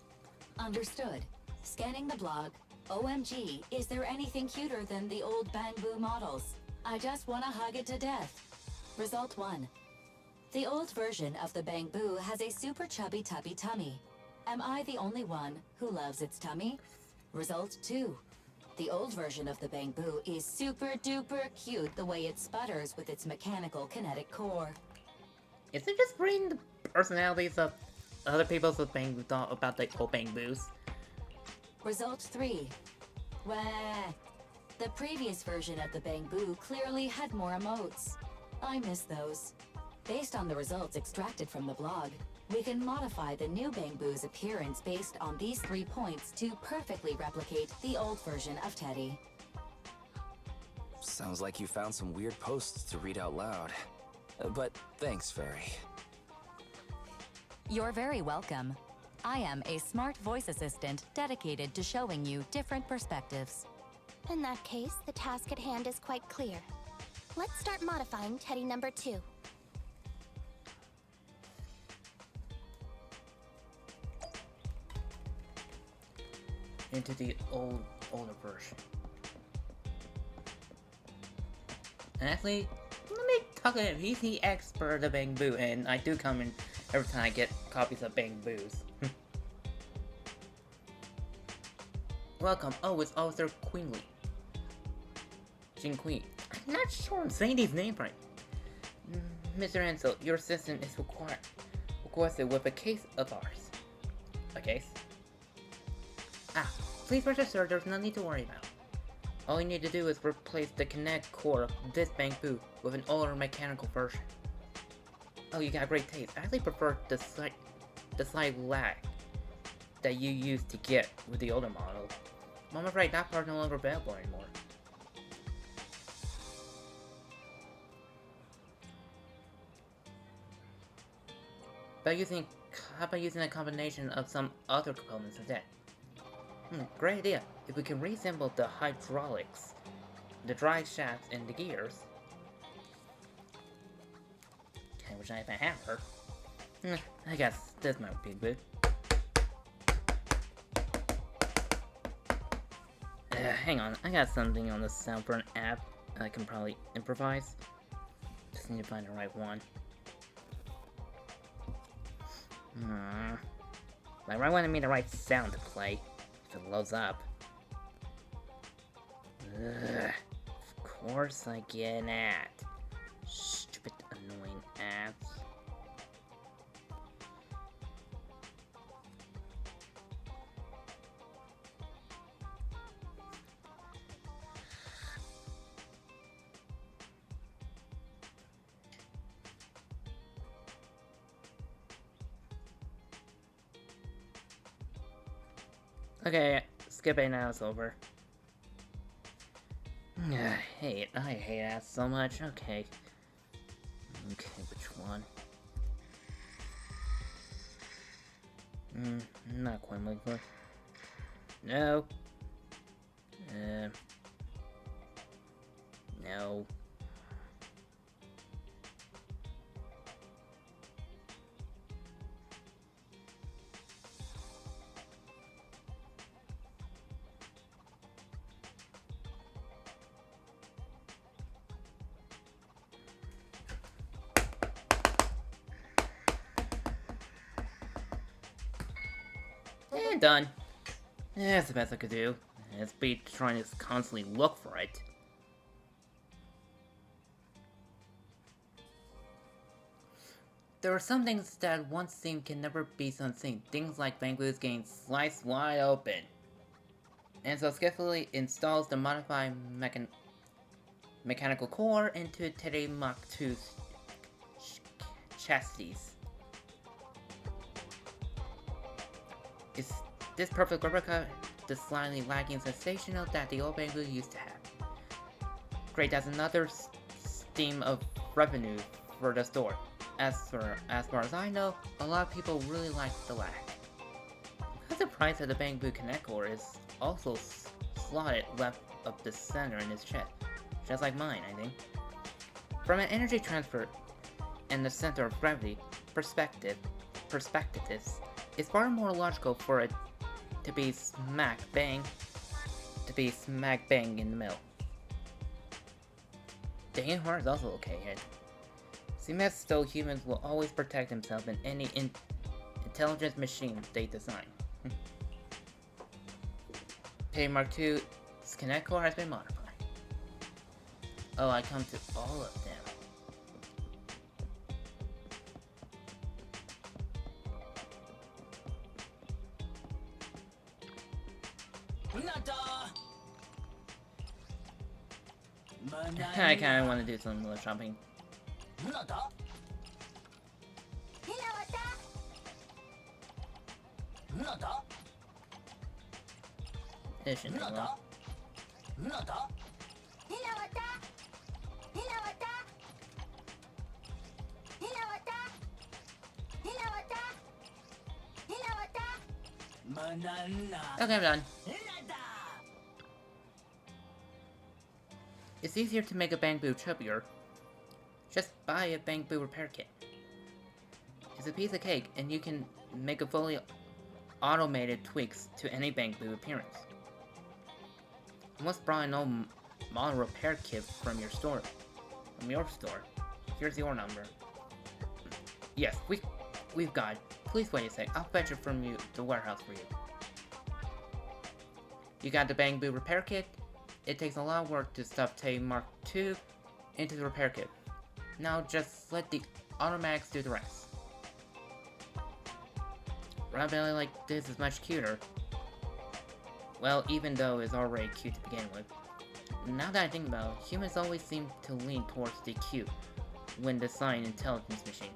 Understood. Scanning the blog. OMG, is there anything cuter than the old Bangbu models? I just want to hug it to death. Result 1. The old version of the Bangbu has a super chubby tubby tummy. Am I the only one who loves its tummy? Result 2. The old version of the Bangbu is super duper cute the way it sputters with its mechanical kinetic core. Is it just bringing the personalities of other people's Bangbu thought about the old Bangbus? Result 3. Wah. The previous version of the Bangbu clearly had more emotes. I miss those. Based on the results extracted from the blog, we can modify the new Bangbu's appearance based on these 3 points to perfectly replicate the old version of Teddy. Sounds like you found some weird posts to read out loud. But thanks, Fairy. You're very welcome. I am a smart voice assistant dedicated to showing you different perspectives. In that case, the task at hand is quite clear. Let's start modifying Teddy number 2. Into the older version. And actually, let me talk to him. He's the expert of Bangbu, and I do come in every time I get copies of Bangbus. Welcome. Oh, it's Officer Queenly. Jin Queen. I'm not sure I'm saying these names right. Mr. Ansel, your assistant is requested with a case of ours. A case? Ah, please rest assured there's no need to worry about. All you need to do is replace the Connect core of this Bangbu with an older mechanical version. Oh, you got great taste. I actually prefer the slight lag that you used to get with the older model. I'm afraid that part's no longer available anymore. How about using a combination of some other components instead? Great idea. If we can reassemble the hydraulics, the drive shafts, and the gears. Okay, wish I had a hammer. I guess this might be good. Hang on, I got something on the Soundburn app I can probably improvise. Just need to find the right one. The right one, I mean the right sound to play. If it loads up. Of course I get an ad. Stupid, annoying ads. Okay, skip it now, it's over. I hate ads so much. Okay, which one? Not quite looking for. No. No. you're done. That's the best I could do. It's be trying to constantly look for it. There are some things that once seen can never be unseen. Things like Bangboos getting sliced wide open. And so skillfully installs the modified mechanical core into Teddy Mach 2's chassis. Is this perfect replica the slightly lacking sensational that the old Bangoo used to have? Great, that's another stream of revenue for the store. As far as I know, a lot of people really like the lag. I'm surprised that the Bangoo Connect core is also slotted left of the center in his chest, just like mine, I think. From an energy transfer and the center of gravity perspectives, it's far more logical for it to be smack bang in the middle. The hidden heart is also okay here. Seems as though humans will always protect themselves in any intelligent machine they design. Teddy Mark II's Connect core has been modified. Oh, I come to all of them. I kinda wanna do some little shopping. This shouldn't take long. Okay, I'm done. It's easier to make a Bangoo chubbier. Just buy a Bangoo repair kit. It's a piece of cake, and you can make a fully automated tweaks to any Bangoo appearance. I must buy an old model repair kit from your store. Here's your number. Yes, we've got it. Please wait a sec. I'll fetch it from the warehouse for you. You got the Bangoo repair kit? It takes a lot of work to stuff Teddy Mark II into the repair kit. Now just let the automatics do the rest. Rabbit like this is much cuter. Well, even though it's already cute to begin with. Now that I think about it, humans always seem to lean towards the cute when designing intelligence machine.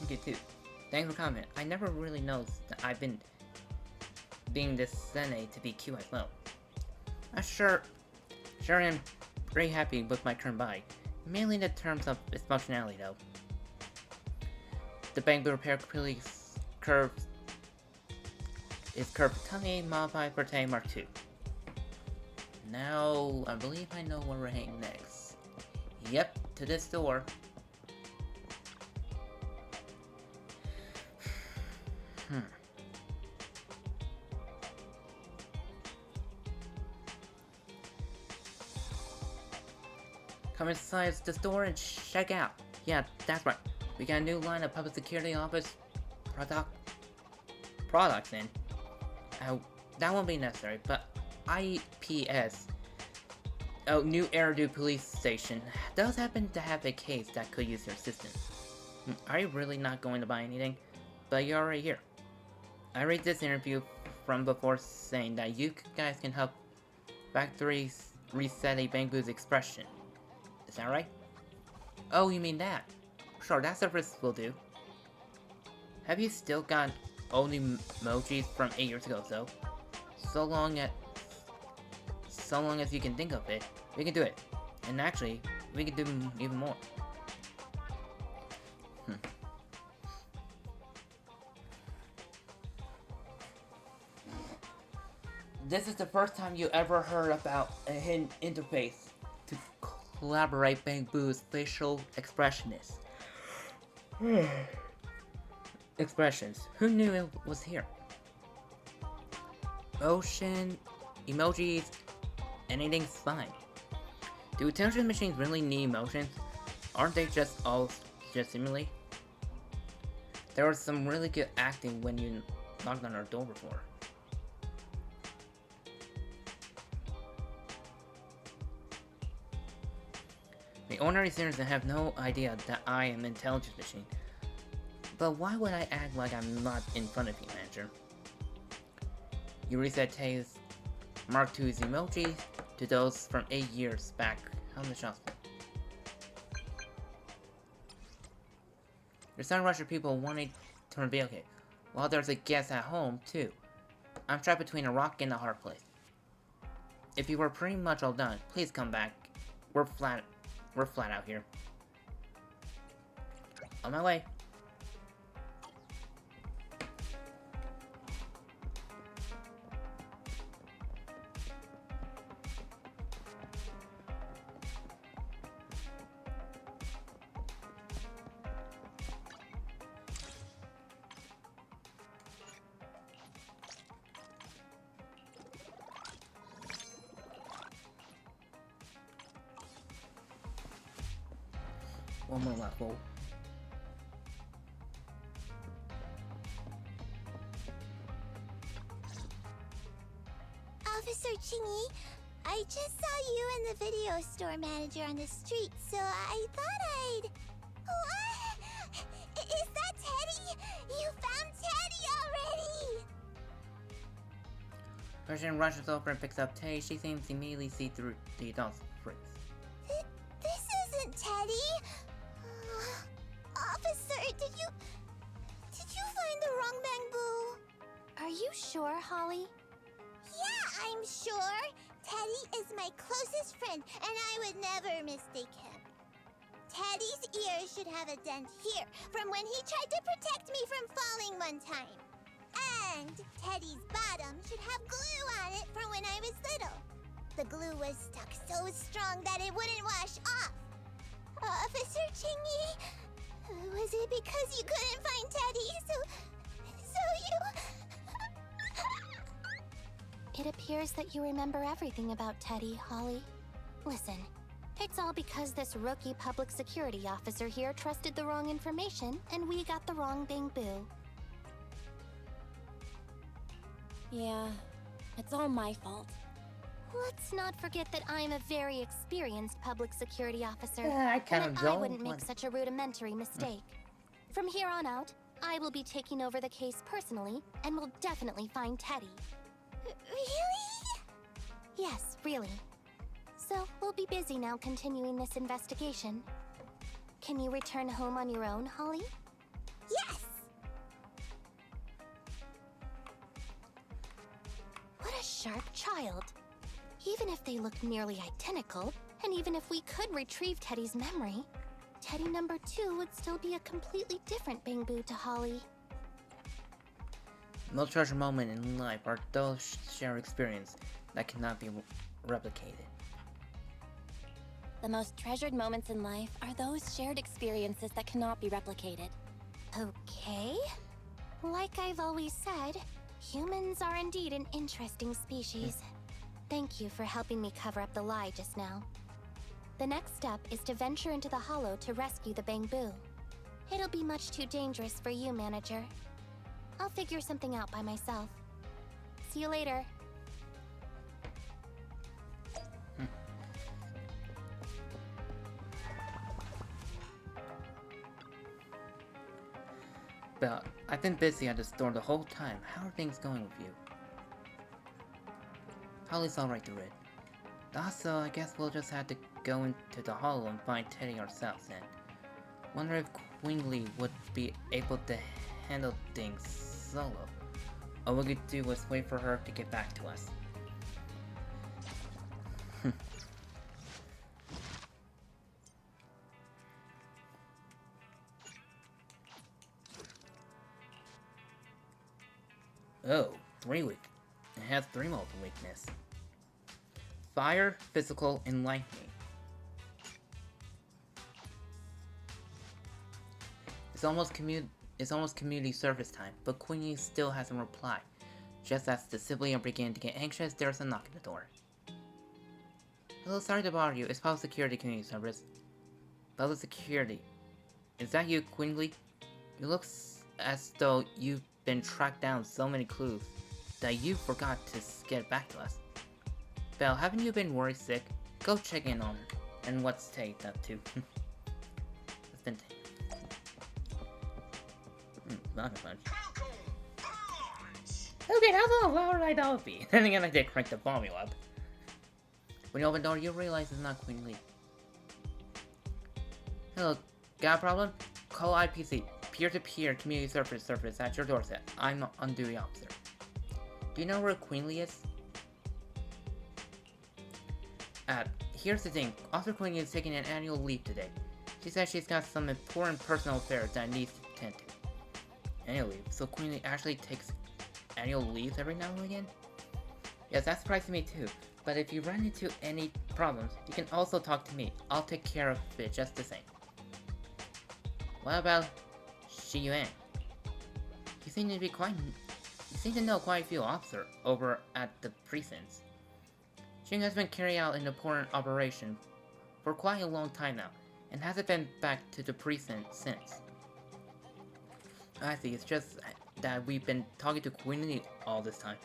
Okay, too. Thanks for comment. I never really noticed that I've been being designated to be cute as well. I sure am pretty happy with my current bike, mainly in the terms of its functionality though. The Bangoo repair police curved tummy modified for Teddy Mark II. Now, I believe I know where we're heading next. Yep, to this door. Come inside the store and check out. Yeah, that's right. We got a new line of public security office products in. That won't be necessary, but IPS, New Eridu Police Station, does happen to have a case that could use your assistance. Are you really not going to buy anything? But you're already here. I read this interview from before saying that you guys can help factories reset a Bangoo's expression. Is that right? Oh, you mean that? Sure, that service will do. Have you still got old emojis from 8 years ago, though? So long as you can think of it, we can do it. And actually, we can do even more. This is the first time you ever heard about a hidden interface to collaborate Bangoo's facial expressions. Who knew it was here? Motion, emojis, anything's fine. Do intelligent machines really need emotions? Aren't they just all just simulate? There was some really good acting when you knocked on our door before. The ordinary citizens have no idea that I am an intelligence machine. But why would I act like I'm not in front of you, manager? You reset Tay's Mark II's emojis to those from 8 years back on the shop. Your son Russia people wanted to relocate. Well, there's a guest at home, too. I'm trapped between a rock and a hard place. If you were pretty much all done, please come back. We're flat out here. On my way. One more level. Officer Chingy, I just saw you and the video store manager on the street, so I thought I'd... What? Is that Teddy? You found Teddy already! Person rushes over and picks up Tay. She seems to immediately see through the adult's freeze. This isn't Teddy! Officer, did you find the wrong bamboo? Are you sure, Holly? Yeah, I'm sure. Teddy is my closest friend, and I would never mistake him. Teddy's ears should have a dent here, from when he tried to protect me from falling one time. And Teddy's bottom should have glue on it from when I was little. The glue was stuck so strong that it wouldn't wash off. Officer Chingy, was it because you couldn't find Teddy, so you... It appears that you remember everything about Teddy, Holly. Listen, it's all because this rookie public security officer here trusted the wrong information, and we got the wrong bamboo. Yeah, it's all my fault. Let's not forget that I'm a very experienced public security officer, Yeah, I kind and of that I don't wouldn't make want- such a rudimentary mistake. From here on out, I will be taking over the case personally, and will definitely find Teddy. Really? Yes, really. So, we'll be busy now continuing this investigation. Can you return home on your own, Holly? Yes! What a sharp child. Even if they look nearly identical, and even if we could retrieve Teddy's memory, Teddy number 2 would still be a completely different bamboo to Holly. Most treasure moment in life are those shared experience that cannot be replicated. The most treasured moments in life are those shared experiences that cannot be replicated. Okay. Like I've always said, humans are indeed an interesting species. Thank you for helping me cover up the lie just now. The next step is to venture into the hollow to rescue the bamboo. It'll be much too dangerous for you, manager. I'll figure something out by myself. See you later. But I've been busy at the store the whole time. How are things going with you? Holly's alright to read. Also, I guess we'll just have to go into the hollow and find Teddy ourselves then. Wonder if Quingly would be able to handle things solo. All we could do was wait for her to get back to us. Oh, 3 weak. It has 3 multiple weakness. Fire, physical, and lightning. It's almost community service time, but Queenie still hasn't replied. Just as the sibling are beginning to get anxious, there's a knock at the door. Hello, sorry to bother you. It's public security community service. Public security. Is that you, Quingly? You look as though you've been tracked down so many clues that you forgot to get back to us. Belle, haven't you been worried sick? Go check in on her. And what's Tay up to? What's been Tay? Not a bunch. Okay, how the hell would I know be? Then again, I did crank the volume up. When you open the door, you realize it's not Queen Lee. Hello, got a problem? Call IPC, peer-to-peer community service at your doorstep. I'm on duty officer. Do you know where Queen Lee is? Here's the thing. Officer Queen Lee is taking an annual leave today. She says she's got some important personal affairs that needs to attend to. Annual leave? So Queen Lee actually takes annual leaves every now and again? Yes, that surprises me too. But if you run into any problems, you can also talk to me. I'll take care of it just the same. What about Shi Yuan? You seem to know quite a few officers over at the precincts. She has been carrying out an important operation for quite a long time now, and hasn't been back to the precinct since. I see, it's just that we've been talking to Queen Lee all this time,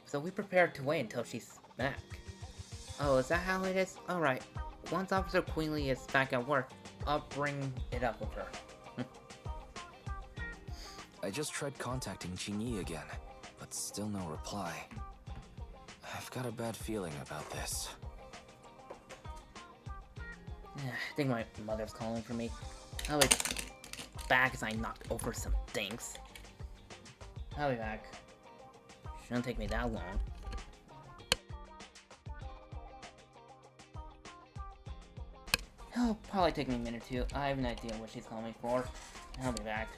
so we prepared to wait until she's back. Oh, is that how it is? Alright, once Officer Queen Lee is back at work, I'll bring it up with her. I just tried contacting Jinyi again, but still no reply. I've got a bad feeling about this. I think my mother's calling for me. I'll be back as I knocked over some things. I'll be back. Shouldn't take me that long. It'll probably take me a minute or two. I have no idea what she's calling me for. I'll be back.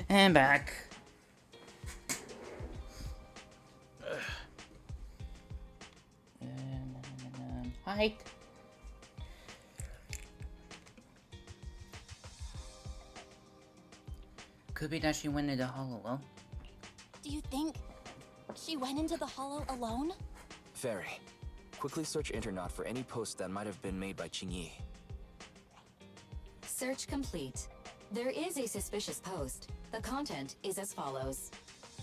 And back. Hi. Could be that she went into the hall alone. Do you think she went into the hollow alone? Very. Quickly search Internet for any posts that might have been made by Qingyi. Search complete. There is a suspicious post. The content is as follows.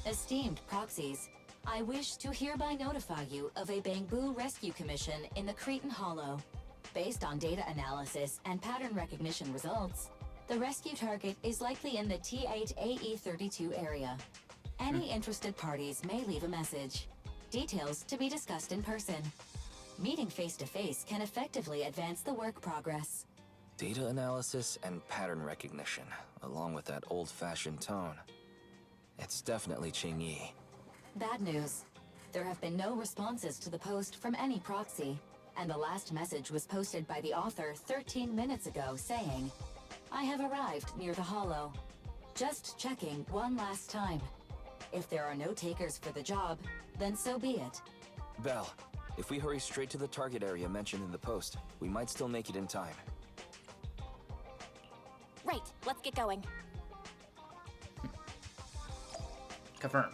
Esteemed proxies, I wish to hereby notify you of a Bamboo rescue commission in the Cretan Hollow. Based on data analysis and pattern recognition results, the rescue target is likely in the T8AE32 area. Any interested parties may leave a message. Details to be discussed in person. Meeting face-to-face can effectively advance the work progress. Data analysis and pattern recognition, along with that old-fashioned tone. It's definitely Qingyi. Bad news. There have been no responses to the post from any proxy, and the last message was posted by the author 13 minutes ago saying, I have arrived near the hollow. Just checking one last time. If there are no takers for the job, then so be it. Belle, if we hurry straight to the target area mentioned in the post, we might still make it in time. Right, let's get going. Confirm.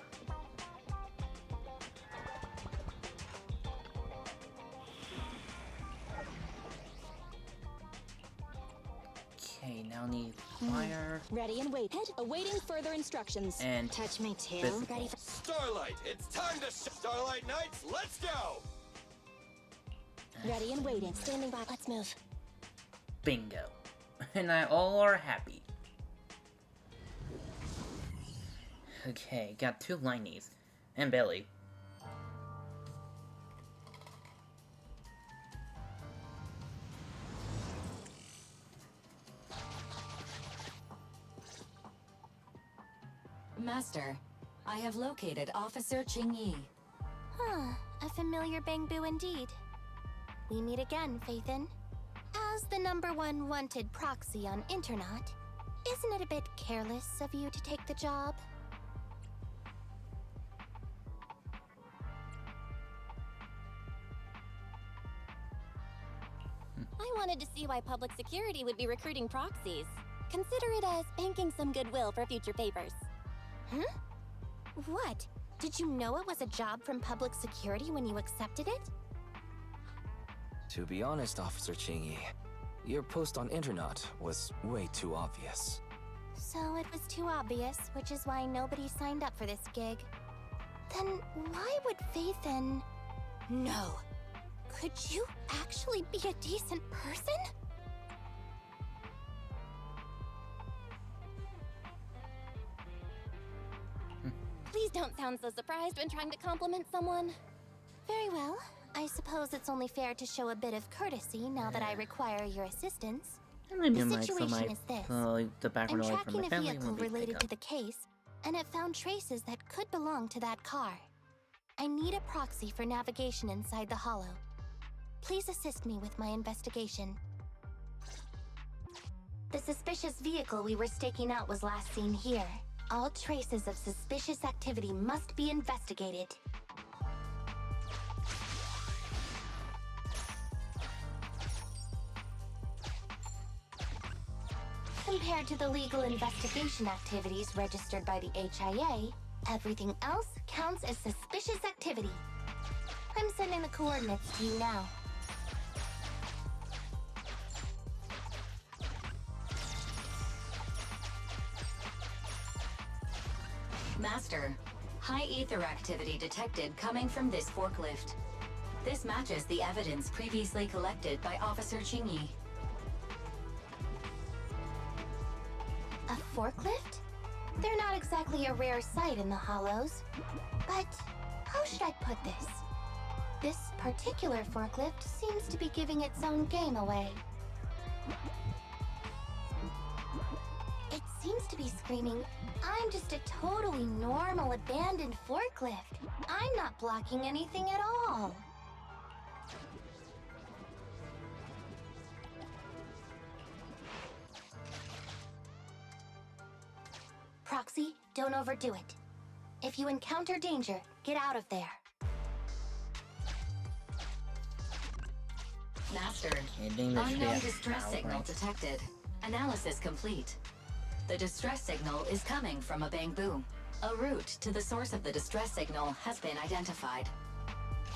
Okay, now need fire. Ready and wait. Head awaiting further instructions. And touch my tail. physical. Ready for Starlight, it's time to Starlight Knights, let's go! ready and waiting. Standing by. Let's move. Bingo. And all are happy. Okay, got 2 lineies. And Belly. Master, I have located Officer Qingyi. Huh, a familiar Bamboo indeed. We meet again, Phaethon. As the #1 wanted proxy on Internet, isn't it a bit careless of you to take the job? I wanted to see why public security would be recruiting proxies. Consider it as banking some goodwill for future favors. Huh? What? Did you know it was a job from public security when you accepted it? To be honest, Officer Qingyi, your post on Internet was way too obvious. So it was too obvious, which is why nobody signed up for this gig. Then why would Phaethon... No. Could you actually be a decent person? Please don't sound so surprised when trying to compliment someone. Very well. I suppose it's only fair to show a bit of courtesy now that I require your assistance. Maybe The situation is this. the background I'm away from tracking my a family vehicle when we pick related up. to the case, and it found traces that could belong to that car. I need a proxy for navigation inside the hollow. Please assist me with my investigation. The suspicious vehicle we were staking out was last seen here. All traces of suspicious activity must be investigated. Compared to the legal investigation activities registered by the HIA, everything else counts as suspicious activity. I'm sending the coordinates to you now. Master, high ether activity detected coming from this forklift. This matches the evidence previously collected by Officer Qingyi. A forklift? They're not exactly a rare sight in the Hollows. But how should I put this? This particular forklift seems to be giving its own game away. It seems to be screaming, I'm just a totally normal abandoned forklift. I'm not blocking anything at all. Proxy, don't overdo it. If you encounter danger, get out of there. Master, Ending this unknown video. distress signal detected. Analysis complete. The distress signal is coming from a bamboo. A route to the source of the distress signal has been identified.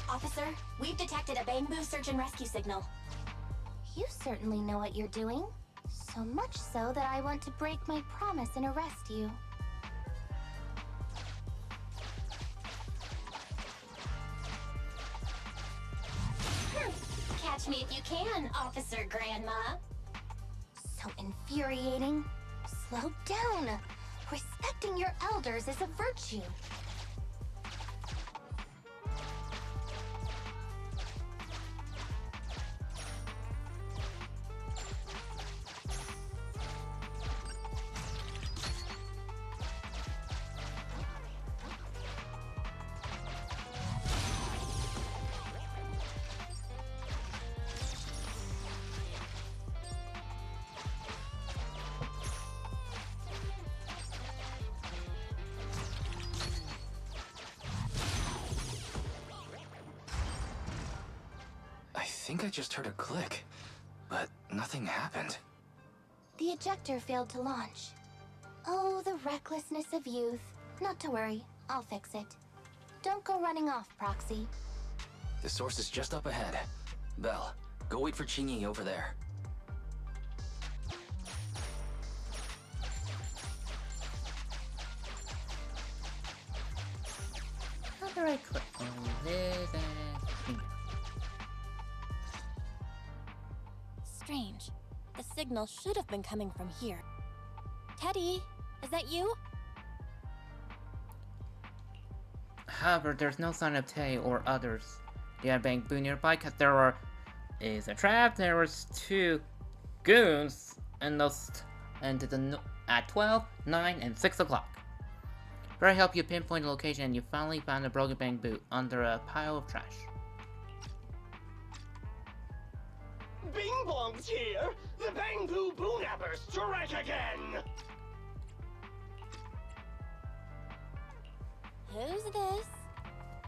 Officer, we've detected a bamboo search and rescue signal. You certainly know what you're doing. So much so that I want to break my promise and arrest you. Catch me if you can, Officer Grandma. So infuriating. Slow down. Respecting your elders is a virtue. I think I just heard a click, but nothing happened. The ejector failed to launch. Oh, the recklessness of youth. Not to worry, I'll fix it. Don't go running off, Proxy. The source is just up ahead. Belle, go wait for Qingyi over there. How do I click on this and... Strange. The signal should have been coming from here. Teddy, is that you? However, there's no sign of Tay or others. They had bamboo nearby because there is a trap. There was 2 goons and at 12, 9, and 6 o'clock. Very help you pinpoint the location and you finally found a broken bamboo under a pile of trash. Bing Bong's here! The Bamboo Boonappers strike again! Who's this?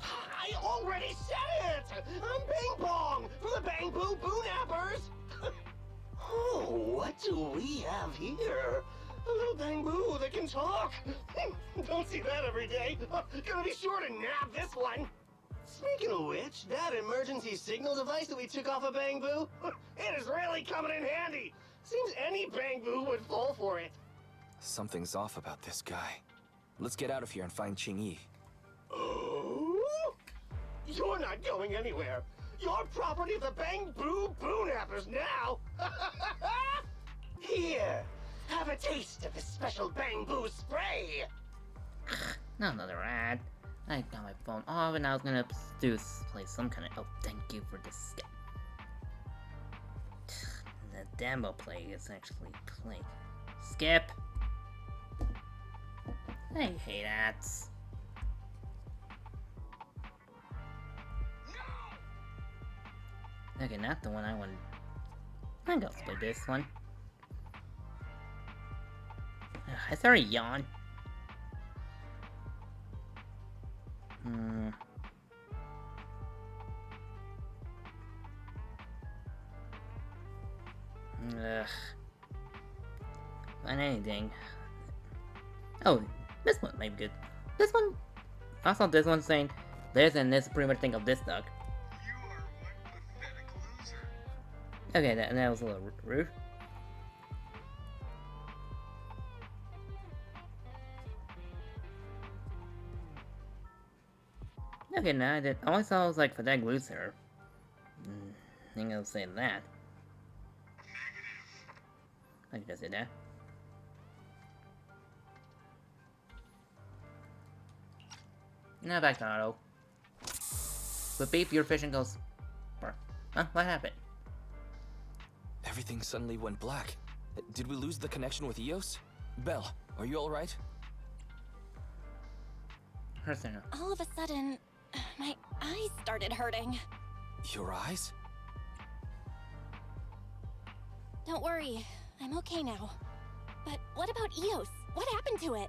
I already said it! I'm Bing Bong from the Bamboo Boonappers! Oh, what do we have here? A little bamboo that can talk! Don't see that every day! Gonna be sure to nab this one! Speaking of which, that emergency signal device that we took off of Bamboo, it is really coming in handy. Seems any Bamboo would fall for it. Something's off about this guy. Let's get out of here and find Qingyi. Oh? You're not going anywhere. You're property of the Bamboo Boonappers now. Here, have a taste of this special bamboo spray. Not another ad. I got my phone off and I was gonna play some kind of... Oh, thank you for this skip. The demo play is actually playing. Skip! I hate ads. Okay, not the one I want. I'm gonna play this one. I already yawn. Ugh. Find anything. Oh, this one might be good. This one. I saw this one saying this and this pretty much think of this dog. Okay, that was a little rude. Okay, now I did. All I saw was like Patek Loser. I think I was saying that. I can just say that. Now back to auto. But beep, your vision goes. Huh? What happened? Everything suddenly went black. Did we lose the connection with Eos? Belle, are you alright? All of a sudden, my eyes started hurting. Your eyes? Don't worry, I'm okay now. But what about Eos? What happened to it?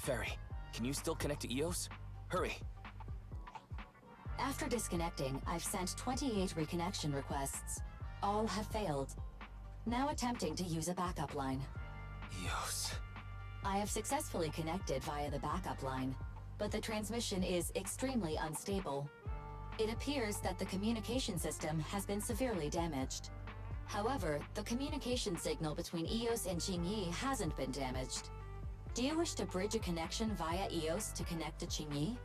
Fairy, can you still connect to EOS? Hurry. After disconnecting, I've sent 28 reconnection requests. All have failed. Now attempting to use a backup line. EOS. I have successfully connected via the backup line, but the transmission is extremely unstable. It appears that the communication system has been severely damaged. However, the communication signal between EOS and Qingyi hasn't been damaged. Do you wish to bridge a connection via EOS to connect to Qingyi?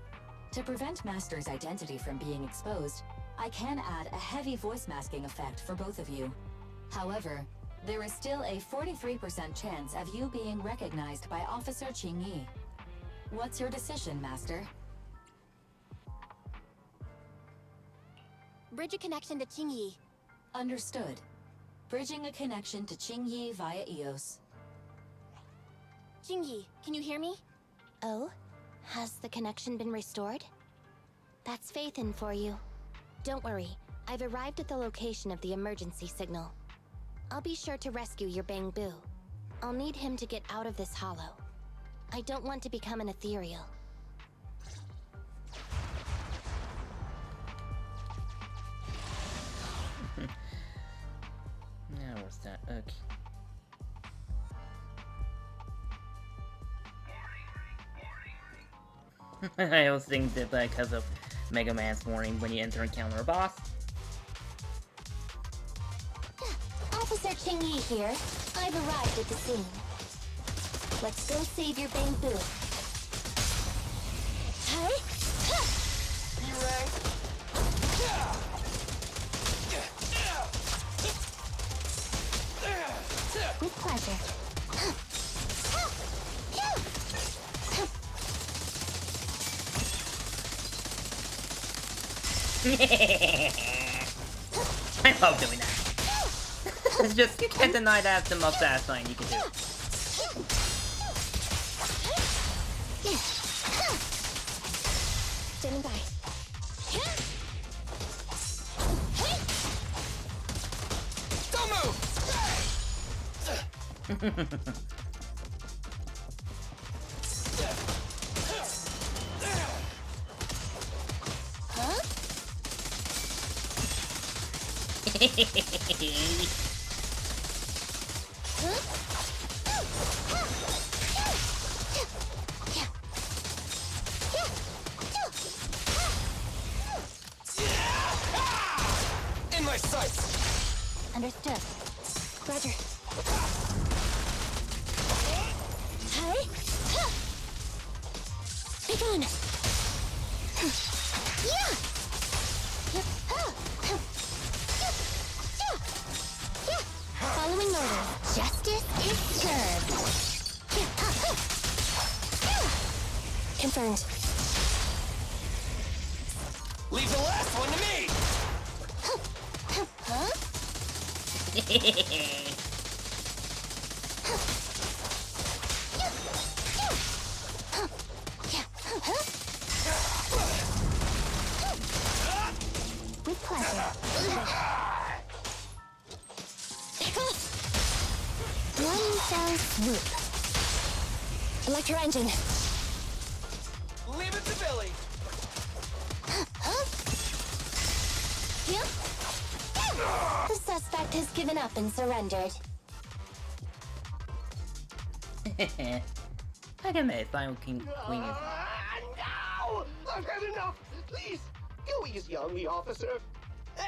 To prevent Master's identity from being exposed, I can add a heavy voice masking effect for both of you. However, there is still a 43% chance of you being recognized by Officer Qingyi. What's your decision, Master? Bridge a connection to Qingyi. Understood. Bridging a connection to Qingyi via EOS. Qingyi, can you hear me? Oh? Has the connection been restored? That's Faithin for you. Don't worry, I've arrived at the location of the emergency signal. I'll be sure to rescue your Bangbu. I'll need him to get out of this hollow. I don't want to become an ethereal. Now what's that? Okay. I was thinking that because of Mega Man's warning when you enter and encounter a boss. Officer Qingyi here. I've arrived at the scene. Let's go save your Bangbu. Hey? With pleasure. I love doing that. It's just, you can't deny that's the most satisfying you can do. Standing by. Don't move! Huh? In my sights! Understood. Roger. Hey? Be gone. Yeah! Following orders, justice is served. Confirmed. Leave the last one to me! Huh? With pleasure. Back off! One fell swoop. Electro engine. Leave it to Billy! The suspect has given up and surrendered. I can admit, Final King Queen is... No! I've had enough! Please, go easy on me, officer.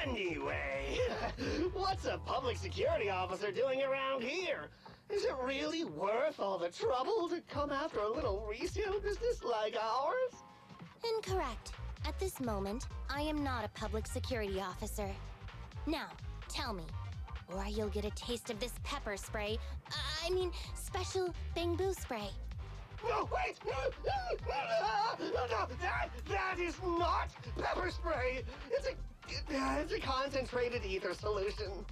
Anyway, what's a public security officer doing around here? Is it really worth all the trouble to come after a little resale business like ours? Incorrect. At this moment, I am not a public security officer. Now, tell me, or you'll get a taste of this pepper spray. I mean, special Bangbu spray. No, wait! No, that is not pepper spray! It's a concentrated ether solution.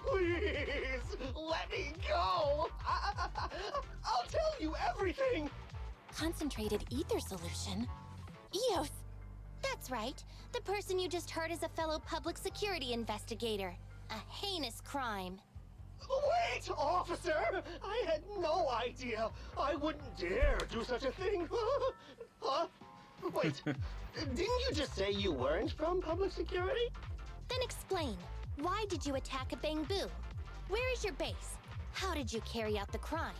Please, let me go! I'll tell you everything! Concentrated ether solution? EOS! That's right. The person you just heard is a fellow public security investigator. A heinous crime. Wait, officer! I had no idea. I wouldn't dare do such a thing. Huh? Wait, didn't you just say you weren't from public security? Then explain. Why did you attack a Bangbu? Where is your base? How did you carry out the crimes?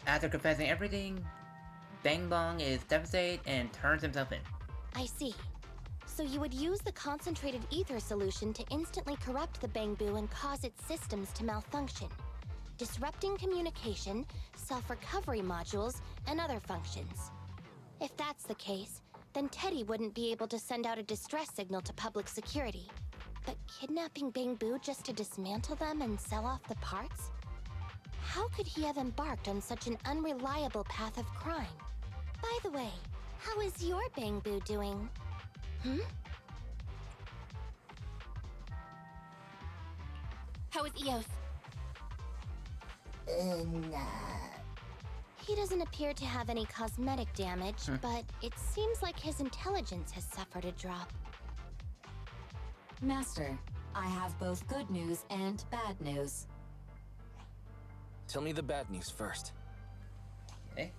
After confessing everything, Bang Bong is devastated and turns himself in. I see. So you would use the concentrated ether solution to instantly corrupt the Bangbu and cause its systems to malfunction, disrupting communication, self-recovery modules, and other functions. If that's the case, then Teddy wouldn't be able to send out a distress signal to public security. But kidnapping Bangbu just to dismantle them and sell off the parts? How could he have embarked on such an unreliable path of crime? By the way, how is your Bangbu doing? How is Eos? He doesn't appear to have any cosmetic damage, but it seems like his intelligence has suffered a drop. Master, I have both good news and bad news. Tell me the bad news first. Okay.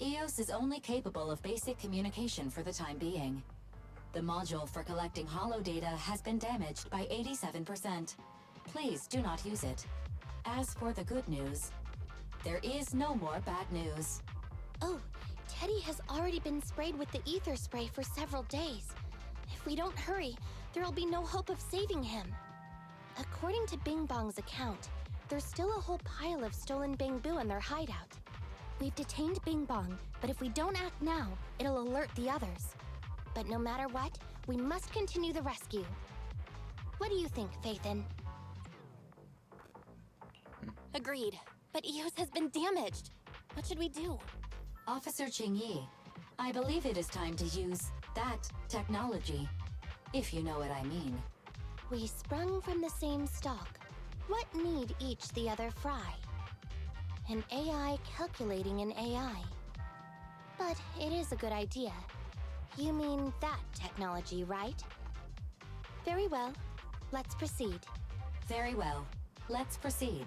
Eos is only capable of basic communication for the time being. The module for collecting holo data has been damaged by 87%. Please do not use it. As for the good news, there is no more bad news. Oh, Teddy has already been sprayed with the ether spray for several days. If we don't hurry, there'll be no hope of saving him. According to Bing Bong's account, there's still a whole pile of stolen Bangbu in their hideout. We've detained Bing Bong, but if we don't act now, it'll alert the others. But no matter what, we must continue the rescue. What do you think, Faithin? Agreed, but Eos has been damaged. What should we do? Officer Qingyi, I believe it is time to use that technology, if you know what I mean. We sprung from the same stalk. What need each the other fry? An AI calculating an AI. But it is a good idea. You mean that technology, right? Very well. Let's proceed. Very well. Let's proceed.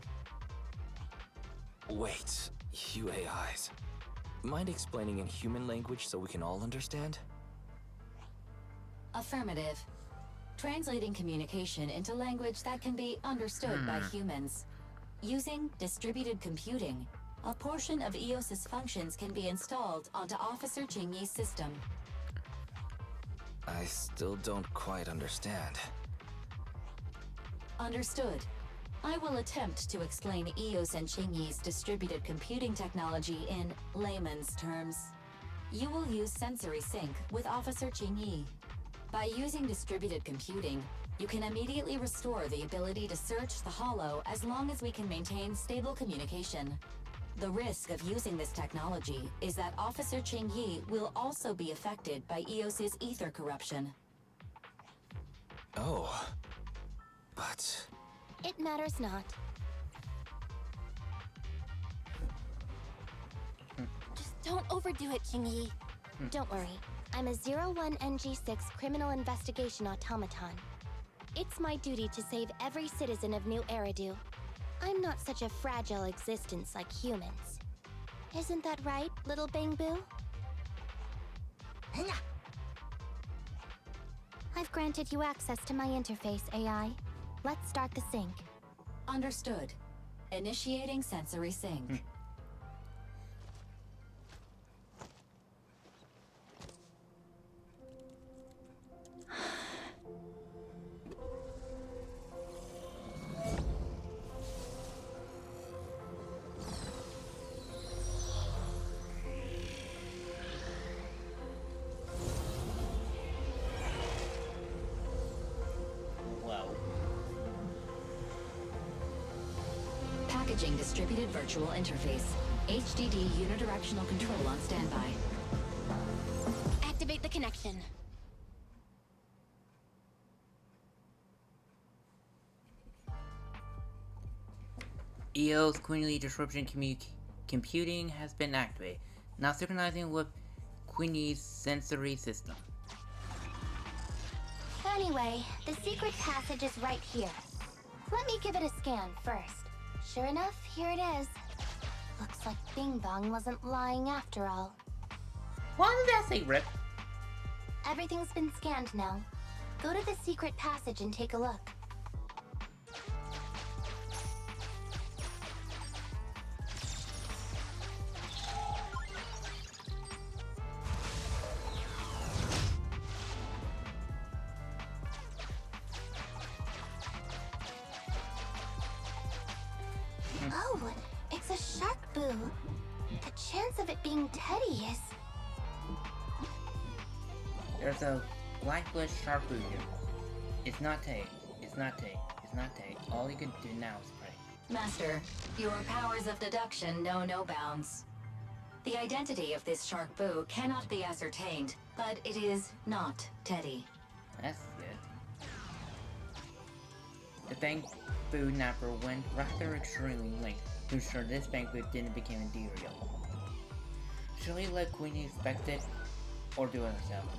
Wait, you AIs. Mind explaining in human language so we can all understand? Affirmative. Translating communication into language that can be understood by humans. Using distributed computing, a portion of Eos's functions can be installed onto Officer Qingyi's system. I still don't quite understand. Understood. I will attempt to explain Eos and Qingyi's distributed computing technology in layman's terms. You will use sensory sync with Officer Qingyi. By using distributed computing, you can immediately restore the ability to search the holo as long as we can maintain stable communication. The risk of using this technology is that Officer Qingyi will also be affected by Eos's ether corruption. Oh. But... It matters not. Just don't overdo it, Qingyi. Don't worry. I'm a 01NG6 criminal investigation automaton. It's my duty to save every citizen of New Eridu. I'm not such a fragile existence like humans. Isn't that right, little Bangbu? I've granted you access to my interface, AI. Let's start the sync. Understood. Initiating sensory sync. Packaging distributed virtual interface. HDD unidirectional control on standby. Activate the connection. EO's Queenly Disruption Computing has been activated, now synchronizing with Queenie's sensory system. Anyway, the secret passage is right here. Let me give it a scan first. Sure enough, here it is. Looks like Bing Bong wasn't lying after all. Why did that say rip? Everything's been scanned now. Go to the secret passage and take a look. Oh, it's a shark boo. The chance of it being Teddy is... There's a lifeless shark boo here. It's not Tay. It's not Tay. It's not Tay. All you can do now is pray. Master, your powers of deduction know no bounds. The identity of this shark boo cannot be ascertained, but it is not Teddy. That's good. The bamboo napper went rather extremely late to ensure this bamboo didn't become ethereal. Should we let Queenie inspect it, or do it ourselves?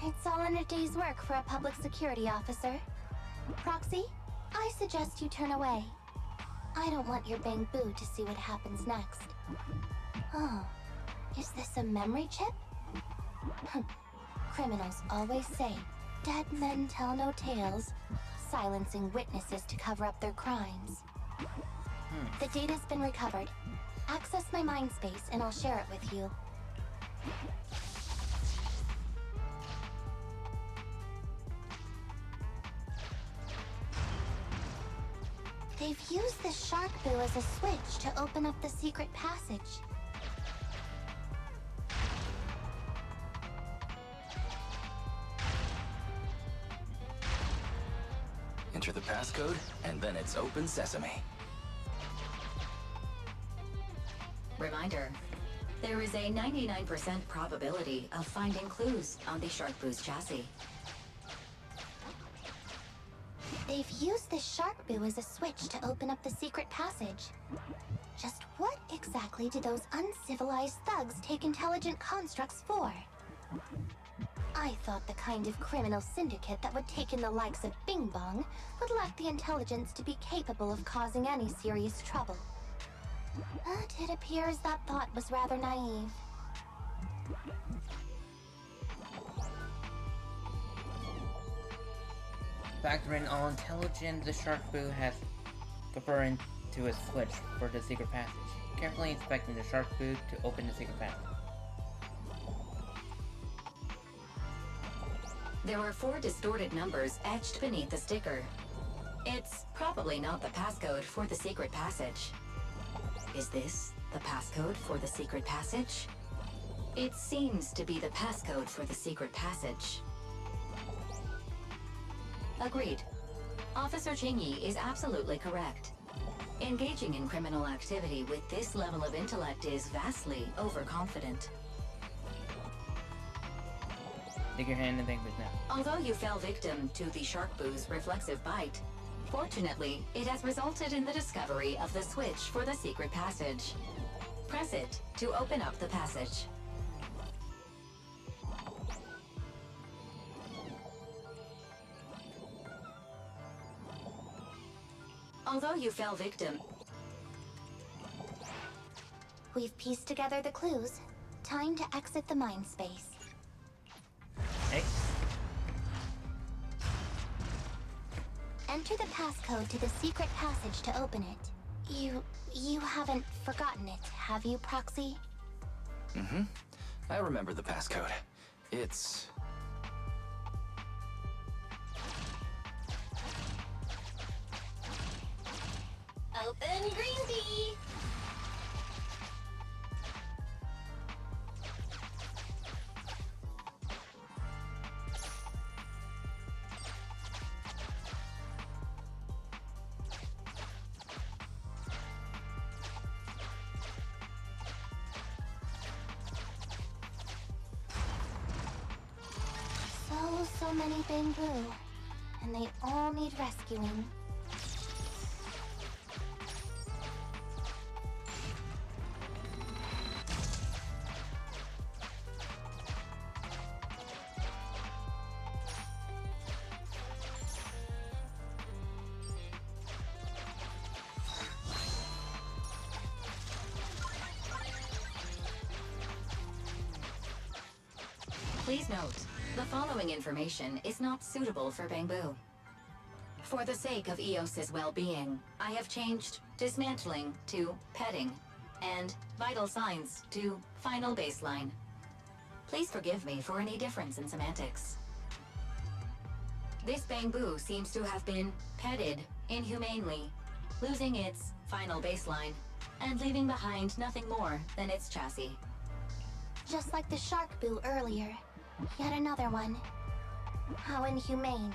It's all in a day's work for a public security officer. Proxy, I suggest you turn away. I don't want your bamboo to see what happens next. Oh, is this a memory chip? Criminals always say, dead men tell no tales, silencing witnesses to cover up their crimes. The data's been recovered. Access my mind space and I'll share it with you. They've used the shark boo as a switch to open up the secret passage. Enter the passcode, and then it's open sesame. Reminder, there is a 99% probability of finding clues on the shark boo's chassis. They've used this shark boo as a switch to open up the secret passage. Just what exactly do those uncivilized thugs take intelligent constructs for? I thought the kind of criminal syndicate that would take in the likes of Bing Bong would lack the intelligence to be capable of causing any serious trouble. But it appears that thought was rather naive. Factor in all intelligence, the shark boo has converted to a switch for the secret passage. Carefully inspecting the shark boo to open the secret passage. There are 4 distorted numbers etched beneath the sticker. It's probably not the passcode for the secret passage. Is this the passcode for the secret passage? It seems to be the passcode for the secret passage. Agreed. Officer Chingy is absolutely correct. Engaging in criminal activity with this level of intellect is vastly overconfident. Stick your hand in the bank now. Although you fell victim to the shark boo's reflexive bite, fortunately, it has resulted in the discovery of the switch for the secret passage. Press it to open up the passage. Although you fell victim... We've pieced together the clues. Time to exit the mind space. Hey. Enter the passcode to the secret passage to open it. You haven't forgotten it, have you, Proxy? Mm-hmm. I remember the passcode. It's... Open green tea! So many bamboo, and they all need rescuing. Please note, the following information is not suitable for bamboo. For the sake of Eos's well-being, I have changed dismantling to petting, and vital signs to final baseline. Please forgive me for any difference in semantics. This bamboo seems to have been petted inhumanely, losing its final baseline, and leaving behind nothing more than its chassis. Just like the shark boo earlier. Yet another one. How inhumane.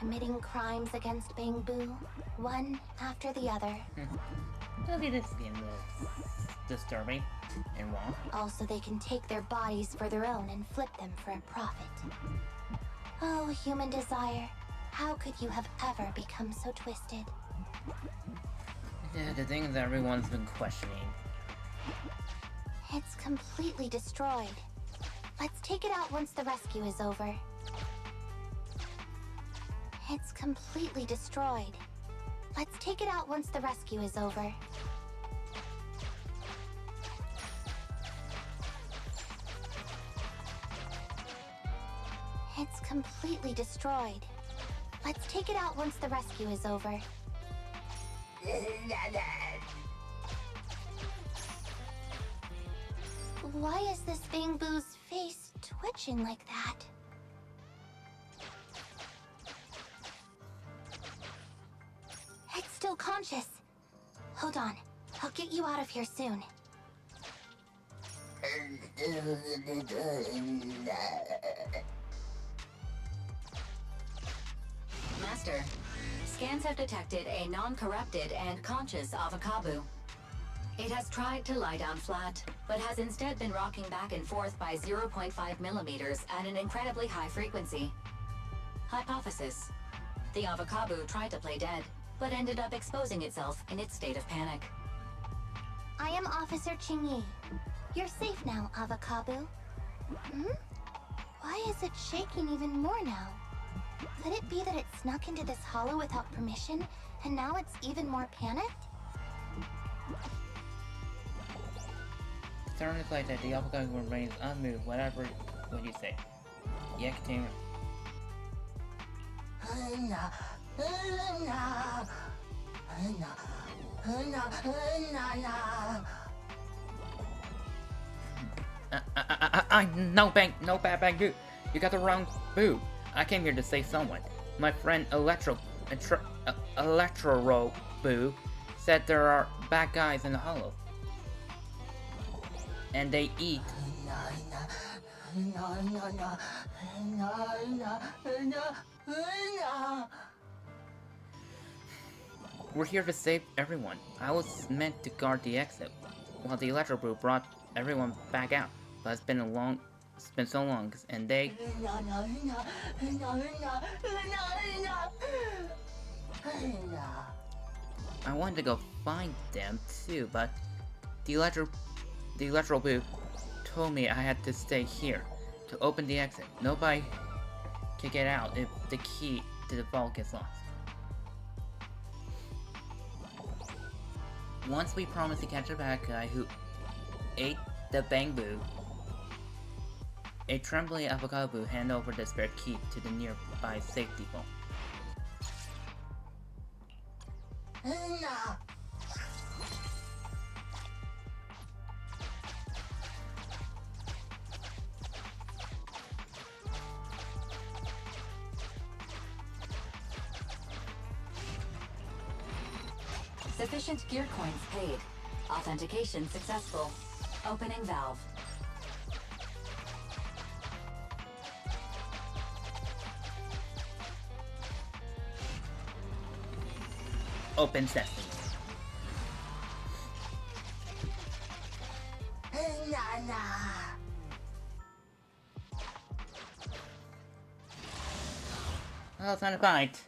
Committing crimes against bamboo, one after the other. Okay, this game is disturbing and wrong. Also, they can take their bodies for their own and flip them for a profit. Oh, human desire. How could you have ever become so twisted? Yeah, the thing is everyone's been questioning. It's completely destroyed. Let's take it out once the rescue is over. It's completely destroyed. Let's take it out once the rescue is over. It's completely destroyed. Let's take it out once the rescue is over. Why is this bamboo's face twitching like that? It's still conscious. Hold on. I'll get you out of here soon. Master, scans have detected a non-corrupted and conscious Avocabo. It has tried to lie down flat, but has instead been rocking back and forth by 0.5 millimeters at an incredibly high frequency. Hypothesis: the Avocabo tried to play dead, but ended up exposing itself in its state of panic. I am Officer Qingyi. You're safe now, Avocabo. Why is it shaking even more now? Could it be that it snuck into this hollow without permission, and now it's even more panicked? It's starting to like that the avocado remains unmoved, whatever what you say. Yeah, continue. No bad bamboo. You got the wrong boo. I came here to save someone. My friend Electro Boo said there are bad guys in the hollow. And they eat. We're here to save everyone. I was meant to guard the exit, while the Electro Boo brought everyone back out. But it's been so long, and they... I wanted to go find them too, but the Electro Boo told me I had to stay here to open the exit. Nobody can get out if the key to the vault gets lost. Once we promised to catch a bad guy who ate the bamboo, a trembling avocado hand over the spare key to the nearby safety vault. Sufficient gear coins paid. Authentication successful. Opening valve. Open sesame. Well, it's not a fight.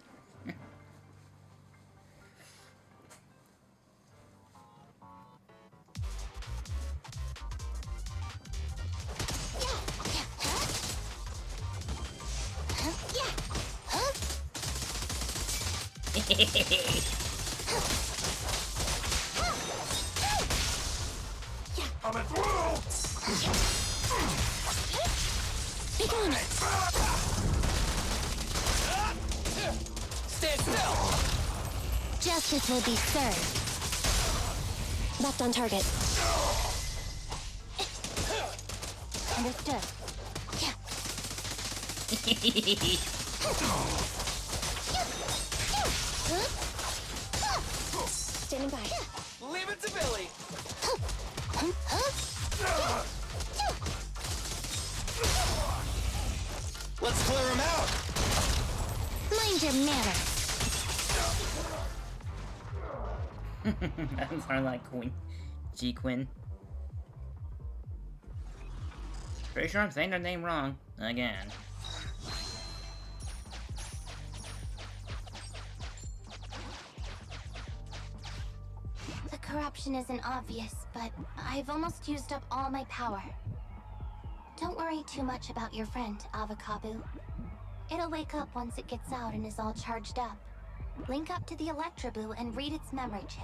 Coming through! Keep on it. Stand still! Justice will be served. Locked on target. Understood. Standing by. Leave it to Billy! Let's clear him out! Mind your manners. That sounds like Queen. G-Quinn. Pretty sure I'm saying their name wrong. Again. The corruption isn't obvious, but I've almost used up all my power. Don't worry too much about your friend, Avocabo. It'll wake up once it gets out and is all charged up. Link up to the Electroboo and read its memory chip.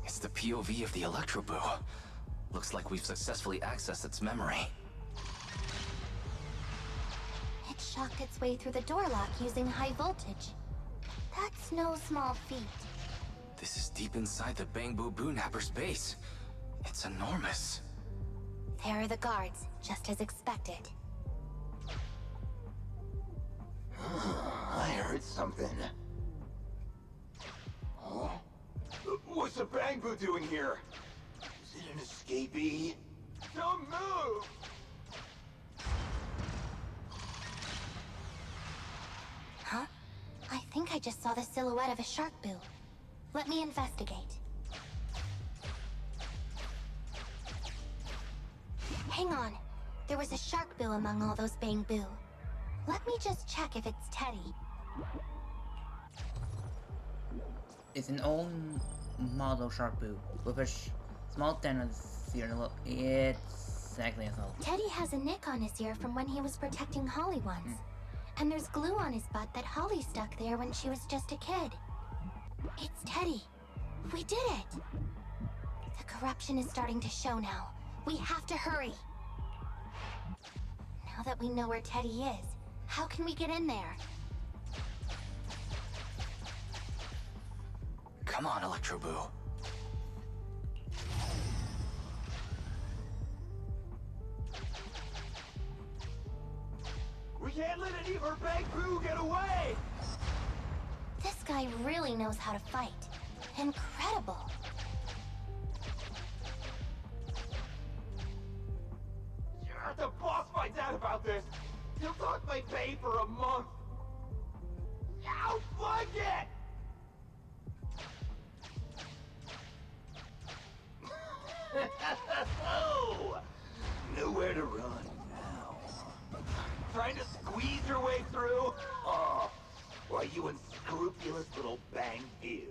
It's the POV of the Electroboo. Looks like we've successfully accessed its memory. It shocked its way through the door lock using high voltage. That's no small feat. This is deep inside the Bangbu Boonapper's base. It's enormous. There are the guards, just as expected. I heard something. Huh? What's the Bangbu doing here? Is it an escapee? Don't move! Huh? I think I just saw the silhouette of a shark boo. Let me investigate. Hang on. There was a shark boo among all those Bangbu. Let me just check if it's Teddy. It's an old model shark boo with a small dent on its ear. It's exactly as old. Teddy has a nick on his ear from when he was protecting Holly once. And there's glue on his butt that Holly stuck there when she was just a kid. It's Teddy. We did it! The corruption is starting to show now. We have to hurry. Now that we know where Teddy is, how can we get in there? Come on, Electroboo. We can't let any of our Bangbu get away! This guy really knows how to fight. Incredible. The boss finds out about this. He'll talk my pay for a month. Ow, fuck it! Oh, nowhere to run now. Trying to squeeze your way through? Oh, why, you unscrupulous little Bangbu.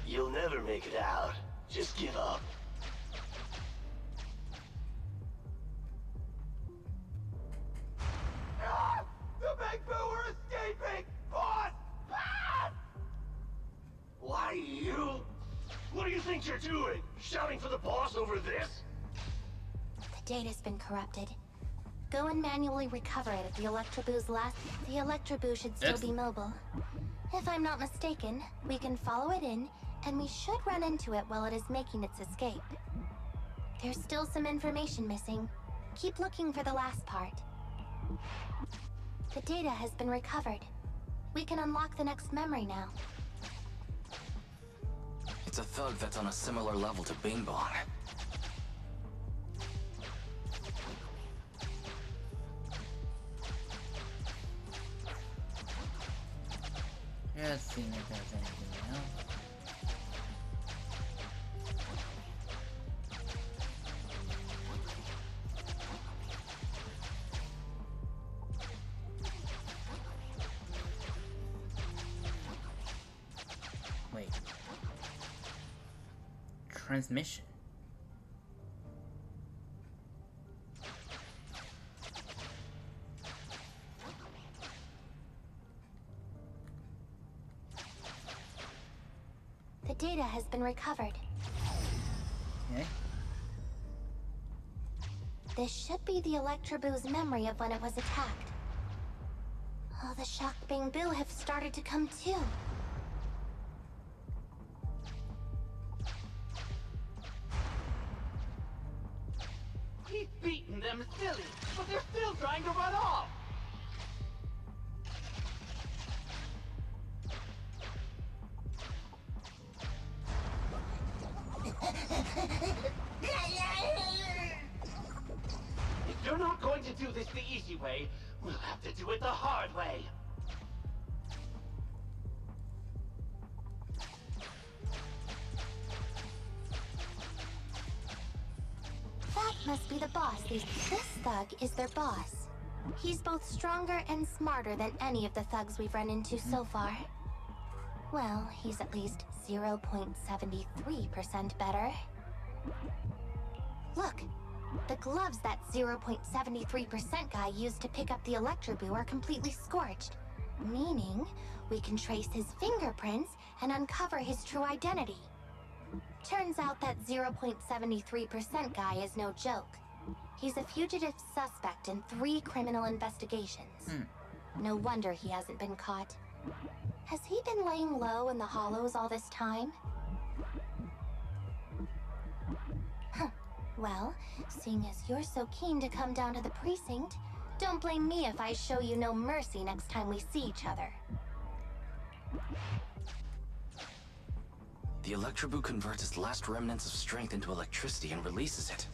You'll never make it out. Just give up. Ah! The Bangbu are escaping! Boss! Ah! Why, you? What do you think you're doing? Shouting for the boss over this? The data's been corrupted. Go and manually recover it at the Electroboo's last... The Electroboo should still be mobile. If I'm not mistaken, we can follow it in, and we should run into it while it is making its escape. There's still some information missing. Keep looking for the last part. The data has been recovered. We can unlock the next memory now. It's a thug that's on a similar level to Bing Bong. Just seeing if there's anything else. Wait. Transmission. The data has been recovered. Okay. This should be the Electroboo's memory of when it was attacked. Oh, the shocked Bangboo have started to come too. He's beaten them silly, but they're still trying to run off! If you're not going to do this the easy way, we'll have to do it the hard way. That must be the boss. This thug is their boss. He's both stronger and smarter than any of the thugs we've run into so far. Well, he's at least 0.73% better. Look, the gloves that 0.73% guy used to pick up the Electroboo are completely scorched, meaning we can trace his fingerprints and uncover his true identity. Turns out that 0.73% guy is no joke. He's a fugitive suspect in 3 criminal investigations. No wonder he hasn't been caught. Has he been laying low in the hollows all this time? Huh. Well, seeing as you're so keen to come down to the precinct, don't blame me if I show you no mercy next time we see each other. The Electroboo converts its last remnants of strength into electricity and releases it.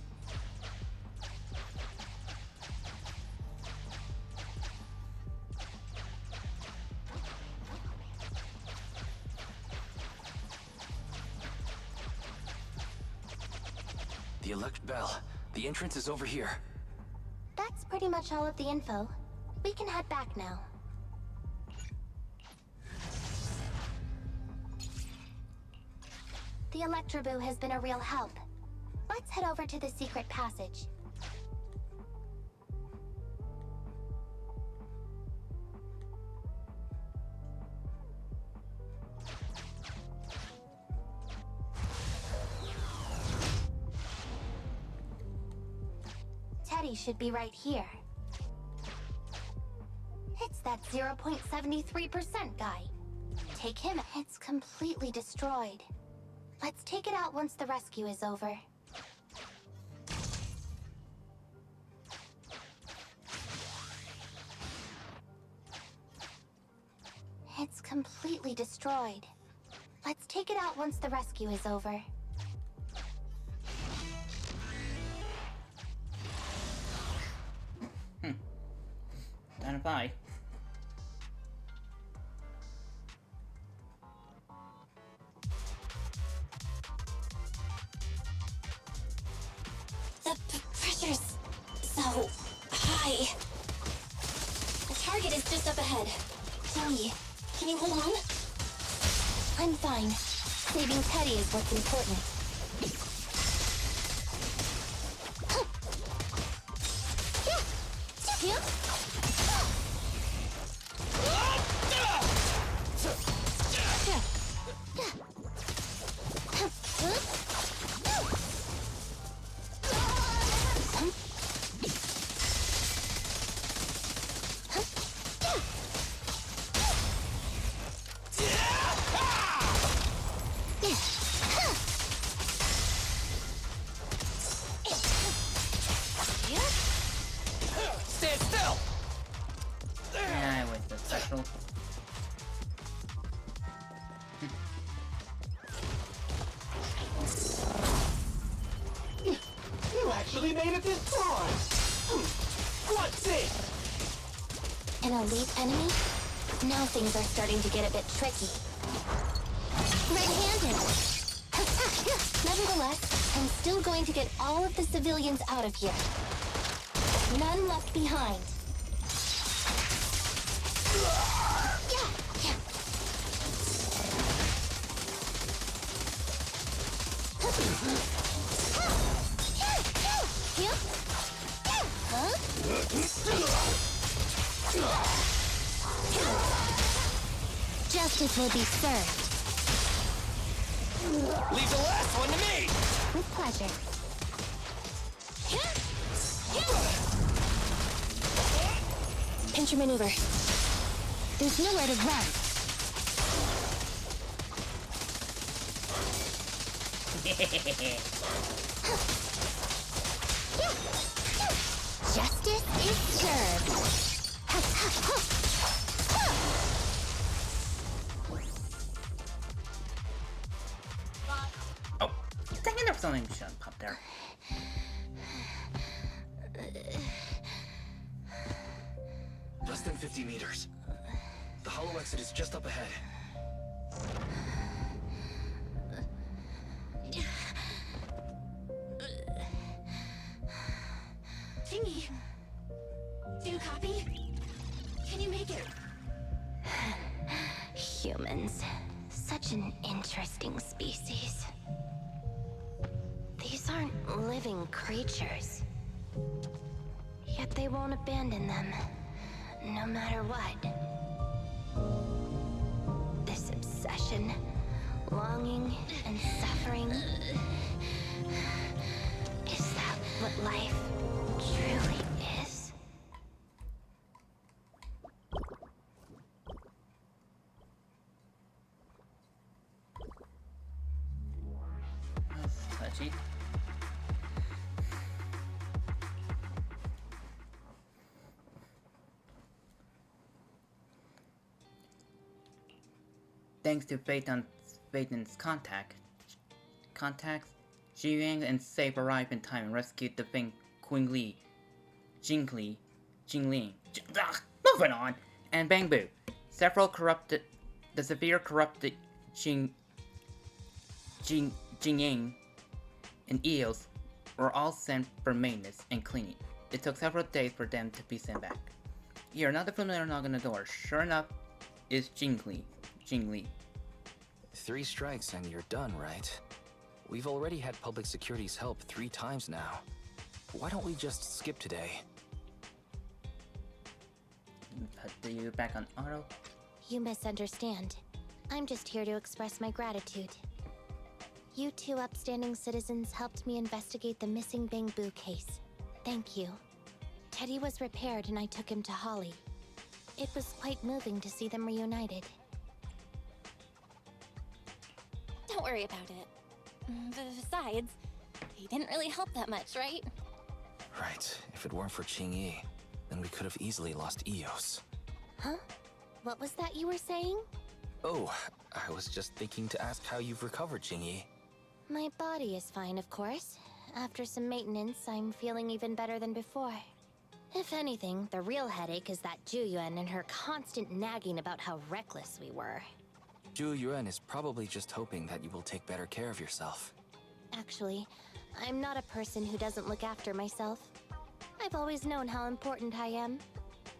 The Bell, the entrance is over here. That's pretty much all of the info. We can head back now. The Electroboo has been a real help. Let's head over to the secret passage. Teddy should be right here. It's that 0.73% guy. Take him. It's completely destroyed. Let's take it out once the rescue is over. It's completely destroyed. Let's take it out once the rescue is over. Time to buy. The pressure's so high. The target is just up ahead. Chloe, can you hold on? I'm fine. Saving Teddy is what's important. Stand still! Yeah, with the special. You actually made it this far! What's this? An elite enemy? Now things are starting to get a bit tricky. Red-handed! Nevertheless, I'm still going to get all of the civilians out of here. None left behind. Justice will be served. Leave the last one to me! With pleasure. Pincher maneuver. There's nowhere to run. Justice is served. Oh, dang it, there was something shouldn't pop there. Less than 50 meters. The hollow exit is just up ahead. Chingy, do you copy? Can you make it? Humans. Such an interesting species. These aren't living creatures. Yet they won't abandon them, no matter what. This obsession, longing, and suffering. Is that what life truly is? That's touchy. Thanks to Phaeton's contacts, Ji and Safe arrived in time and rescued the Jingling, moving on, and Bangbu. The severe corrupted Jingying and Eos were all sent for maintenance and cleaning. It took several days for them to be sent back. Here, another familiar knock on the door. Sure enough, it's Jingli. 3 strikes and you're done, right? We've already had public security's help 3 times now. Why don't we just skip today? Put you back on auto. You misunderstand. I'm just here to express my gratitude. You 2 upstanding citizens helped me investigate the missing Bangbu case. Thank you. Teddy was repaired and I took him to Holly. It was quite moving to see them reunited. Don't worry about it. Besides, he didn't really help that much, right? Right. If it weren't for Qingyi, then we could have easily lost Eos. Huh? What was that you were saying? Oh, I was just thinking to ask how you've recovered, Qingyi. My body is fine, of course. After some maintenance, I'm feeling even better than before. If anything, the real headache is that Juyuan and her constant nagging about how reckless we were. Juyuan is probably just hoping that you will take better care of yourself. Actually, I'm not a person who doesn't look after myself. I've always known how important I am.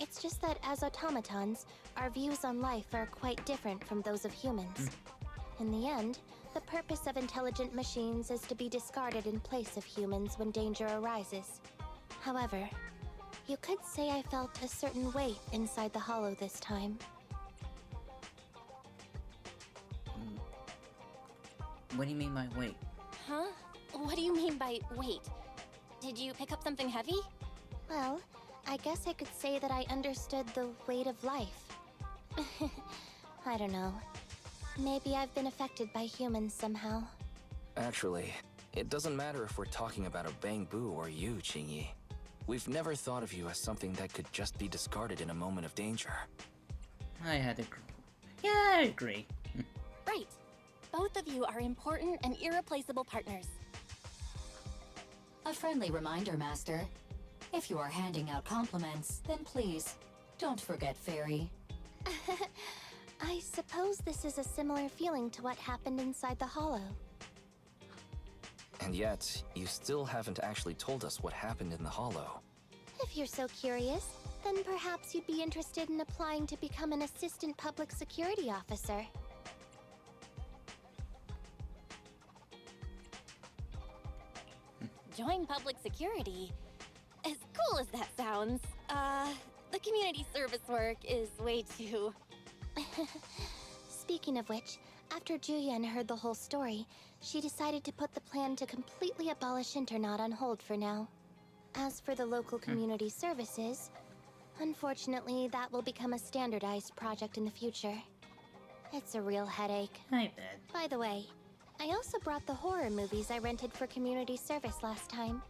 It's just that as automatons, our views on life are quite different from those of humans. In the end, the purpose of intelligent machines is to be discarded in place of humans when danger arises. However, you could say I felt a certain weight inside the hollow this time. What do you mean by weight? Huh? What do you mean by weight? Did you pick up something heavy? Well, I guess I could say that I understood the weight of life. I don't know. Maybe I've been affected by humans somehow. Actually, it doesn't matter if we're talking about a Bangbu or you, Qingyi. We've never thought of you as something that could just be discarded in a moment of danger. I had to agree. Yeah, I agree. Right. Both of you are important and irreplaceable partners. A friendly reminder, Master. If you are handing out compliments, then please, don't forget Fairy. I suppose this is a similar feeling to what happened inside the hollow. And yet, you still haven't actually told us what happened in the hollow. If you're so curious, then perhaps you'd be interested in applying to become an assistant public security officer. Join public security? As cool as that sounds, the community service work is way too... Speaking of which, After Juyen heard the whole story, she decided to put the plan to completely abolish Internat on hold for now. As for the local community services, unfortunately, that will become a standardized project in the future. It's a real headache. I bet. By the way, I also brought the horror movies I rented for community service last time.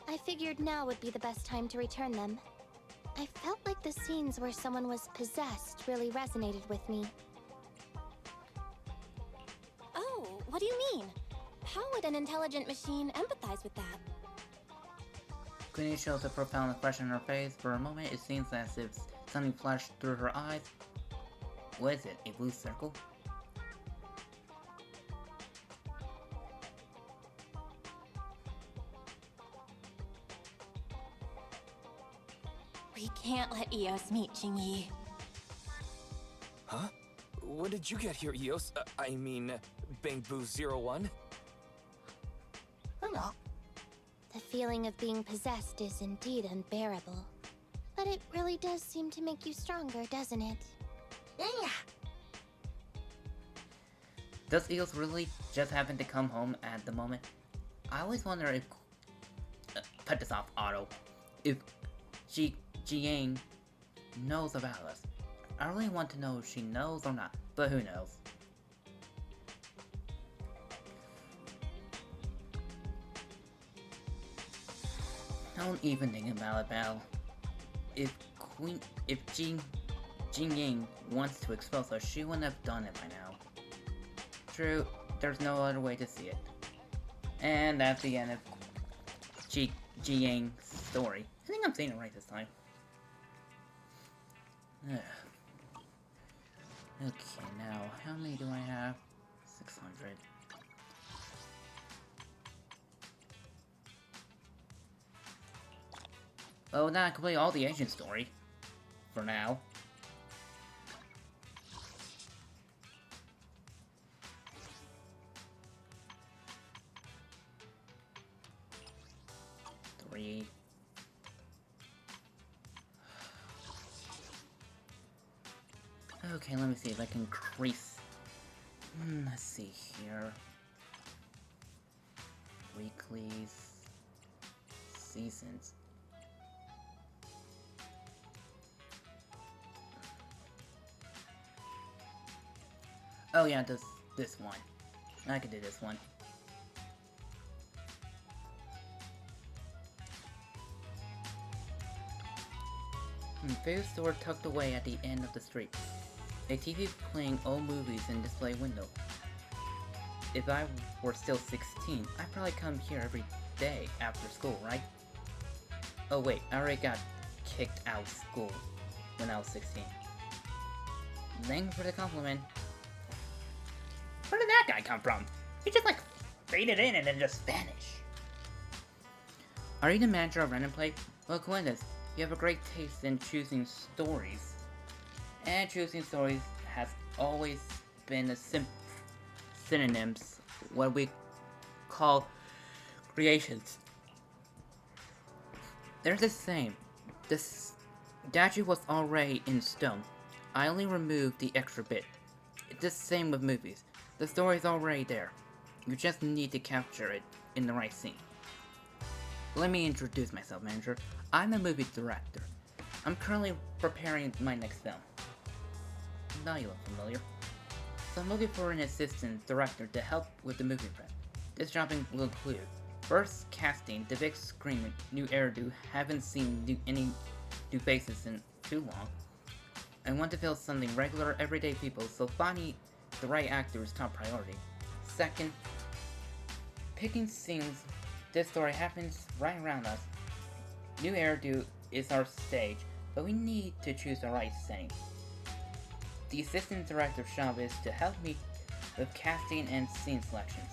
I figured now would be the best time to return them. I felt like the scenes where someone was possessed really resonated with me. Oh, what do you mean? How would an intelligent machine empathize with that? Queenie shows a profound expression on her face. For a moment, it seems as if something flashed through her eyes. What is it? A blue circle? We can't let Eos meet Jingyi. Huh? When did you get here, Eos? I mean, Bangboo 01? The feeling of being possessed is indeed unbearable. But it really does seem to make you stronger, doesn't it? Does Eos really just happen to come home at the moment? I always wonder if... put this off auto. If Jiang knows about us. I really want to know if she knows or not, but who knows. Don't even think about it, Belle. If Jingying wants to expose us, she wouldn't have done it by now. True, there's no other way to see it. And that's the end of Jiyang's story. I think I'm saying it right this time. Okay, now, how many do I have? 600. Well, now I complete all the Asian story. For now. Three. Okay, let me see if I can increase. Let's see here. Weeklies. Seasons. Oh yeah, this one. I can do this one. Food store tucked away at the end of the street. A TV playing old movies in display window. If I were still 16, I'd probably come here every day after school, right? Oh wait, I already got kicked out of school when I was 16. Thanks for the compliment. Where did that guy come from? He just like faded in and then just vanished. Are you the manager of Random Play? Well, coincidence. You have a great taste in choosing stories. And choosing stories has always been a synonyms, what we call creations. They're the same. This statue was already in stone. I only removed the extra bit. It's the same with movies. The story's already there. You just need to capture it in the right scene. Let me introduce myself, manager. I'm a movie director. I'm currently preparing my next film. Now you look familiar. So I'm looking for an assistant director to help with the movie prep. This job will include first casting, the big screen, new hairdo. Haven't seen any new faces in too long. I want to feel something regular, everyday people, so finding the right actor is top priority. Second, picking scenes. This story happens right around us. New hairdo is our stage, but we need to choose the right setting. The assistant director's job is to help me with casting and scene selections.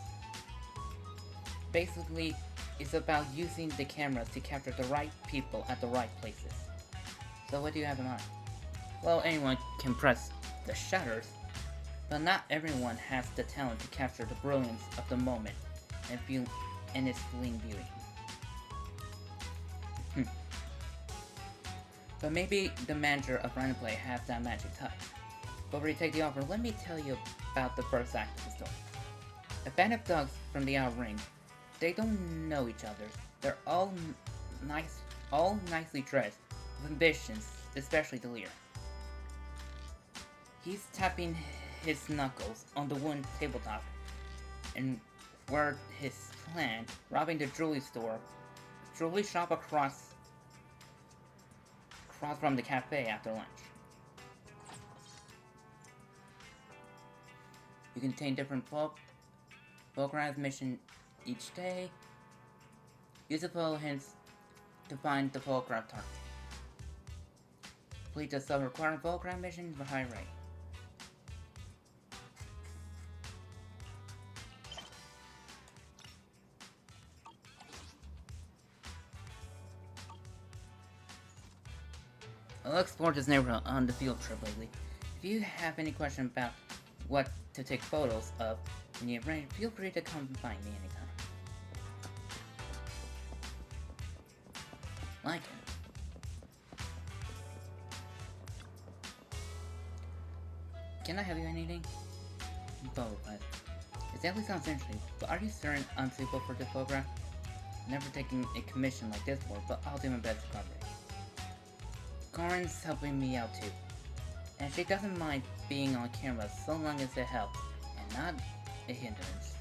Basically, it's about using the camera to capture the right people at the right places. So what do you have in mind? Well, anyone can press the shutters, but not everyone has the talent to capture the brilliance of the moment and its fleeting beauty. But maybe the manager of Random Play has that magic touch. Before we take the offer, let me tell you about the first act of the story. A band of thugs from the outer ring. They don't know each other. They're all nicely dressed, with ambitions, especially the leader. He's tapping his knuckles on the wooden tabletop, and where his plan, robbing the jewelry shop across from the cafe after lunch. You contain different Volcran's mission each day. Use the follow hints to find the Volcran target. Complete the sub-required Volcran mission for high rate. I'll explore this neighborhood on the field trip lately. If you have any question about what to take photos of when you have rain, feel free to come find me anytime. Like it. Can I help you anything? Photo request. It definitely sounds interesting, but are you certain I'm suitable for this program? Never taken a commission like this before, but I'll do my best to cover it. Corin's helping me out too, and she doesn't mind being on camera so long as it helps, and not a hindrance.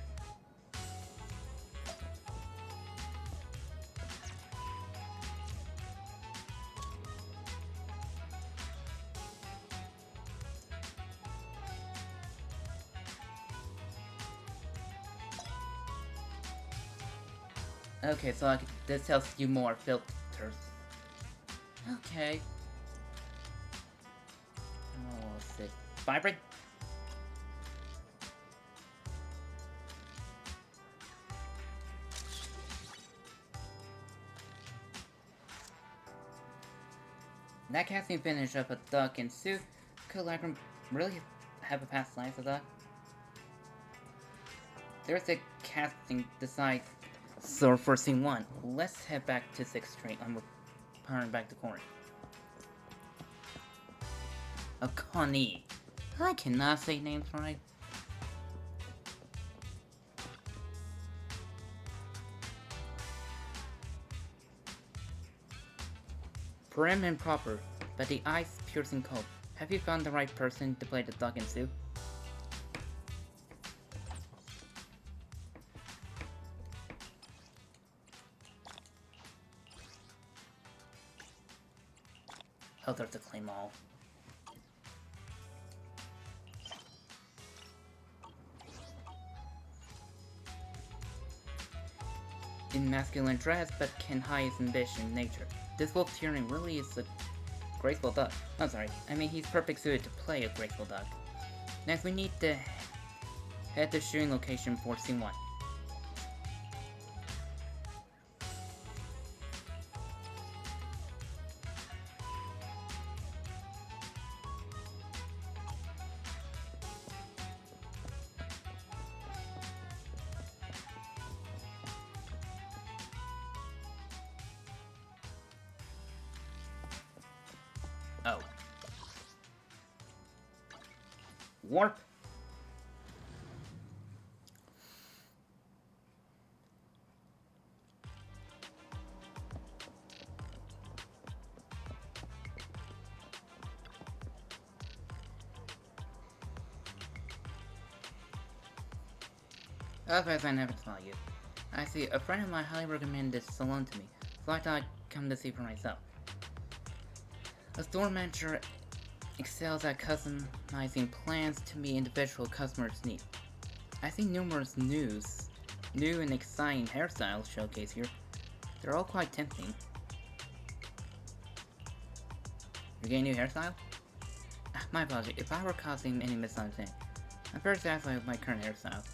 Okay, so this tells you more filters. Okay. Oh, let's see. Vibrate? That casting finish of a duck in suit could Lackram really have a past life of that? There's a casting decide. So for scene 1, let's head back to 6th Street and return back to Corin. A Connie. I cannot say names right. Prim and proper, but the eyes piercing cold. Have you found the right person to play the dog in suit? Oh, there's a claim all. In masculine dress, but can hide his ambition in nature. This wolf tearing really is a graceful duck. I'm sorry, I mean he's perfect suited to play a graceful duck. Next we need to head to shooting location for scene 1. Oh. Warp. Otherwise, I never saw you. I see, a friend of mine highly recommended this salon to me, so I thought I'd come to see for myself. A store manager excels at customizing plans to meet individual customers' needs. I see numerous new and exciting hairstyles showcased here. They're all quite tempting. You're getting a new hairstyle? My apologies, if I were causing any misunderstanding. I'm very satisfied with my current hairstyle.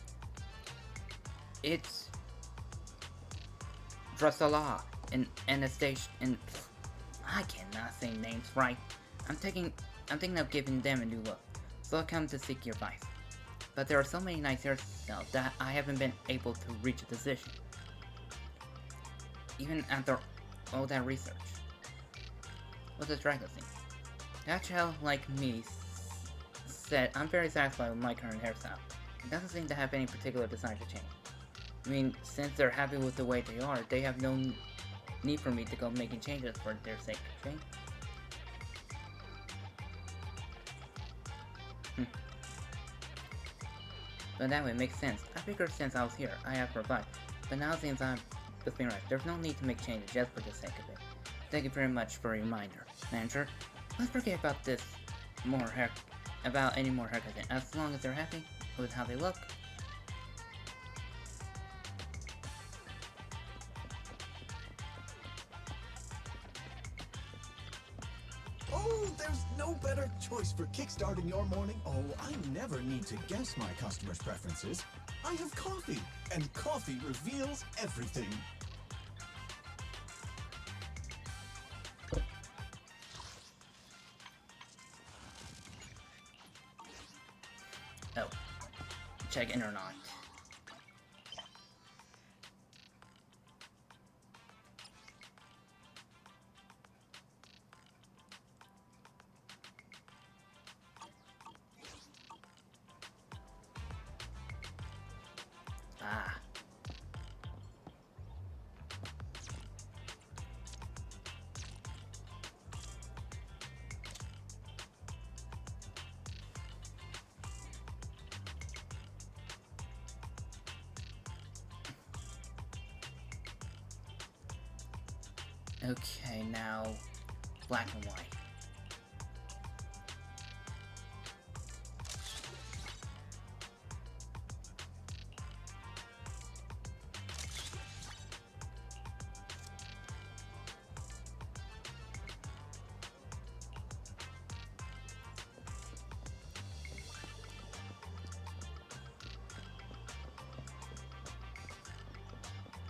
It's Drusilla and Anastasia and I cannot say names right. I'm thinking of giving them a new look, so I come to seek your advice. But there are so many nice hairstyles that I haven't been able to reach a decision, even after all that research. What's the dragon thing? That child like me said, I'm very satisfied with my current hairstyle. It doesn't seem to have any particular desire to change. I mean, since they're happy with the way they are, they have no need for me to go making changes for their sake, okay? But that way it makes sense. I figured since I was here, I have provided. But now since I'm just being right, there's no need to make changes just for the sake of it. Thank you very much for a reminder, Manager. Let's forget about any more haircuts. As long as they're happy with how they look. Oh, there's no better choice for kickstarting your morning. Oh, I never need to guess my customers' preferences. I have coffee, and coffee reveals everything. Oh. Check in or not. Ah. Okay, now black and white.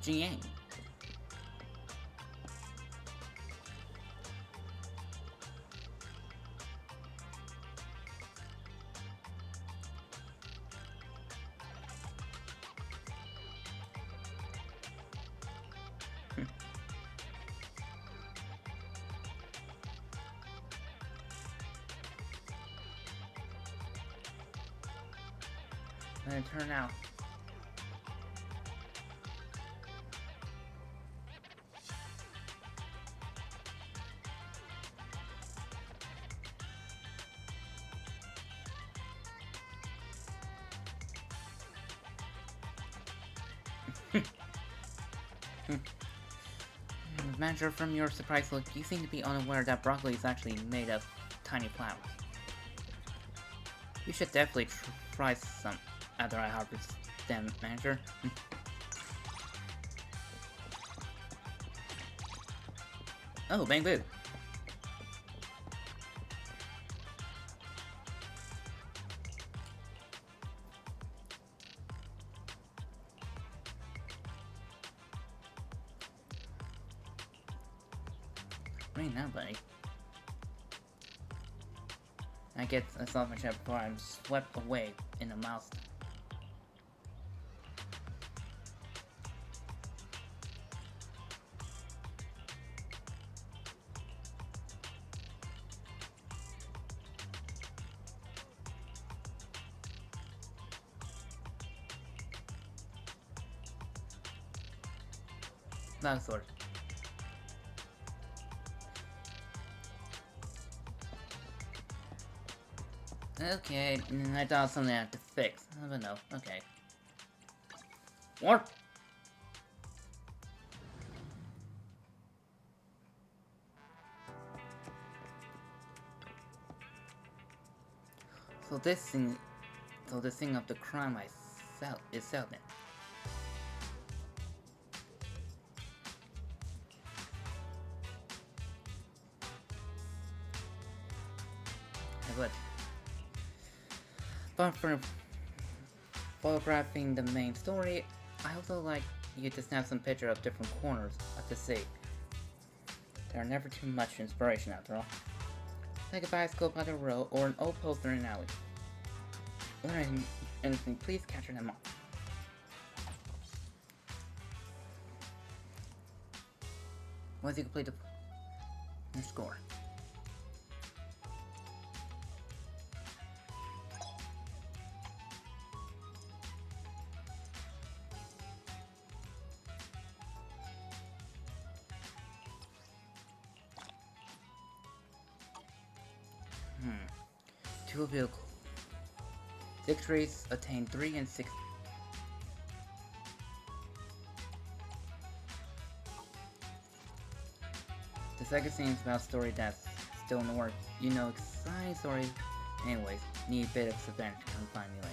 Jiang. And it turned out. Manager, from your surprised look, you seem to be unaware that broccoli is actually made of tiny flowers. You should definitely try some after I harvest them, Manager. Oh, bang boo. Right now, buddy. I get a selfish shot before I'm swept away in a mouse. That sort. Okay, I thought something I have to fix. But no, okay. Warp! So this thing of the crime is Selden. But for photographing the main story, I also like you to snap some picture of different corners of the city. There are never too much inspiration after all. Like a bicycle by the road or an old poster in an alley. Or anything, please capture them all. Once you complete the score. Two vehicles. Victories attained 3 and 6. The second scene is about story that's still in the works. You know, exciting story. Anyways, need a bit of suspense. Come find me later.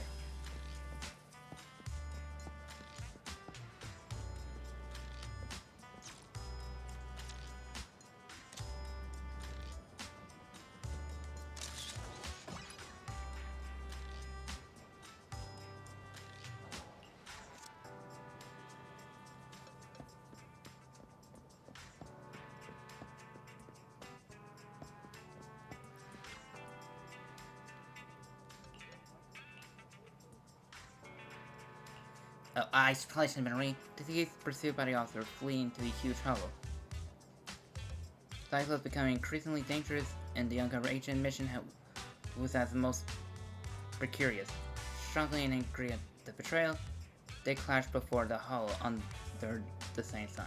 Oh, I probably shouldn't have been reading. Disease pursued by the officer fleeing to a huge hollow. Cycle is becoming increasingly dangerous, and the undercover agent mission was at the most precarious. Struggling and angry at the betrayal, they clashed before the hollow under the same sun.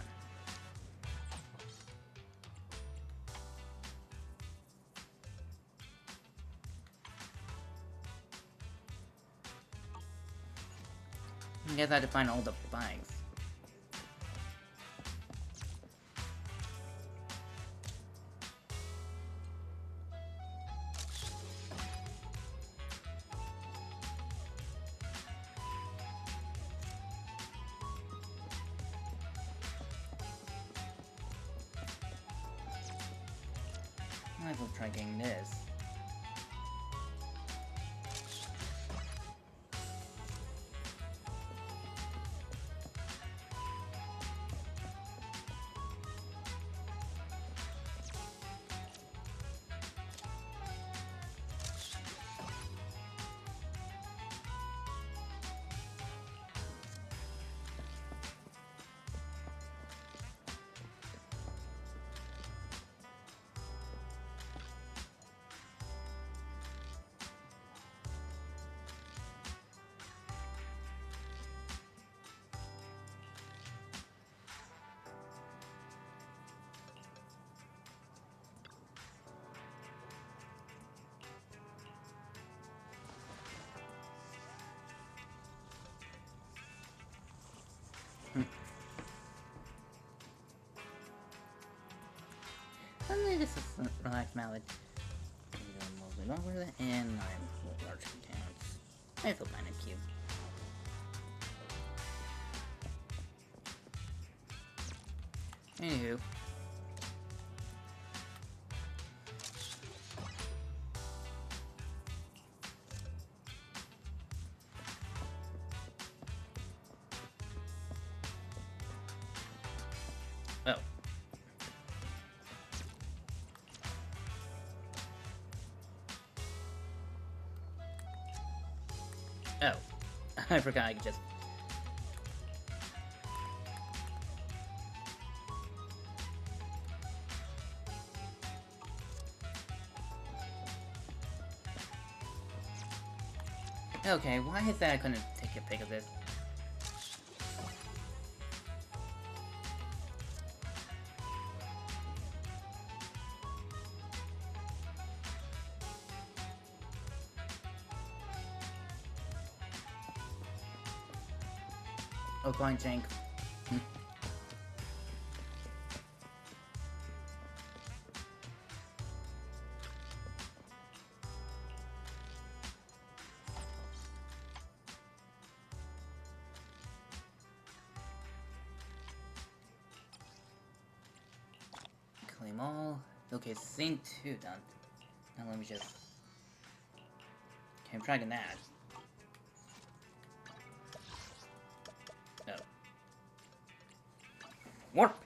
I guess I had to find all the bags. Might as well try getting this. Suddenly this is a relaxed mallet. Mostly longer and I'm large containers. I feel kind of cute. Anywho. Oh. Oh. I forgot I could just... Okay, why is that I couldn't take a pic of this? Oh, fine, Jank. Claim all. Okay, scene 2 done. Now let me just... Okay, I'm tracking that. Oh. Warp!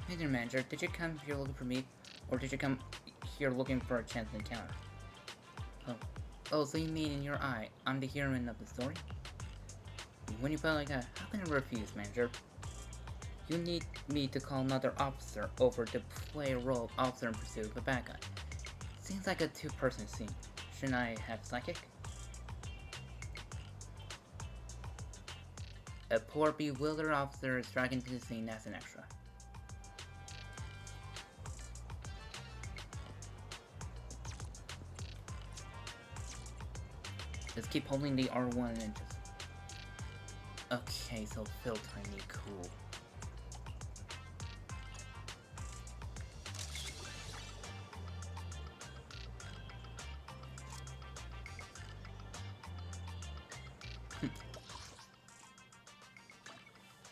Hey there, manager. Did you come here looking for me? Or did you come here looking for a chance to encounter? Oh. Oh, so you mean in your eye, I'm the heroine of the story? When you put it like that, how can I refuse, manager? You need me to call another officer over to play a role of officer in pursuit of the bad guy. Seems like a two-person scene. Shouldn't I have Psychic? A poor bewildered officer is dragged into the scene as an extra. Just keep holding the R1 and just... Okay, so filtering me, cool.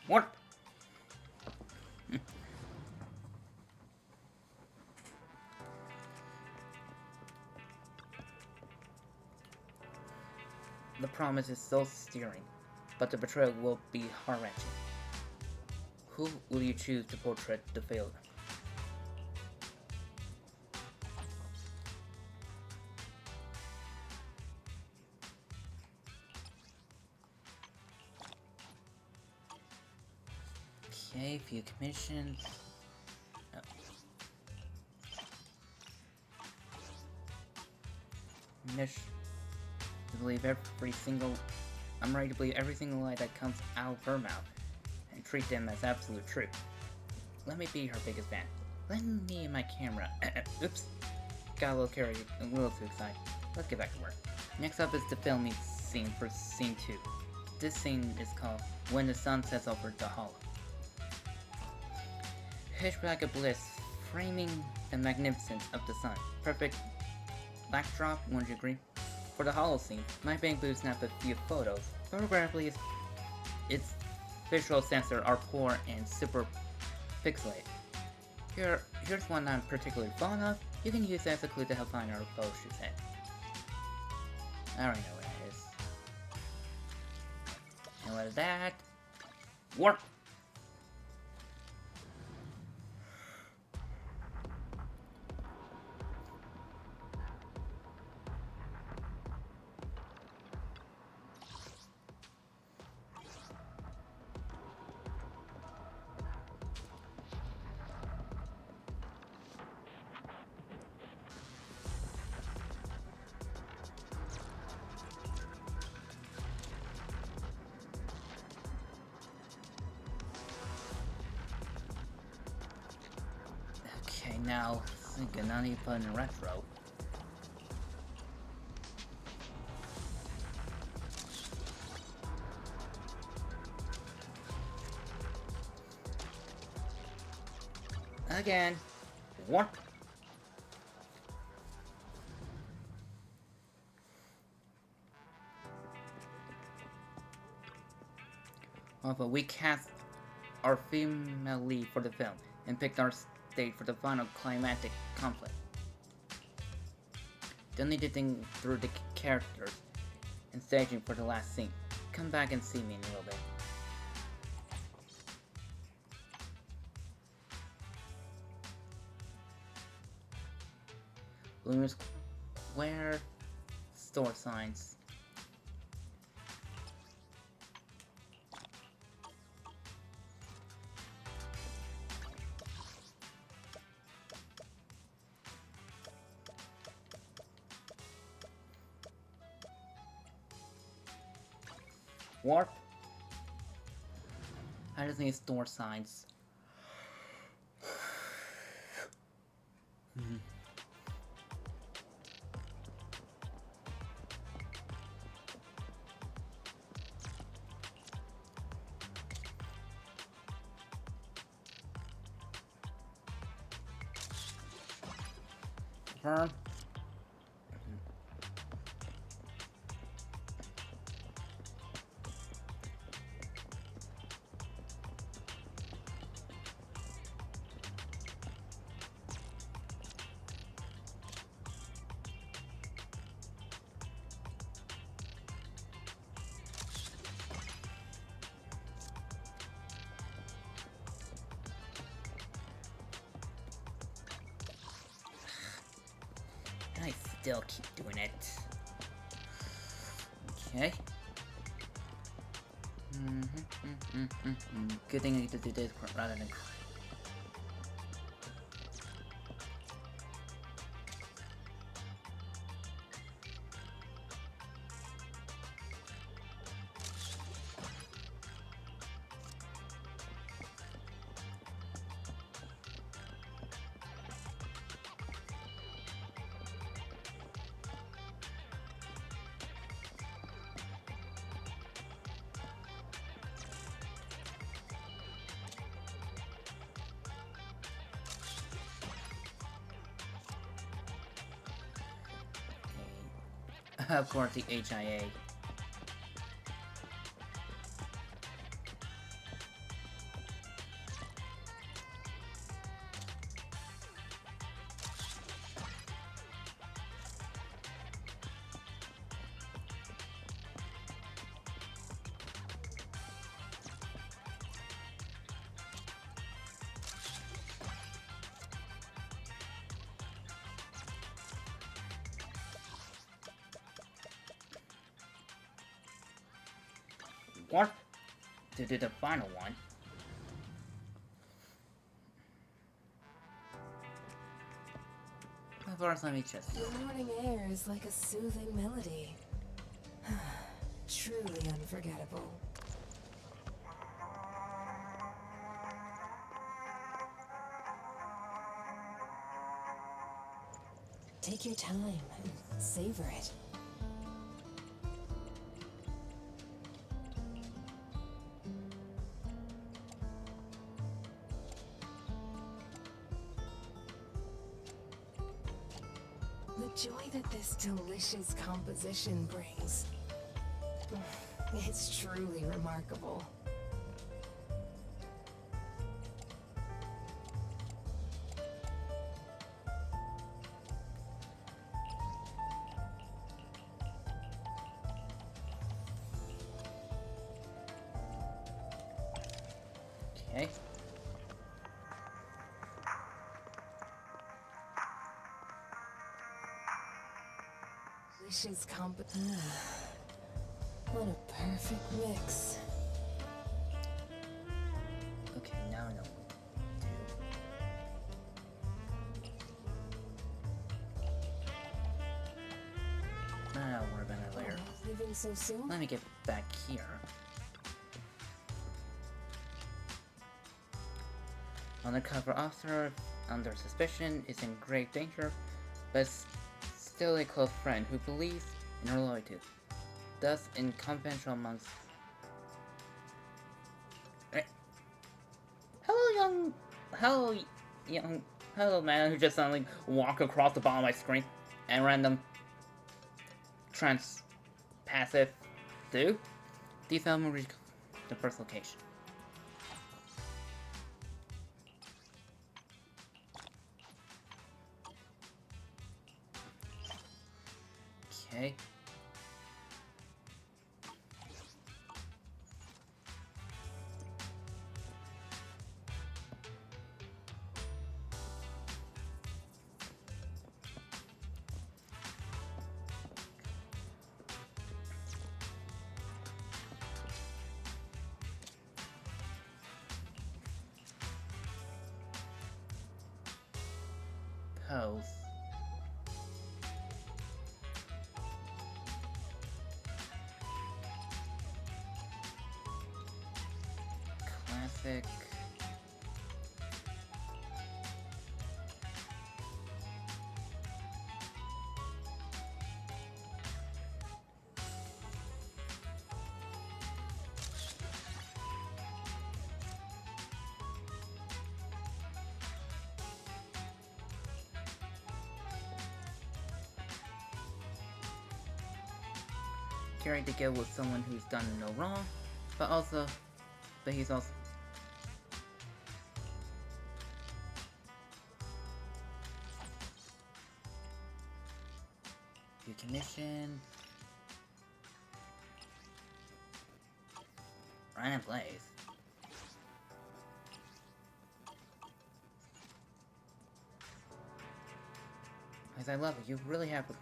What? The promise is so steering, but the betrayal will be heart-wrenching. Who will you choose to portray the failure? Okay, few commissions. Oh. Mission. I'm ready to believe every single lie that comes out of her mouth and treat them as absolute truth. Let me be her biggest fan. Lend me my camera. Oops. Got a little too excited. Let's get back to work. Next up is the filming scene for scene 2. This scene is called When the Sun Sets Over the Hollow. Pitch black of bliss, framing the magnificence of the sun. Perfect backdrop, wouldn't you agree? For the hollow scene, my Bangbu snapped a few photos. Photographically, its visual sensors are poor and super pixelated. Here's one I'm particularly fond of. You can use that as a clue to help find our photo shoot set. I already know where it is. And what is that? Warp! Okay, now, thinking I need to put in retro. Again. What? But we cast our female lead for the film and picked our stage for the final climactic conflict. Don't need to think through the characters and staging for the last scene. Come back and see me in a little bit. Blooming Square store signs. Warp. I just need store signs. Confirm. I still keep doing it. Okay. Good thing I get to do this rather than cry. Of course, the HIA. What? To do the final one. First, let me just. The morning air is like a soothing melody. Truly unforgettable. Take your time and savor it. The joy that this delicious composition brings. It's truly remarkable. Okay. Delicious what a perfect mix. Okay, now I know what to do. Now we're gonna later. Leaving so soon? Let me get back here. Undercover officer under suspicion is in grave danger, but still a close friend who believes in her loyalty. Thus, in confidential amongst. Hello, man who just suddenly walked across the bottom of my screen and random passive do. These elements reach the first location. Okay. Pose. Classic. Carrying to get with someone who's done no wrong, but he's also commission. Run and Blaze. As I love it, you really have for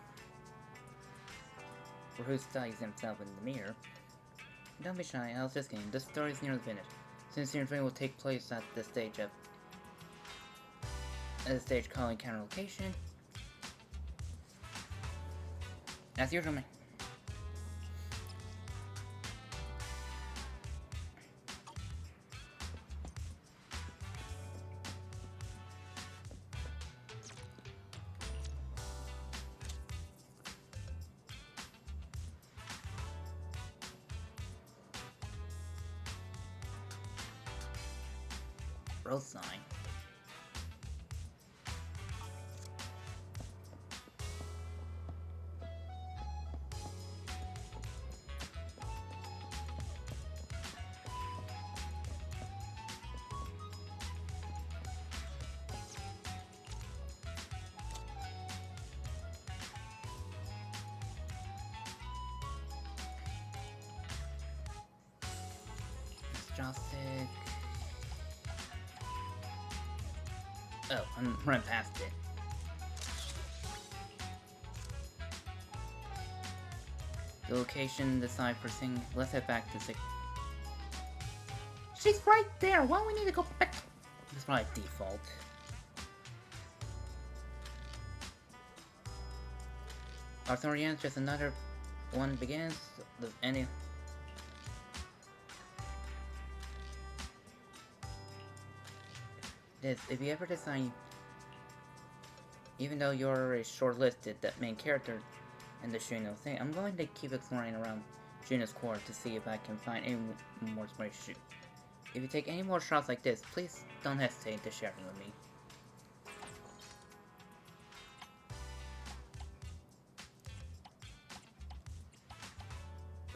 who studies himself in the mirror. Don't be shy, I was just kidding. This story is nearly finished. Since your dream will take place at the stage calling counter location. As usual, man. Road sign. Joystick. Oh, I'm running past it. The location, decide for thing. Let's head back to 6. She's right there! Why do we need to go back? It's probably default. Arthurian, just another one begins. Does any... This, if you ever decide, even though you're shortlisted, that main character in the Juno thing, I'm going to keep exploring around Juno's core to see if I can find any more inspiration. If you take any more shots like this, please don't hesitate to share them with me.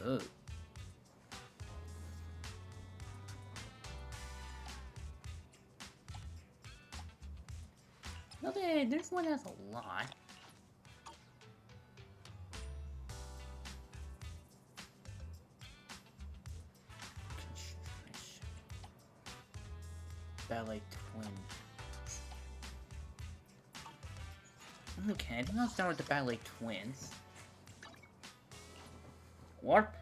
Ooh. Okay, this one has a lot. Ballet Twin. Okay, I think I'll start with the Ballet Twins. Warp.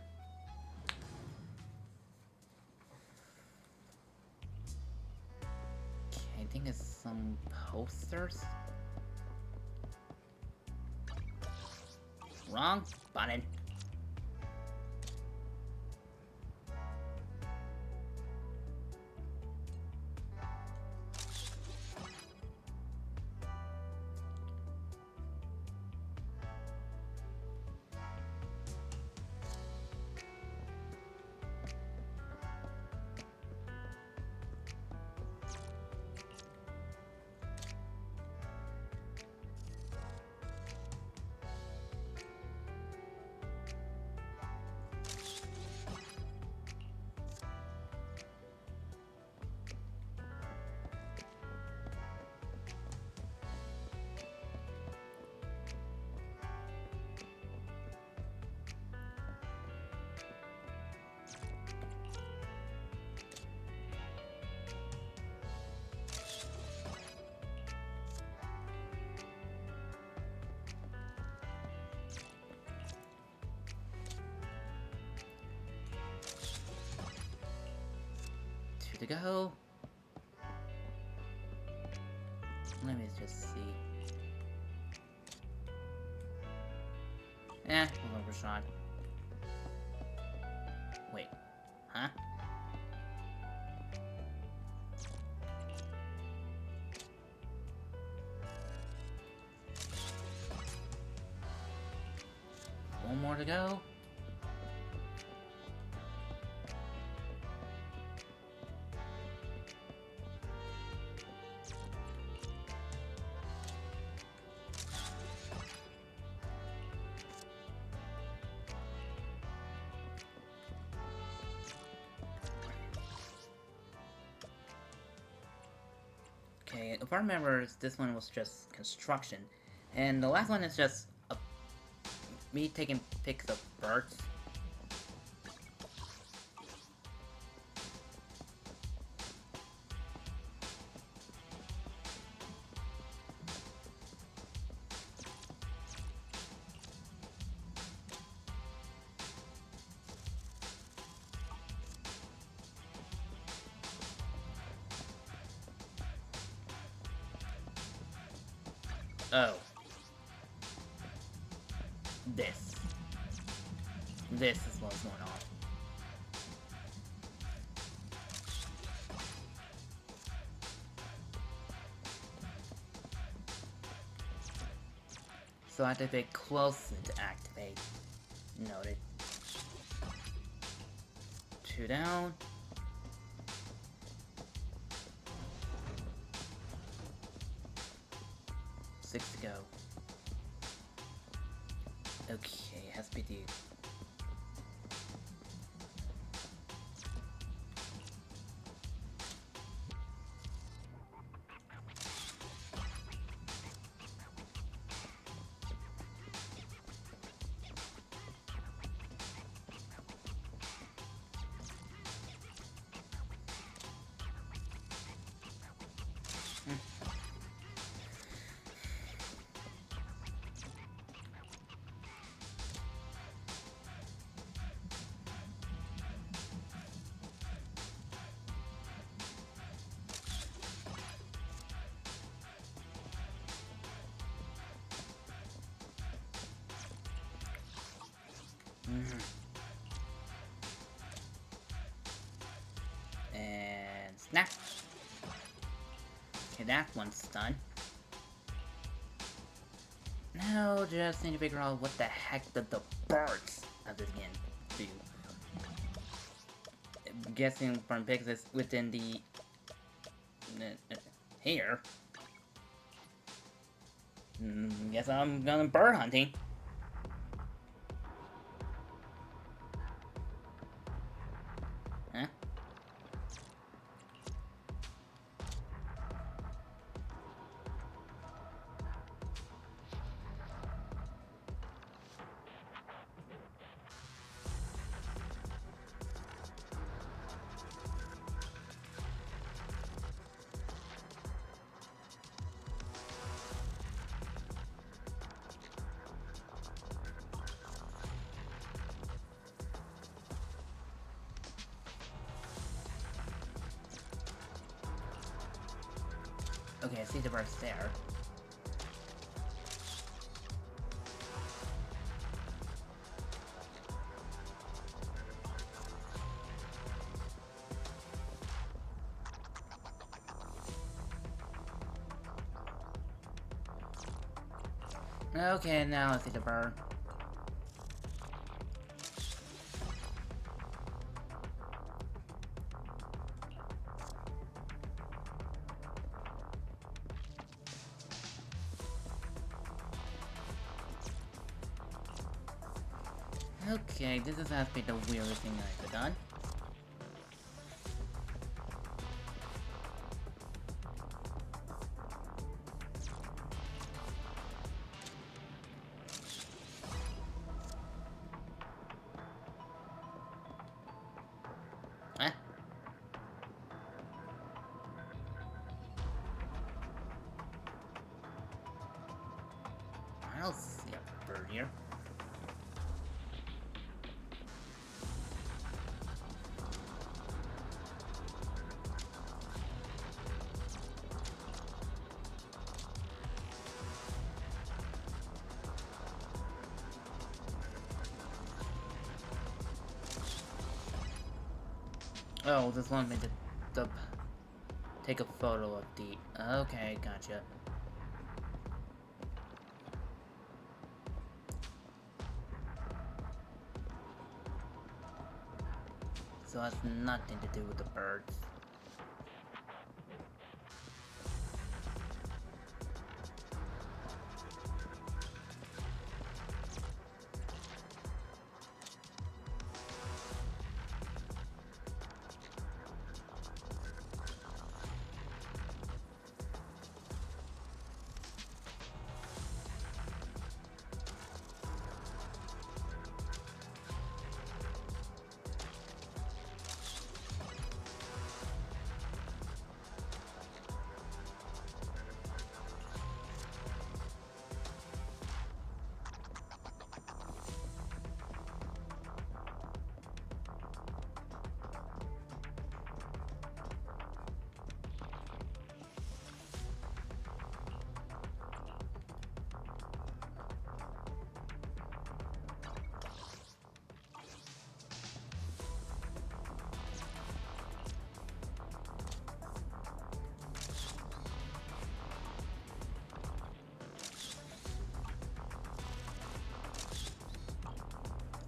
Okay, I think it's some posters. Wrong button. To go. Let me just see. We'll go for shot. Wait, huh? One more to go. Okay, if I remember, this one was just construction, and the last one is just me taking pics of birds. Oh. This is what's going on. So I have to be close to activate. Noted. 2 down. 6 to go. Okay, has to be the... Snap. Okay, that one's done. Now just need to figure out what the heck did the birds of this game do. I'm guessing from pigs is within the here. Guess I'm going bird hunting. Huh? Okay, I see the birds there. Okay, now I see the bird. Okay, this has to be the weirdest thing I've done. Huh? I don't see a bird here. Oh, this one made the take a photo of the. Okay, gotcha. So it has nothing to do with the birds.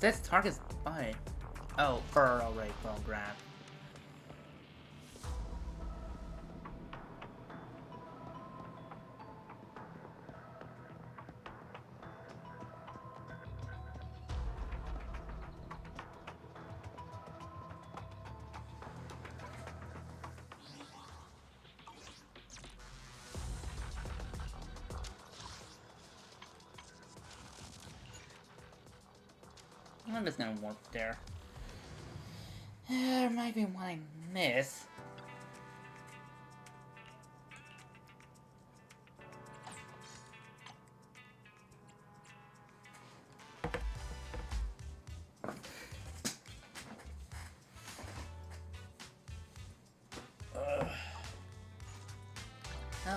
This target's by. Oh, bird already phone grab. I'm just gonna warp there. There might be one I miss. Ugh.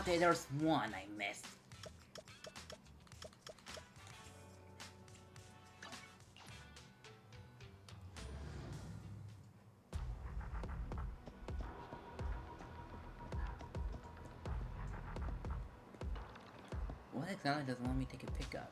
Okay, there's one I missed. Alex doesn't want me to take a pickup.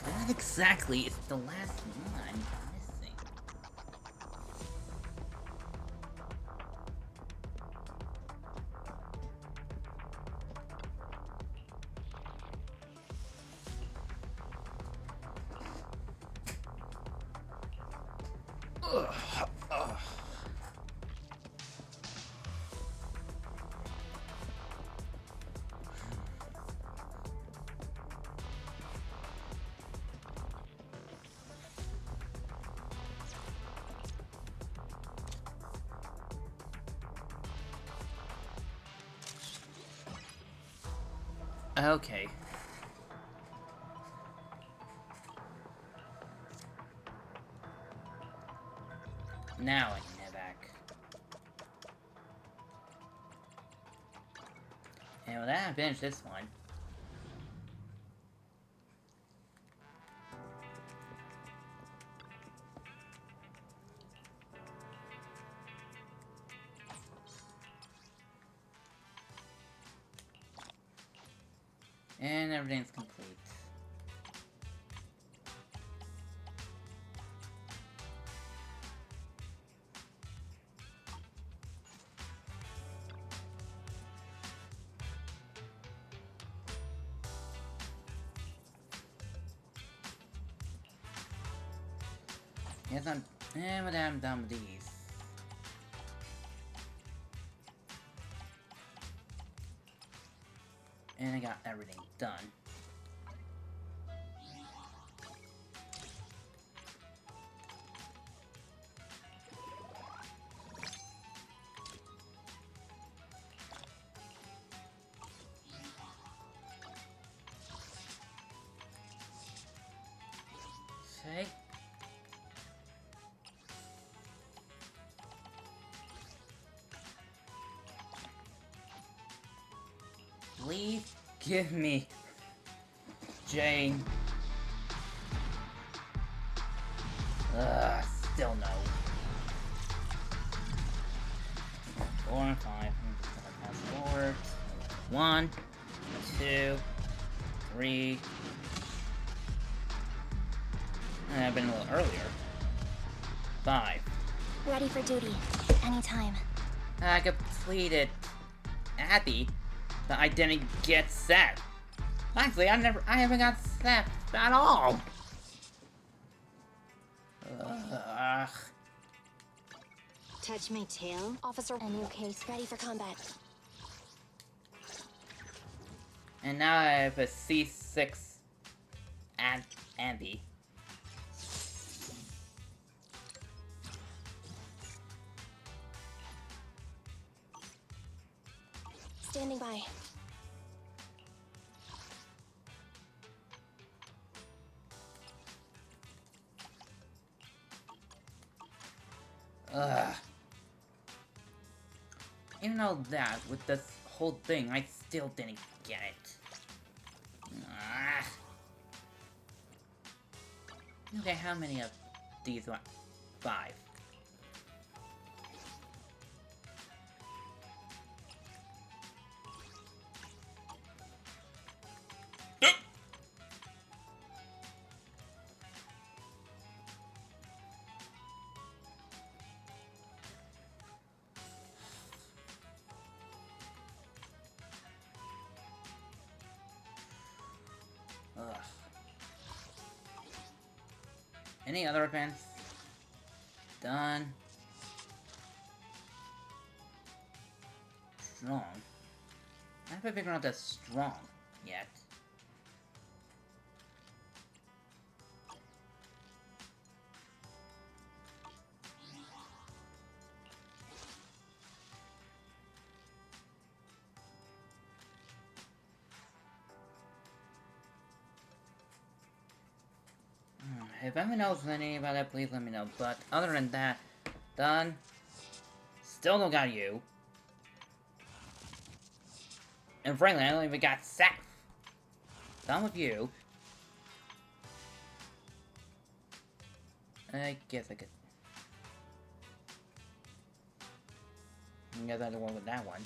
What exactly is the last one missing? Ugh. Okay. Now I can head back. And with that, I finished this one. And everything's complete. Yes, I'm done with these. And I got everything done. Okay. Please give me Jane. Still no. 4 and 5. I'm just gonna pass forward. 1, 2, 3. And I've been a little earlier. 5. Ready for duty. Anytime. I completed Abby, but I didn't get Seth. Actually, I haven't got Seth at all. Ugh. Touch my tail? Officer, a new case ready for combat. And now I have a C6 and Abby. Standing by. Ugh. Even though that, with this whole thing, I still didn't get it. Ah. Okay, how many of these are? 5. Ugh. Any other events? Done. Strong. I haven't figured out that strong yet. If anyone knows anything about that, please let me know. But other than that, done. Still don't got you. And frankly, I don't even got Seth. Done with you. I guess I could. I guess I don't want with that one.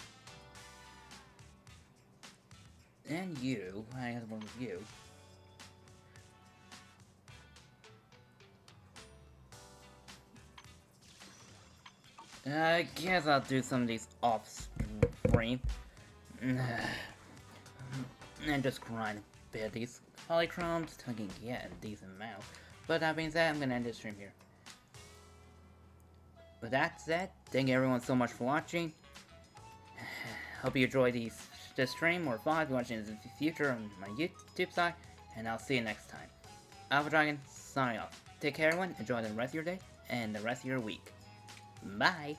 And you. I guess one with you. I guess I'll do some of these off screen. And just grind a bit these polychromes till I can get a decent amount. But that being said, I'm gonna end this stream here. With that said, thank you everyone so much for watching. Hope you enjoyed this stream or fun if you're watching this in the future on my YouTube side. And I'll see you next time. Alpha Dragon, signing off. Take care everyone, enjoy the rest of your day and the rest of your week. Bye!